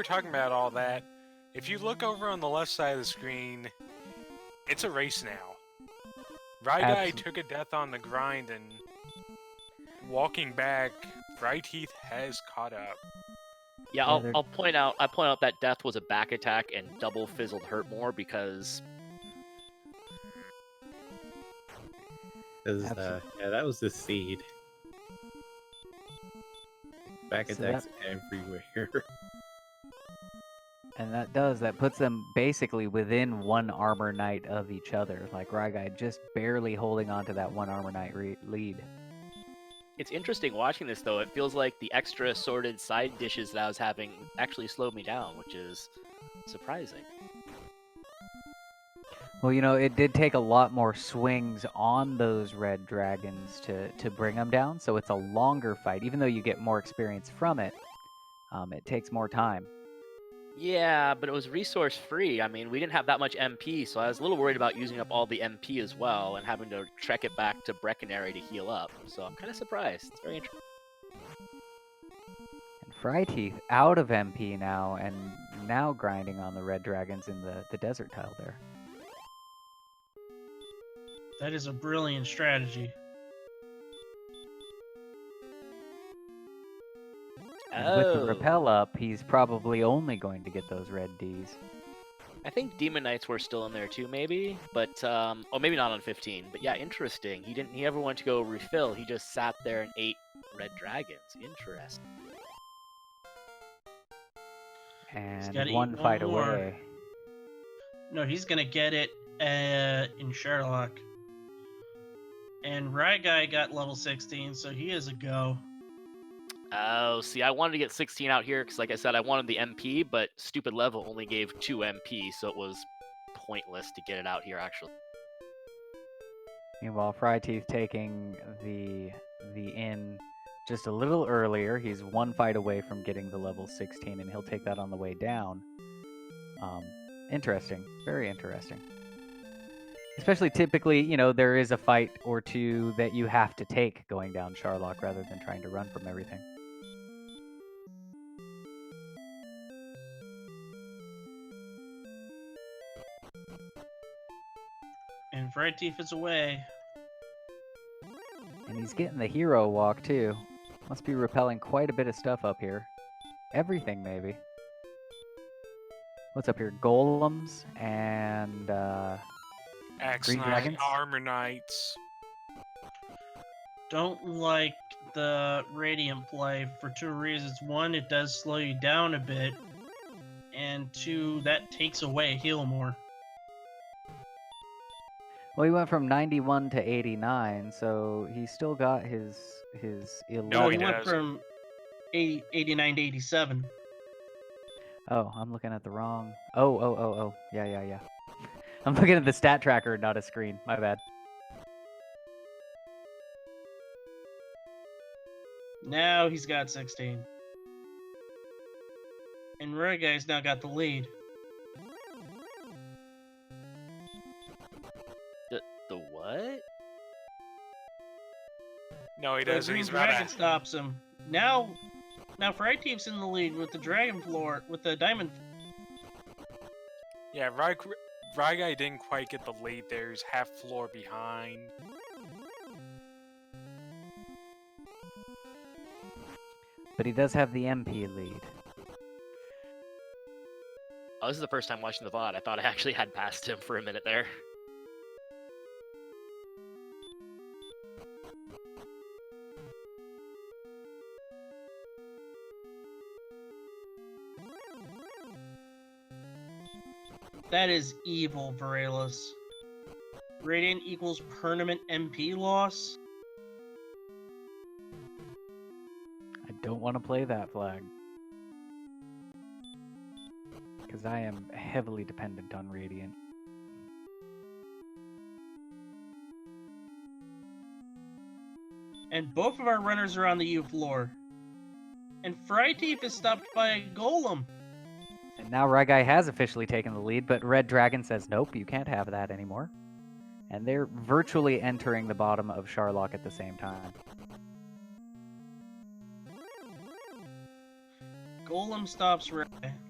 talking about all that, if you look over on the left side of the screen, it's a race now. Ryguy took a death on the grind, and walking back, Teeth has caught up. Yeah, I'll point out. I point out that death was a back attack and double fizzled hurt more because. Yeah, that was the seed. Back attacks everywhere. And that puts them basically within one armor knight of each other. Like Ryguy just barely holding on to that one armor knight lead. It's interesting watching this though. It feels like the extra assorted side dishes that I was having actually slowed me down, which is surprising. Well, it did take a lot more swings on those red dragons to bring them down, so it's a longer fight. Even though you get more experience from it, it takes more time. Yeah, but it was resource free. I mean, we didn't have that much MP, so I was a little worried about using up all the MP as well and having to trek it back to Breckenary to heal up. So I'm kind of surprised. It's very interesting. And Teeth out of MP now, and now grinding on the red dragons in the desert tile there. That is a brilliant strategy. And with the repel up, he's probably only going to get those red Ds. I think Demon Knights were still in there too, maybe, but maybe not on 15. But yeah, interesting. He never went to go refill. He just sat there and ate red dragons. Interesting. And one fight away. No, he's gonna get it in Sherlock. And Ryguy got level 16, so he is a go. Oh, see, I wanted to get 16 out here because, like I said, I wanted the MP, but stupid level only gave 2 MP, so it was pointless to get it out here, actually. Meanwhile, Teeth taking the inn just a little earlier. He's one fight away from getting the level 16, and he'll take that on the way down. Interesting. Very interesting. Especially typically, there is a fight or two that you have to take going down Sherlock rather than trying to run from everything. And Teeth is away. And he's getting the hero walk too. Must be repelling quite a bit of stuff up here. Everything, maybe. What's up here? Golems and Axe green Knight, dragons? Armor Knights. Don't like the Radiant play for 2 reasons. 1, it does slow you down a bit. And 2, that takes away heal more. Well, he went from 91 to 89, so he still got his 11. No, he went from 89 to 87. Oh, I'm looking at the wrong. Oh. Yeah. I'm looking at the stat tracker, not a screen. My bad. Now he's got 16. And Red Guy's now got the lead. The what? No, he The doesn't. Green He's about Dragon to. stops him. Now Freyteef's in the lead with the Dragon Floor, with the Diamond. Yeah, Ryguy didn't quite get the lead there. He's half floor behind. But he does have the MP lead. Oh, this is the first time watching the VOD. I thought I actually had passed him for a minute there. That is evil, Varelis. Radiant equals permanent MP loss? I don't want to play that flag. Because I am heavily dependent on Radiant. And both of our runners are on the U floor. And Freyteef is stopped by a golem. And now Ryguy has officially taken the lead, but Red Dragon says, nope, you can't have that anymore. And they're virtually entering the bottom of Sharlock at the same time. Golem stops Red.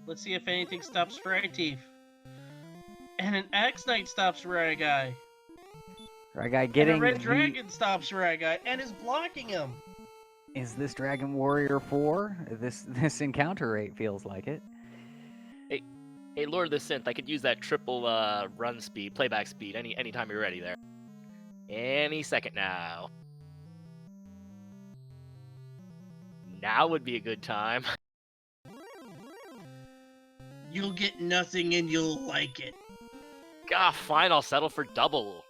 Let's see if anything stops Freyteef. And an Axe Knight stops Ryguy. Ryguy getting And a Red the... Dragon stops Ryguy and is blocking him. Is this Dragon Warrior 4? This encounter rate feels like it. Hey, Lord of the Synth, I could use that triple run speed, playback speed, anytime you're ready there. Any second now. Now would be a good time. You'll get nothing and you'll like it. God, fine, I'll settle for double.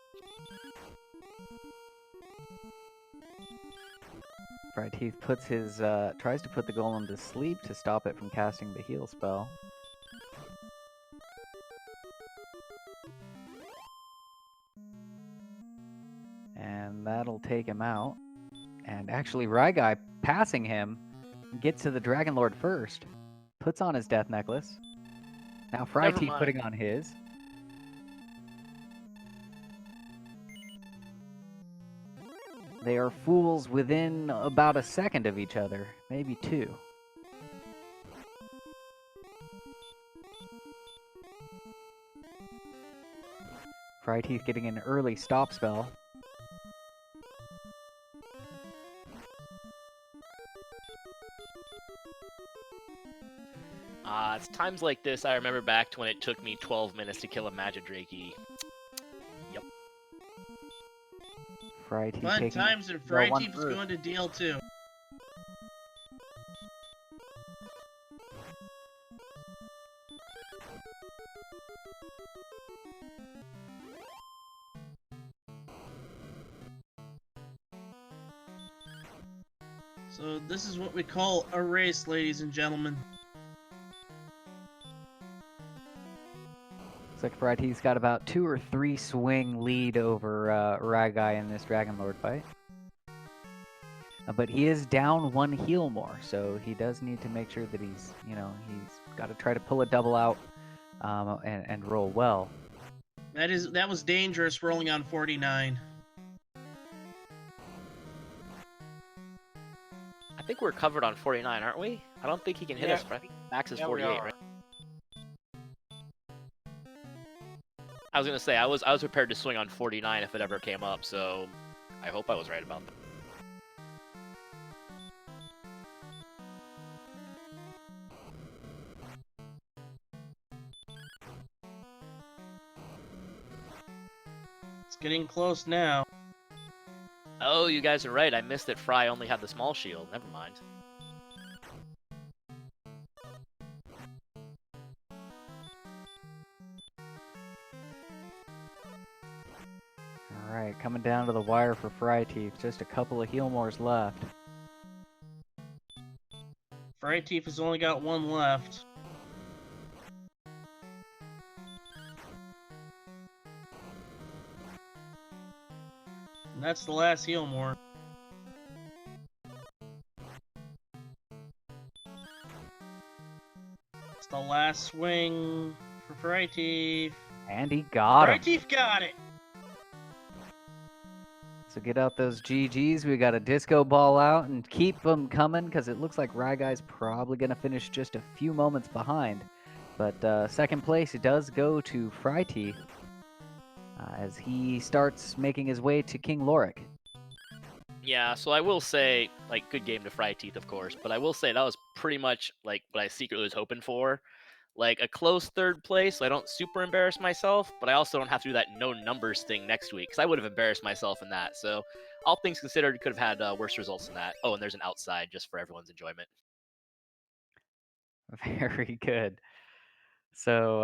Freyteef puts his tries to put the golem to sleep to stop it from casting the heal spell. And that'll take him out. And actually Ryguy passing him gets to the Dragon Lord first. Puts on his death necklace. Now Never Freyteef mind. putting on his. They are fools within about a second of each other, maybe two. Freyteef getting an early stop spell. It's times like this I remember back to when it took me 12 minutes to kill a Magidrakey. Yep. Freyteef Fun taking times and well, one Freyteef is first. going to deal too. So this is what we call a race, ladies and gentlemen. Looks like Freyteef's got about 2 or 3 swing lead over Ryguy in this Dragon Lord fight. But he is down 1 heal more, so he does need to make sure that he's got to try to pull a double out and roll well. That was dangerous rolling on 49. I think we're covered on 49, aren't we? I don't think he can hit Yeah. us. I think max is Yeah, we 48, are. right? I was gonna say I was prepared to swing on 49 if it ever came up, so I hope I was right about that. It's getting close now. Oh, you guys are right. I missed that Fry only had the small shield. Never mind. Alright, coming down to the wire for Freyteef. Just a couple of heal mores left. Freyteef has only got 1 left. And that's the last heal more. It's the last swing for Freyteef. And he got him. Freyteef got it! So get out those GGs. We got a disco ball out and keep them coming because it looks like Ryguy's probably going to finish just a few moments behind. But second place does go to Freyteef as he starts making his way to King Lorik. Yeah, so I will say, like, good game to Freyteef, of course, but I will say that was pretty much like what I secretly was hoping for. Like a close third place, so I don't super embarrass myself, but I also don't have to do that no numbers thing next week because I would have embarrassed myself in that. So, all things considered, could have had worse results than that. Oh, and there's an outside just for everyone's enjoyment. Very good. So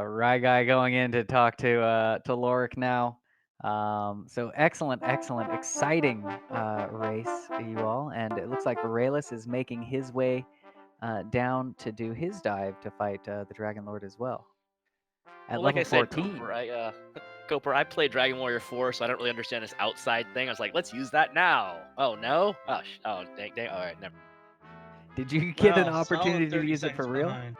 Ryguy going in to talk to Lorik now. So excellent, exciting race, you all. And it looks like Varelus is making his way down to do his dive to fight the Dragon Lord as well. At Well, like level I said, 14. Cooper, I played Dragon Warrior 4, so I don't really understand this outside thing. I was like, let's use that now. Oh, no? Oh, dang. All right, never. Did you get an Well, opportunity solid to use it for 30 real? seconds behind.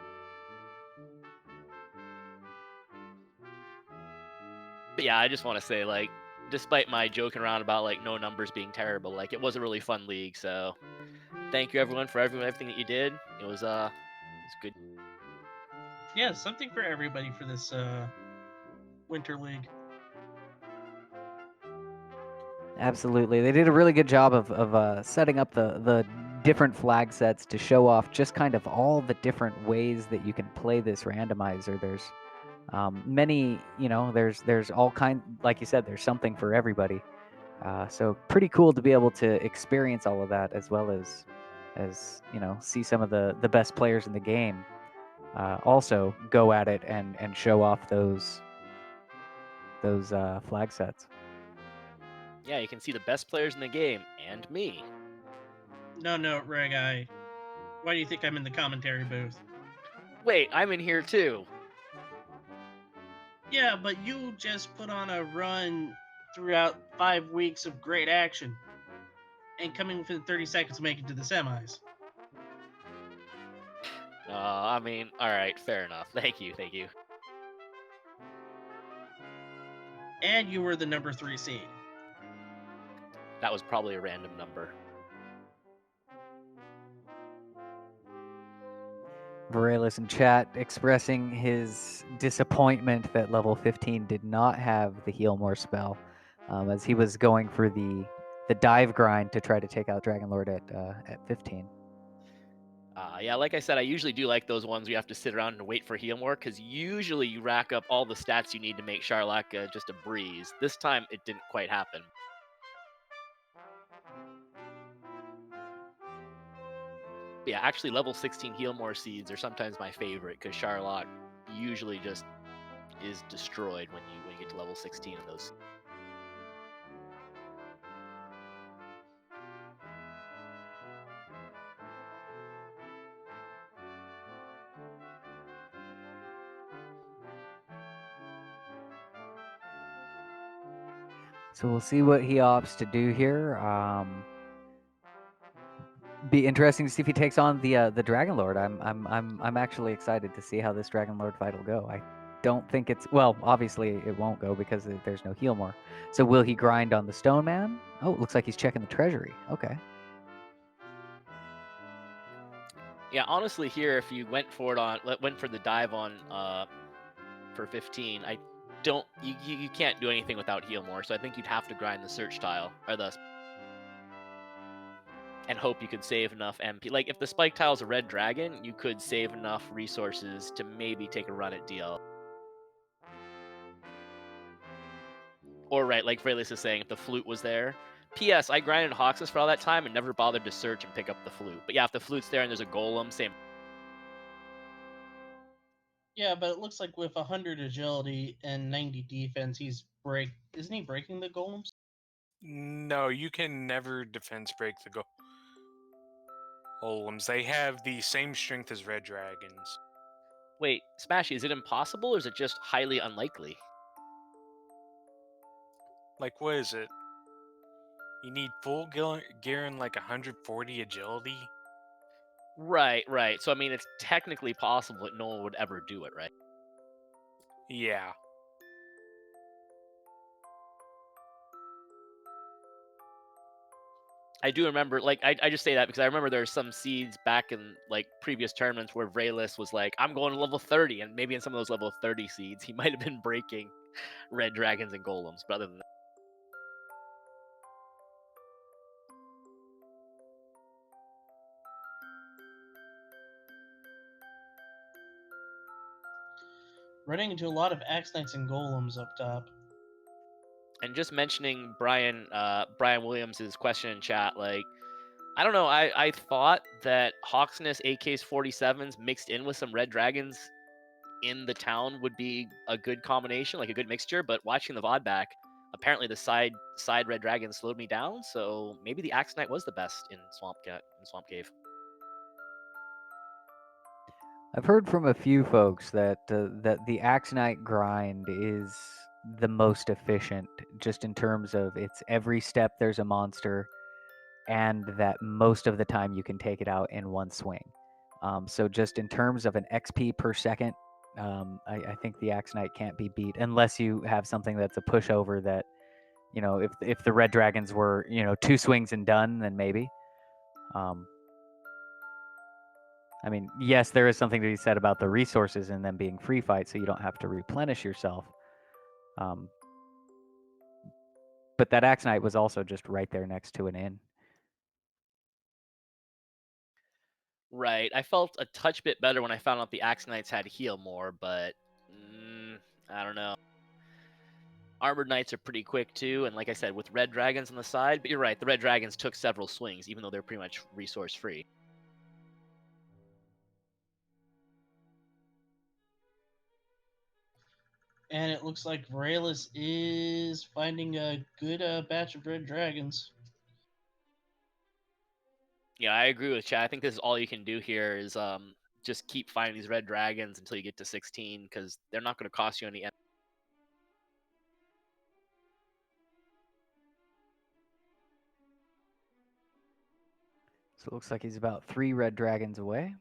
But yeah, I just want to say, like, despite my joking around about, like, no numbers being terrible, like, it was a really fun league, so thank you, everyone, for everything that you did. It was good. Yeah, something for everybody for this Winter League. Absolutely. They did a really good job of setting up the different flag sets to show off just kind of all the different ways that you can play this randomizer. There's many, there's all kind, like you said, there's something for everybody. So pretty cool to be able to experience all of that as well as see some of the best players in the game also go at it and show off those flag sets. Yeah, you can see the best players in the game and me. No, Regai. Why do you think I'm in the commentary booth? Wait, I'm in here too. Yeah, but you just put on a run throughout 5 weeks of great action, and coming within 30 seconds to make it to the semis. I mean, all right, fair enough. Thank you. And you were the number 3 seed. That was probably a random number. Varelus in chat expressing his disappointment that level 15 did not have the heal more spell, as he was going for the dive grind to try to take out Dragon Lord at 15. Yeah, like I said, I usually do like those ones where you have to sit around and wait for heal more, because usually you rack up all the stats you need to make Charlock just a breeze. This time, it didn't quite happen. But yeah, actually, level 16 heal more seeds are sometimes my favorite, because Charlock usually just is destroyed when you get to level 16 of those. So we'll see what he opts to do here. Be interesting to see if he takes on the Dragon Lord. I'm actually excited to see how this Dragon Lord fight will go. I don't think it's, well, obviously it won't go because there's no heal more. So will he grind on the Stone Man? Oh, it looks like he's checking the treasury. Okay. Yeah, honestly, here if you went for the dive on for 15, I don't you can't do anything without heal more. So I think you'd have to grind the search tile or and hope you could save enough MP. Like if the spike tile's a red dragon, you could save enough resources to maybe take a run at DL. Or right, like Freyless is saying, if the flute was there. P.S. I grinded Hoxus for all that time and never bothered to search and pick up the flute. But yeah, if the flute's there and there's a golem, same. Yeah, but it looks like with 100 agility and 90 defense, isn't he breaking the golems? No, you can never defense break the golems. They have the same strength as red dragons. Wait, Smashy, is it impossible or is it just highly unlikely? Like, what is it? You need full gear and like 140 agility. Right, right. So I mean, it's technically possible that no one would ever do it, right? Yeah. I do remember, like, I just say that because I remember there are some seeds back in like previous tournaments where Vraylus was like, "I'm going to level 30," and maybe in some of those level 30 seeds, he might have been breaking red dragons and golems. But other than that, Running into a lot of Axe Knights and Golems up top. and just mentioning Brian Williams's question in chat, like, I don't know, I thought that Hawksness AKs 47s mixed in with some red dragons in the town would be a good combination, like a good mixture. But watching the VOD back, apparently the side red dragon slowed me down. So maybe the Axe Knight was the best in Swamp Cave. I've heard from a few folks that that the Axe Knight grind is the most efficient, just in terms of it's every step there's a monster, and that most of the time you can take it out in one swing. So just in terms of an XP per second, I think the Axe Knight can't be beat unless you have something that's a pushover that, you know, if the red dragons were, you know, 2 swings and done, then maybe. I mean, yes, there is something to be said about the resources and them being free fight, so you don't have to replenish yourself. But that Axe Knight was also just right there next to an inn. Right. I felt a touch bit better when I found out the Axe Knights had heal more, but I don't know. Armored Knights are pretty quick too, and like I said, with red dragons on the side. But you're right, the red dragons took several swings, even though they're pretty much resource free. And it looks like Vraylus is finding a good batch of red dragons. Yeah, I agree with Chad. I think this is all you can do here is just keep finding these red dragons until you get to 16, because they're not going to cost you any. So it looks like he's about 3 red dragons away.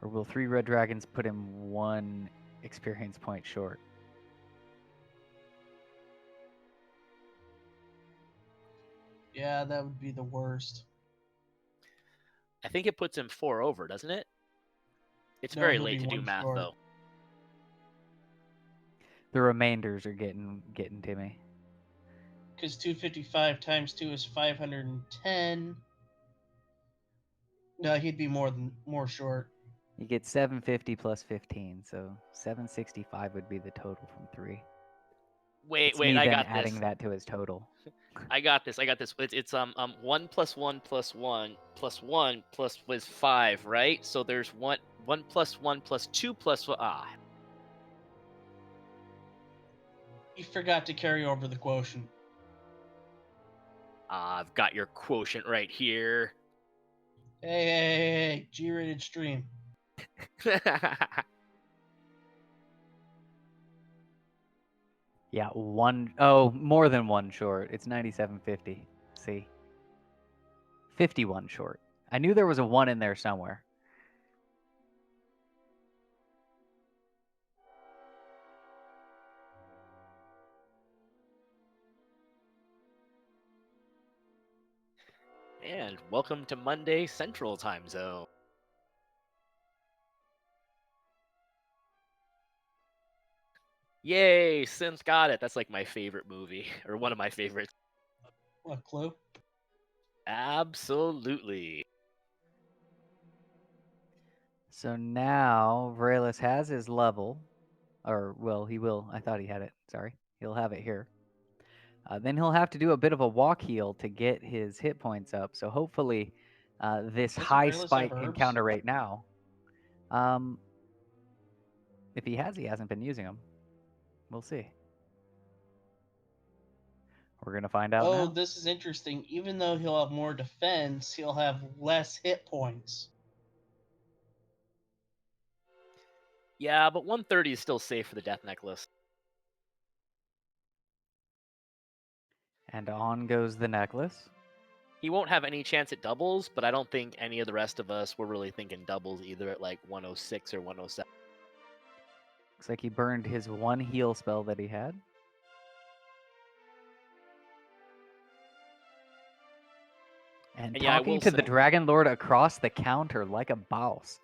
Or will 3 red dragons put him 1 experience point short? Yeah, that would be the worst. I think it puts him 4 over, doesn't it? It's No, very he'll late be to do 1 math, short. though. The remainders are getting to me. Because 255 times 2 is 510. No, he'd be more short. You get 750 plus 15, so 765 would be the total from 3. It's Wait, me I then got adding this. that to his total. I got this. It's 1 plus 1 plus 1 plus 1 plus was 5, right? So there's 1 plus 1 plus 2 plus He forgot to carry over the quotient. I've got your quotient right here. Hey, G-rated stream. Yeah, more than 1 short. It's 9750. See? 51 short. I knew there was a 1 in there somewhere. And welcome to Monday Central Time Zone. Yay, Synth got it. That's like my favorite movie, or one of my favorites. What, Clue? Absolutely. So now Vraylus has his level. Or, well, he will. I thought he had it. Sorry. He'll have it here. Then he'll have to do a bit of a walk heal to get his hit points up. So hopefully this Doesn't high Vraylus have spike herbs? encounter right now, if he has, he hasn't been using them. We'll see. We're going to find out Oh, now. this is interesting. Even though he'll have more defense, he'll have less hit points. Yeah, but 130 is still safe for the Death Necklace. And on goes the necklace. He won't have any chance at doubles, but I don't think any of the rest of us were really thinking doubles either at like 106 or 107. Looks like he burned his one heal spell that he had. And And yeah, I talking will to the say, Dragon Lord across the counter like a boss.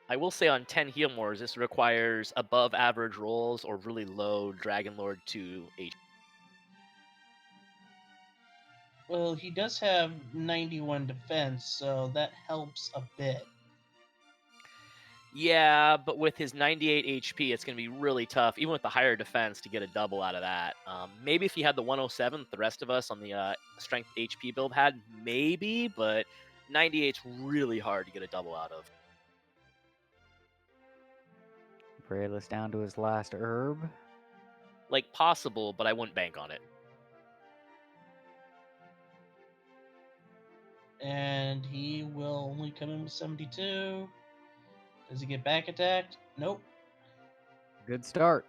on 10 heal mores, this requires above average rolls or really low Dragon Lord 2 HP. Well, he does have 91 defense, so that helps a bit. Yeah, but with his 98 HP, it's going to be really tough, even with the higher defense, to get a double out of that. Maybe if he had the 107 that the rest of us on the strength HP build had, maybe, but 98's really hard to get a double out of. Brayless down to his last herb. Like, possible, but I wouldn't bank on it. And he will only come in with 72. Does he get back attacked? Nope. Good start.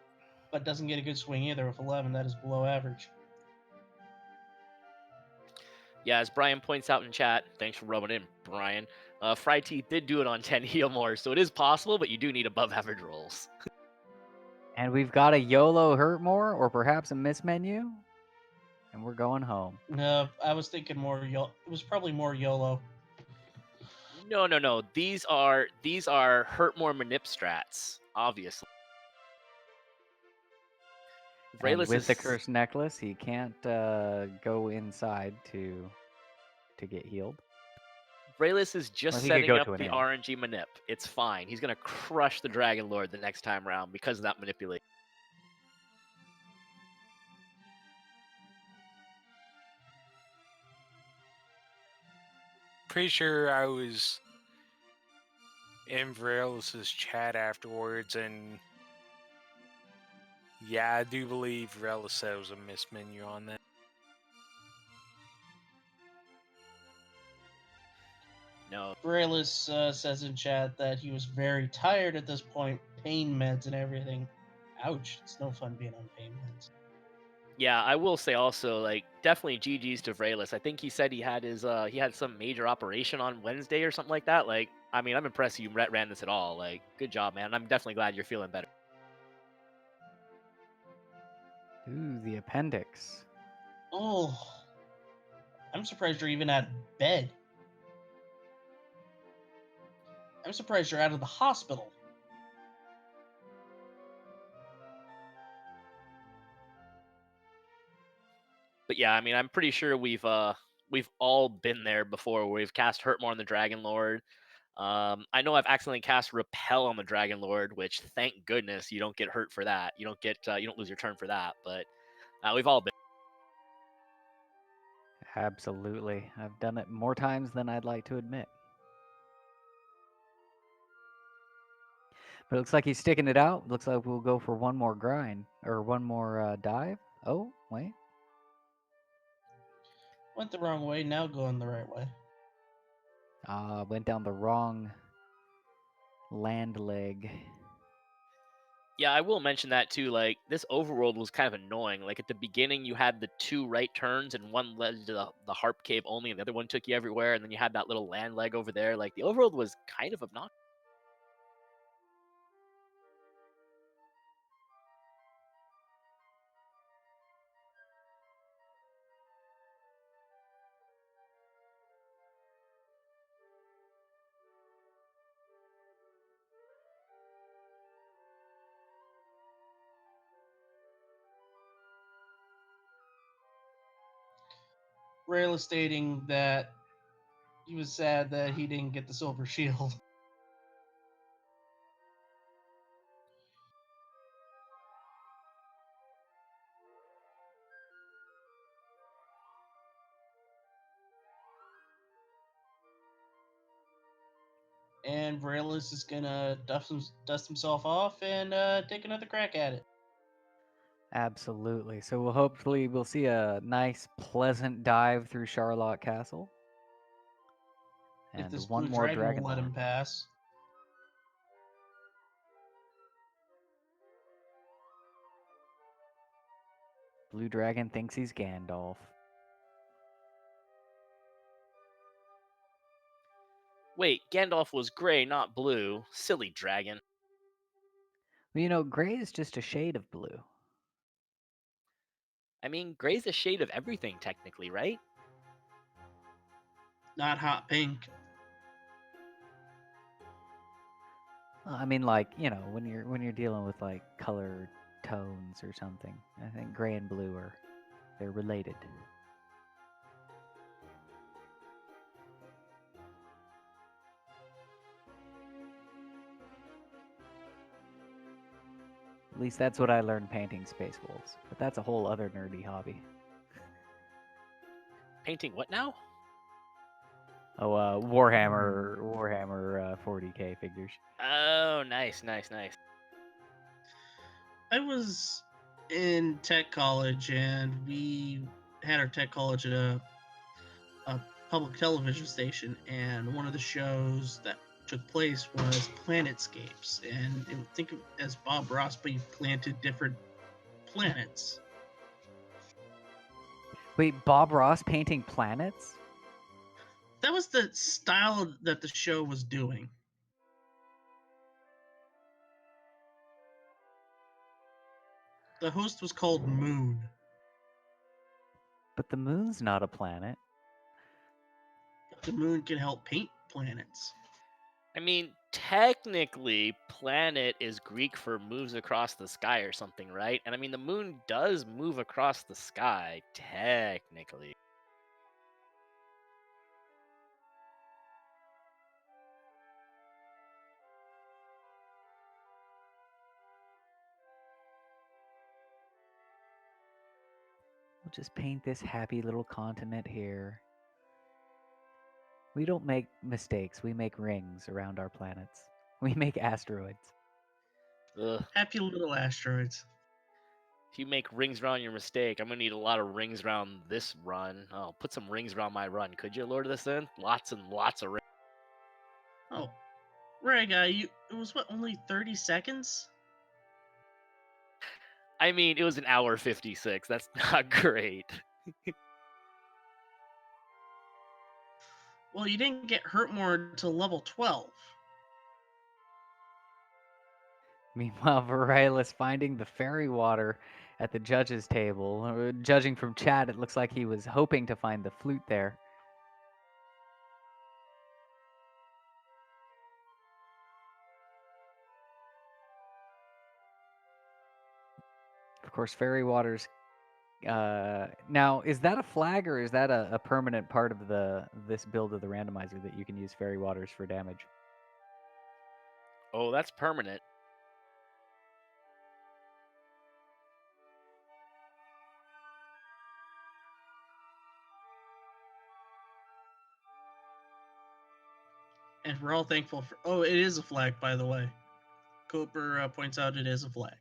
But doesn't get a good swing either with 11. That is below average. Yeah, as Brian points out in chat, thanks for rubbing in, Brian. Fried Teeth did do it on 10 heal more, so it is possible, but you do need above average rolls. And we've got a YOLO hurt more, or perhaps a miss menu. And we're going home. No, I was thinking more YOLO. It was probably more YOLO. No. These are hurt more manip strats, obviously. And Vrayless with the is cursed necklace, he can't go inside to get healed. Vrayless is just Well, he could setting go up to an the inn. RNG manip. It's fine. He's gonna crush the Dragon Lord the next time around because of that manipulation. Pretty sure I was in Vrelis' chat afterwards, and yeah, I do believe Vrelis said it was a miss menu on that. No. Brayless says in chat that he was very tired at this point, pain meds and everything. Ouch, it's no fun being on pain meds. Yeah, I will say also, like, definitely GG's to Vrayless. I think he said he had some major operation on Wednesday or something like that. Like, I mean, I'm impressed you ran this at all. Like, good job, man. I'm definitely glad you're feeling better. Ooh, the appendix. Oh, I'm surprised you're even out of bed. I'm surprised you're out of the hospital. But yeah, I mean, I'm pretty sure we've all been there before where we've cast Hurt more on the Dragon Lord. I know I've accidentally cast Repel on the Dragon Lord, which thank goodness you don't get hurt for that. You don't lose your turn for that. But we've all been. Absolutely. I've done it more times than I'd like to admit. But it looks like he's sticking it out. Looks like we'll go for one more grind, or one more dive. Oh, wait. Went the wrong way, now going the right way. Went down the wrong land leg. Yeah, I will mention that too. Like, this overworld was kind of annoying. Like, at the beginning, you had the 2 right turns, and one led to the harp cave only, and the other one took you everywhere. And then you had that little land leg over there. Like, the overworld was kind of obnoxious. Rayla stating that he was sad that he didn't get the silver shield. And Vrayless is gonna dust himself off and take another crack at it. Absolutely. So hopefully we'll see a nice, pleasant dive through Charlotte Castle. If And this one blue more dragon will Dragon let him Lord. pass. Blue dragon thinks he's Gandalf. Wait, Gandalf was gray, not blue. Silly dragon. Well, gray is just a shade of blue. I mean, gray's a shade of everything, technically, right? Not hot pink. I mean, like, when you're dealing with like color tones or something, I think gray and blue they're related. At least that's what I learned painting Space Wolves, but that's a whole other nerdy hobby. Painting what now? Oh, Warhammer 40K figures. Oh, nice. I was in tech college, and we had our tech college at a public television station, and one of the shows that took place was Planetscapes, and think of it as Bob Ross, but he planted different planets. Wait, Bob Ross painting planets? That was the style that the show was doing. The host was called Moon. But the moon's not a planet. The moon can help paint planets. I mean, technically, planet is Greek for moves across the sky or something, right? And I mean, the moon does move across the sky, technically. We'll just paint this happy little continent here. We don't make mistakes. We make rings around our planets. We make asteroids. Ugh. Happy little asteroids. If you make rings around your mistake, I'm gonna need a lot of rings around this run. Oh, put some rings around my run, could you, Lord of the Sin? Lots and lots of rings. Oh, right, guy. It was only 30 seconds? I mean, it was an hour 56. That's not great. Well, you didn't get hurt more until level 12. Meanwhile, Varela's finding the fairy water at the judges' table. Judging from chat, it looks like he was hoping to find the flute there. Of course, fairy waters. Now, is that a flag or is that a permanent part of this build of the randomizer that you can use fairy waters for damage? Oh, that's permanent. And we're all thankful for. Oh, it is a flag, by the way. Cooper points out it is a flag.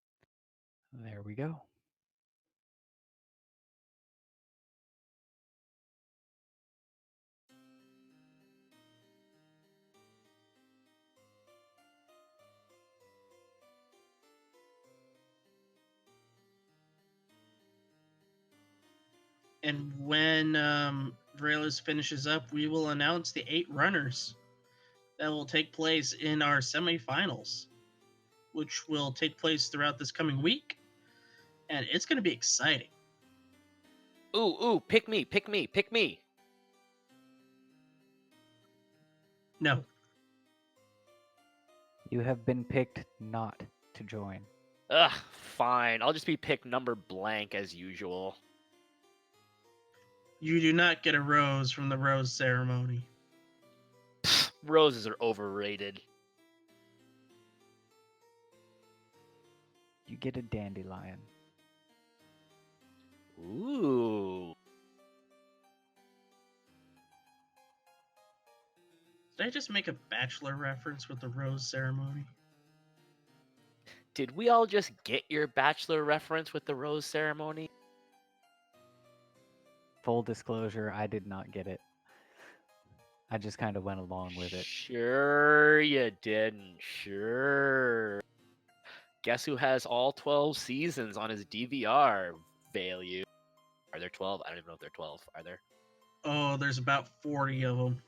There we go. And when Varela's finishes up, we will announce the 8 runners that will take place in our semifinals, which will take place throughout this coming week. And it's going to be exciting. Ooh, pick me. No. You have been picked not to join. Ugh, fine. I'll just be picked number blank as usual. You do not get a rose from the rose ceremony. Pfft, roses are overrated. You get a dandelion. Ooh. Did I just make a Bachelor reference with the rose ceremony? Did we all just get your Bachelor reference with the rose ceremony? Full disclosure, I did not get it. I just kind of went along with it. Sure you didn't. Sure. Guess who has all 12 seasons on his DVR? fail you. Are there 12? I don't even know if they're 12. Are there? Oh, there's about 40 of them.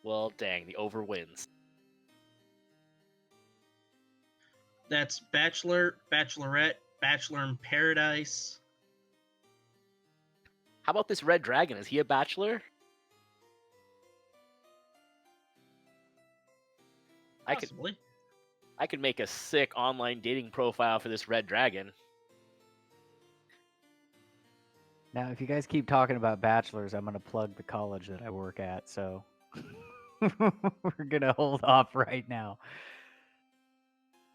Well, dang, the over wins. That's Bachelor, Bachelorette, Bachelor in Paradise. How about this red dragon? Is he a bachelor? Possibly. I could make a sick online dating profile for this red dragon. Now, if you guys keep talking about bachelors, I'm gonna plug the college that I work at. So we're gonna hold off right now.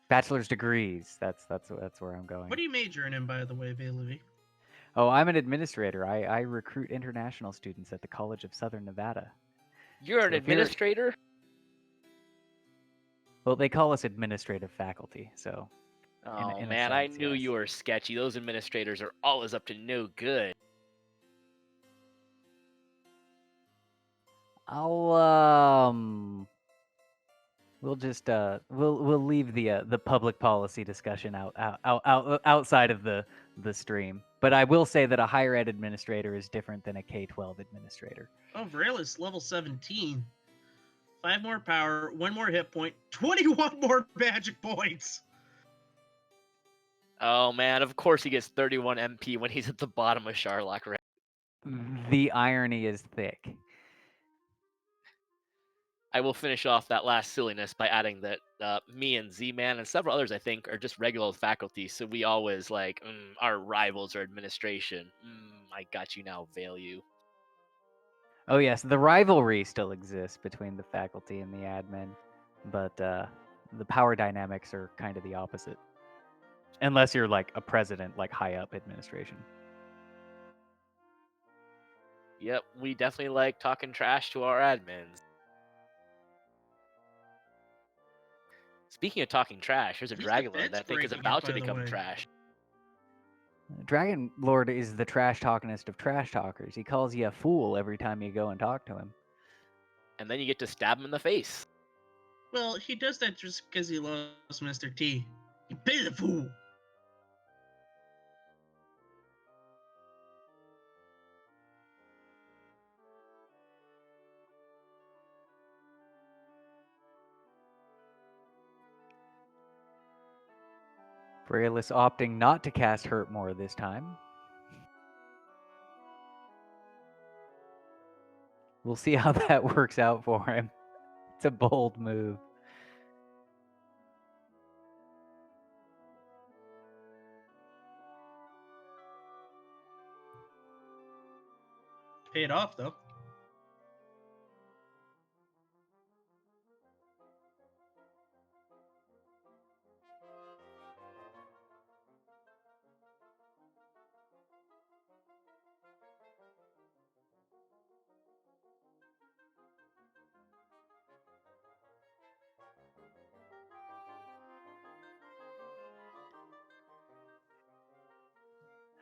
Bachelor's degrees. That's where I'm going. What are you majoring in, by the way, Valevi? Oh, I'm an administrator. I recruit international students at the College of Southern Nevada. You're an So if you're- administrator? Well, they call us administrative faculty. So Oh in a man, I sense, knew yes. you were sketchy. Those administrators are always up to no good. We'll just we'll leave the public policy discussion outside of the stream. But I will say that a higher ed administrator is different than a K-12 administrator. Oh, Vralis, level 17. 5 more power, 1 more hit point, 21 more magic points. Oh man, of course he gets 31 MP when he's at the bottom of Sharlock, right? The irony is thick. I will finish off that last silliness by adding that me and Z-Man and several others, I think, are just regular old faculty. So we always like, our rivals are administration. I got you now, value. Oh yes, the rivalry still exists between the faculty and the admin, but the power dynamics are kind of the opposite. Unless you're like a president, like high up administration. Yep, we definitely like talking trash to our admins. Speaking of talking trash, there's a He's the Dragon Lord fence that I think is breaking it, about to by the become way. trash. Dragon Lord is the trash talkingest of trash talkers. He calls you a fool every time you go and talk to him. And then you get to stab him in the face. Well, he does that just because he loves Mr. T. You pay the fool. Brayless opting not to cast Hurt More this time. We'll see how that works out for him. It's a bold move. Paid off, though.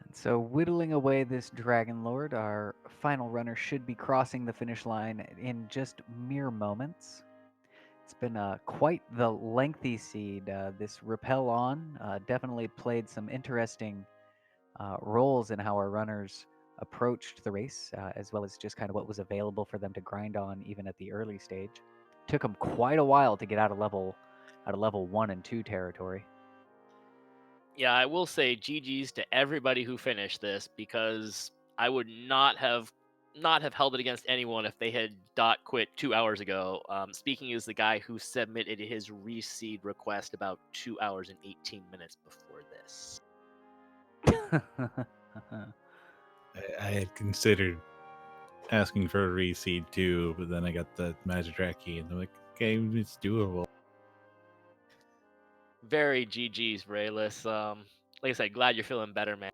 And so whittling away this Dragon Lord, our final runner should be crossing the finish line in just mere moments. It's been quite the lengthy seed. This Repel On definitely played some interesting roles in how our runners approached the race, as well as just kind of what was available for them to grind on even at the early stage. Took them quite a while to get out of level 1 and 2 territory. Yeah, I will say GG's to everybody who finished this, because I would not have held it against anyone if they had quit 2 hours ago. Speaking as the guy who submitted his reseed request about 2 hours and 18 minutes before this. I had considered asking for a reseed too, but then I got the Magic key, and I'm like, okay, it's doable. Very GG's, Rayless. Like I said, glad you're feeling better, man.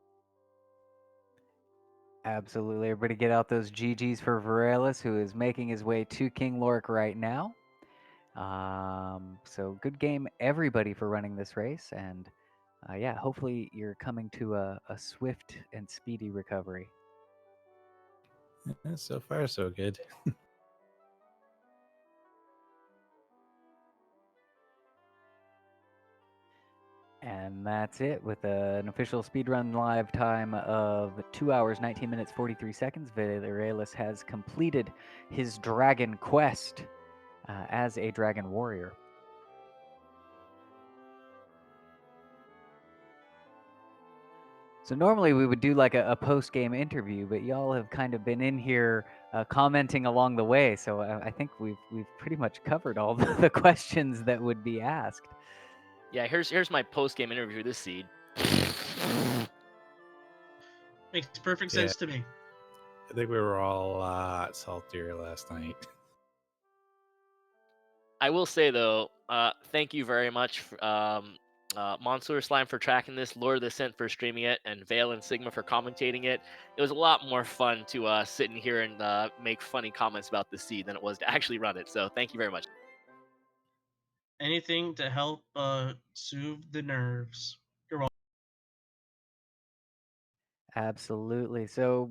Absolutely. Everybody get out those GGs for Veralis, who is making his way to King Lork right now. So good game, everybody, for running this race. And yeah, hopefully you're coming to a swift and speedy recovery. Yeah, so far, so good. And that's it with an official speedrun live time of 2 hours, 19 minutes, 43 seconds. Valerelis has completed his dragon quest as a dragon warrior. So normally we would do like a post-game interview, but y'all have kind of been in here commenting along the way. So I think we've pretty much covered all the questions that would be asked. Yeah, here's my post game interview with this seed. Makes perfect Yeah. sense to me. I think we were all a lot saltier last night. I will say though, thank you very much, Monster Slime for tracking this, Lord of the Scent for streaming it, and Vale and Sigma for commentating it. It was a lot more fun to sit in here and make funny comments about the seed than it was to actually run it. So thank you very much. Anything to help soothe the nerves. You're welcome. Absolutely. So,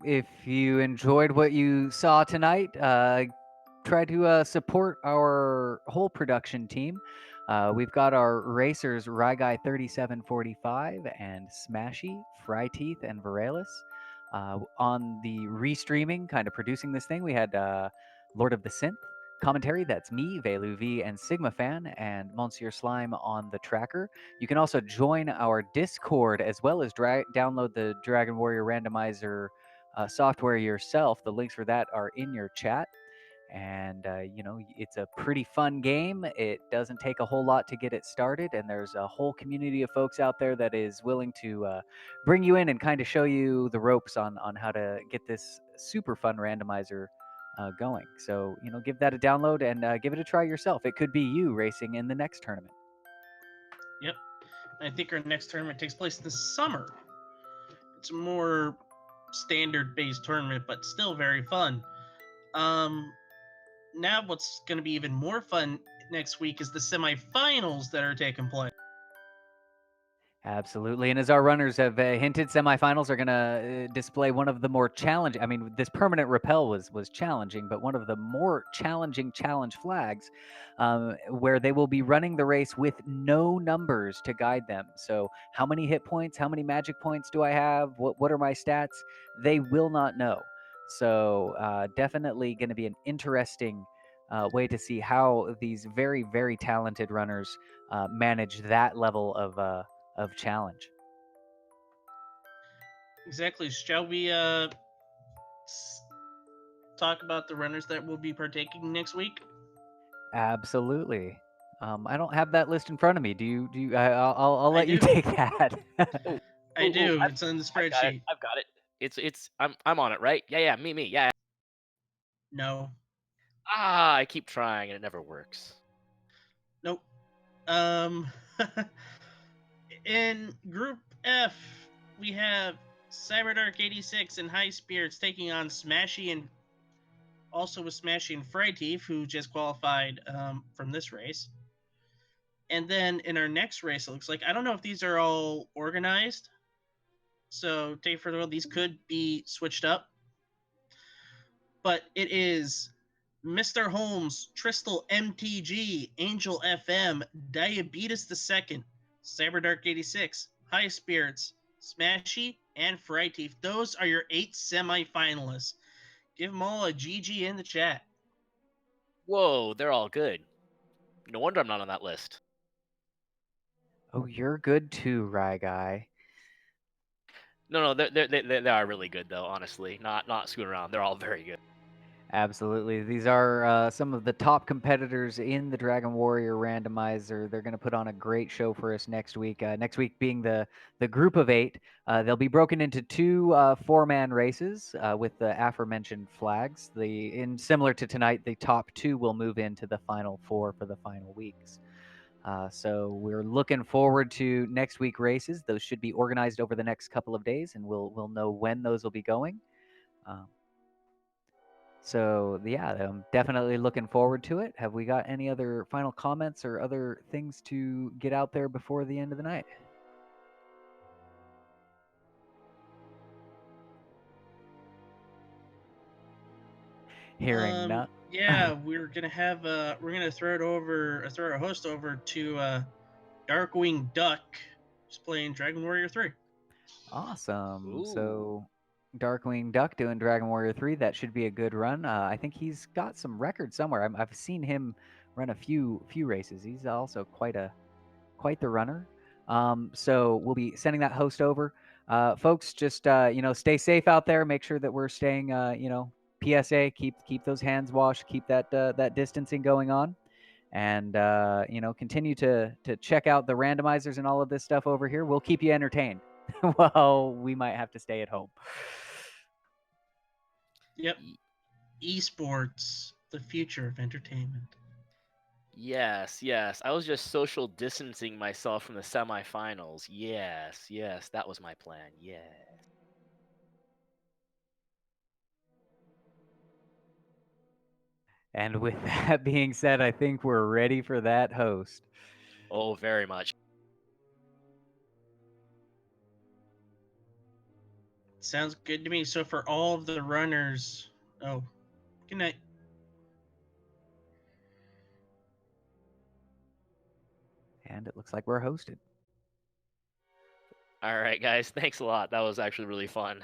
if you enjoyed what you saw tonight, try to support our whole production team. We've got our racers, Ryguy 3745 and Smashy, Fryteeth, and Veralis. On the restreaming, kind of producing this thing, we had Lord of the Synth commentary. That's me, Velu V, and Sigma Fan, and Monsieur Slime on the tracker. You can also join our Discord as well as download the Dragon Warrior Randomizer software yourself. The links for that are in your chat. And, it's a pretty fun game. It doesn't take a whole lot to get it started. And there's a whole community of folks out there that is willing to bring you in and kind of show you the ropes on how to get this super fun randomizer going. So, give that a download and give it a try yourself. It could be you racing in the next tournament. Yep. I think our next tournament takes place this summer. It's a more standard-based tournament, but still very fun. Now what's going to be even more fun next week is the semifinals that are taking place. Absolutely. And as our runners have hinted, semifinals are going to display one of the more challenging. I mean, this permanent rappel was challenging, but one of the more challenging challenge flags where they will be running the race with no numbers to guide them. So, how many hit points, how many magic points do I have? What are my stats? They will not know. So, definitely going to be an interesting way to see how these very, very talented runners manage that level of challenge. Exactly. Shall we talk about the runners that will be partaking next week? Absolutely. I don't have that list in front of me. Do you? I'll I let you do. take that. Oh, I do. It's in the I've got it. spreadsheet. I've got it. I'm on it, right? Yeah, me, yeah. No. I keep trying and it never works. Nope. In Group F, we have Cyberdark 86 and High Spirits taking on Smashy and also with Smashy and Fryteeth, who just qualified from this race. And then in our next race, it looks like, I don't know if these are all organized. So take for the road, these could be switched up. But it is Mr. Holmes, Tristal MTG, Angel FM, Diabetes the Second, Cyberdark 86, High Spirits, Smashy, and Fryteeth. Those are your 8 semifinalists. Give them all a GG in the chat. Whoa, they're all good. No wonder I'm not on that list. Oh, you're good too, Rye Guy. No, they are really good though. Honestly, not screwing around. They're all very good. Absolutely. These are some of the top competitors in the Dragon Warrior Randomizer. They're going to put on a great show for us next week. Next week being the group of 8. They'll be broken into 2 4-man races with the aforementioned flags. Similar to tonight, the top 2 will move into the final 4 for the final weeks. So we're looking forward to next week races. Those should be organized over the next couple of days, and we'll know when those will be going. So yeah, I'm definitely looking forward to it. Have we got any other final comments or other things to get out there before the end of the night? Hearing none. Yeah, we're gonna have we're gonna throw our host over to Darkwing Duck is playing Dragon Warrior 3. Awesome. Ooh. So Darkwing Duck doing Dragon Warrior 3. That should be a good run. I think he's got some records somewhere. I've seen him run a few races. He's also quite the runner. So we'll be sending that host over. Folks, just stay safe out there. Make sure that we're staying PSA. Keep those hands washed. Keep that distancing going on. And continue to check out the randomizers and all of this stuff over here. We'll keep you entertained. Well, we might have to stay at home. Yep. Esports, the future of entertainment. Yes. I was just social distancing myself from the semifinals. Yes. That was my plan. Yes. And with that being said, I think we're ready for that host. Oh, very much. Sounds good to me. So for all of the runners, good night. And it looks like we're hosted. All right, guys. Thanks a lot. That was actually really fun.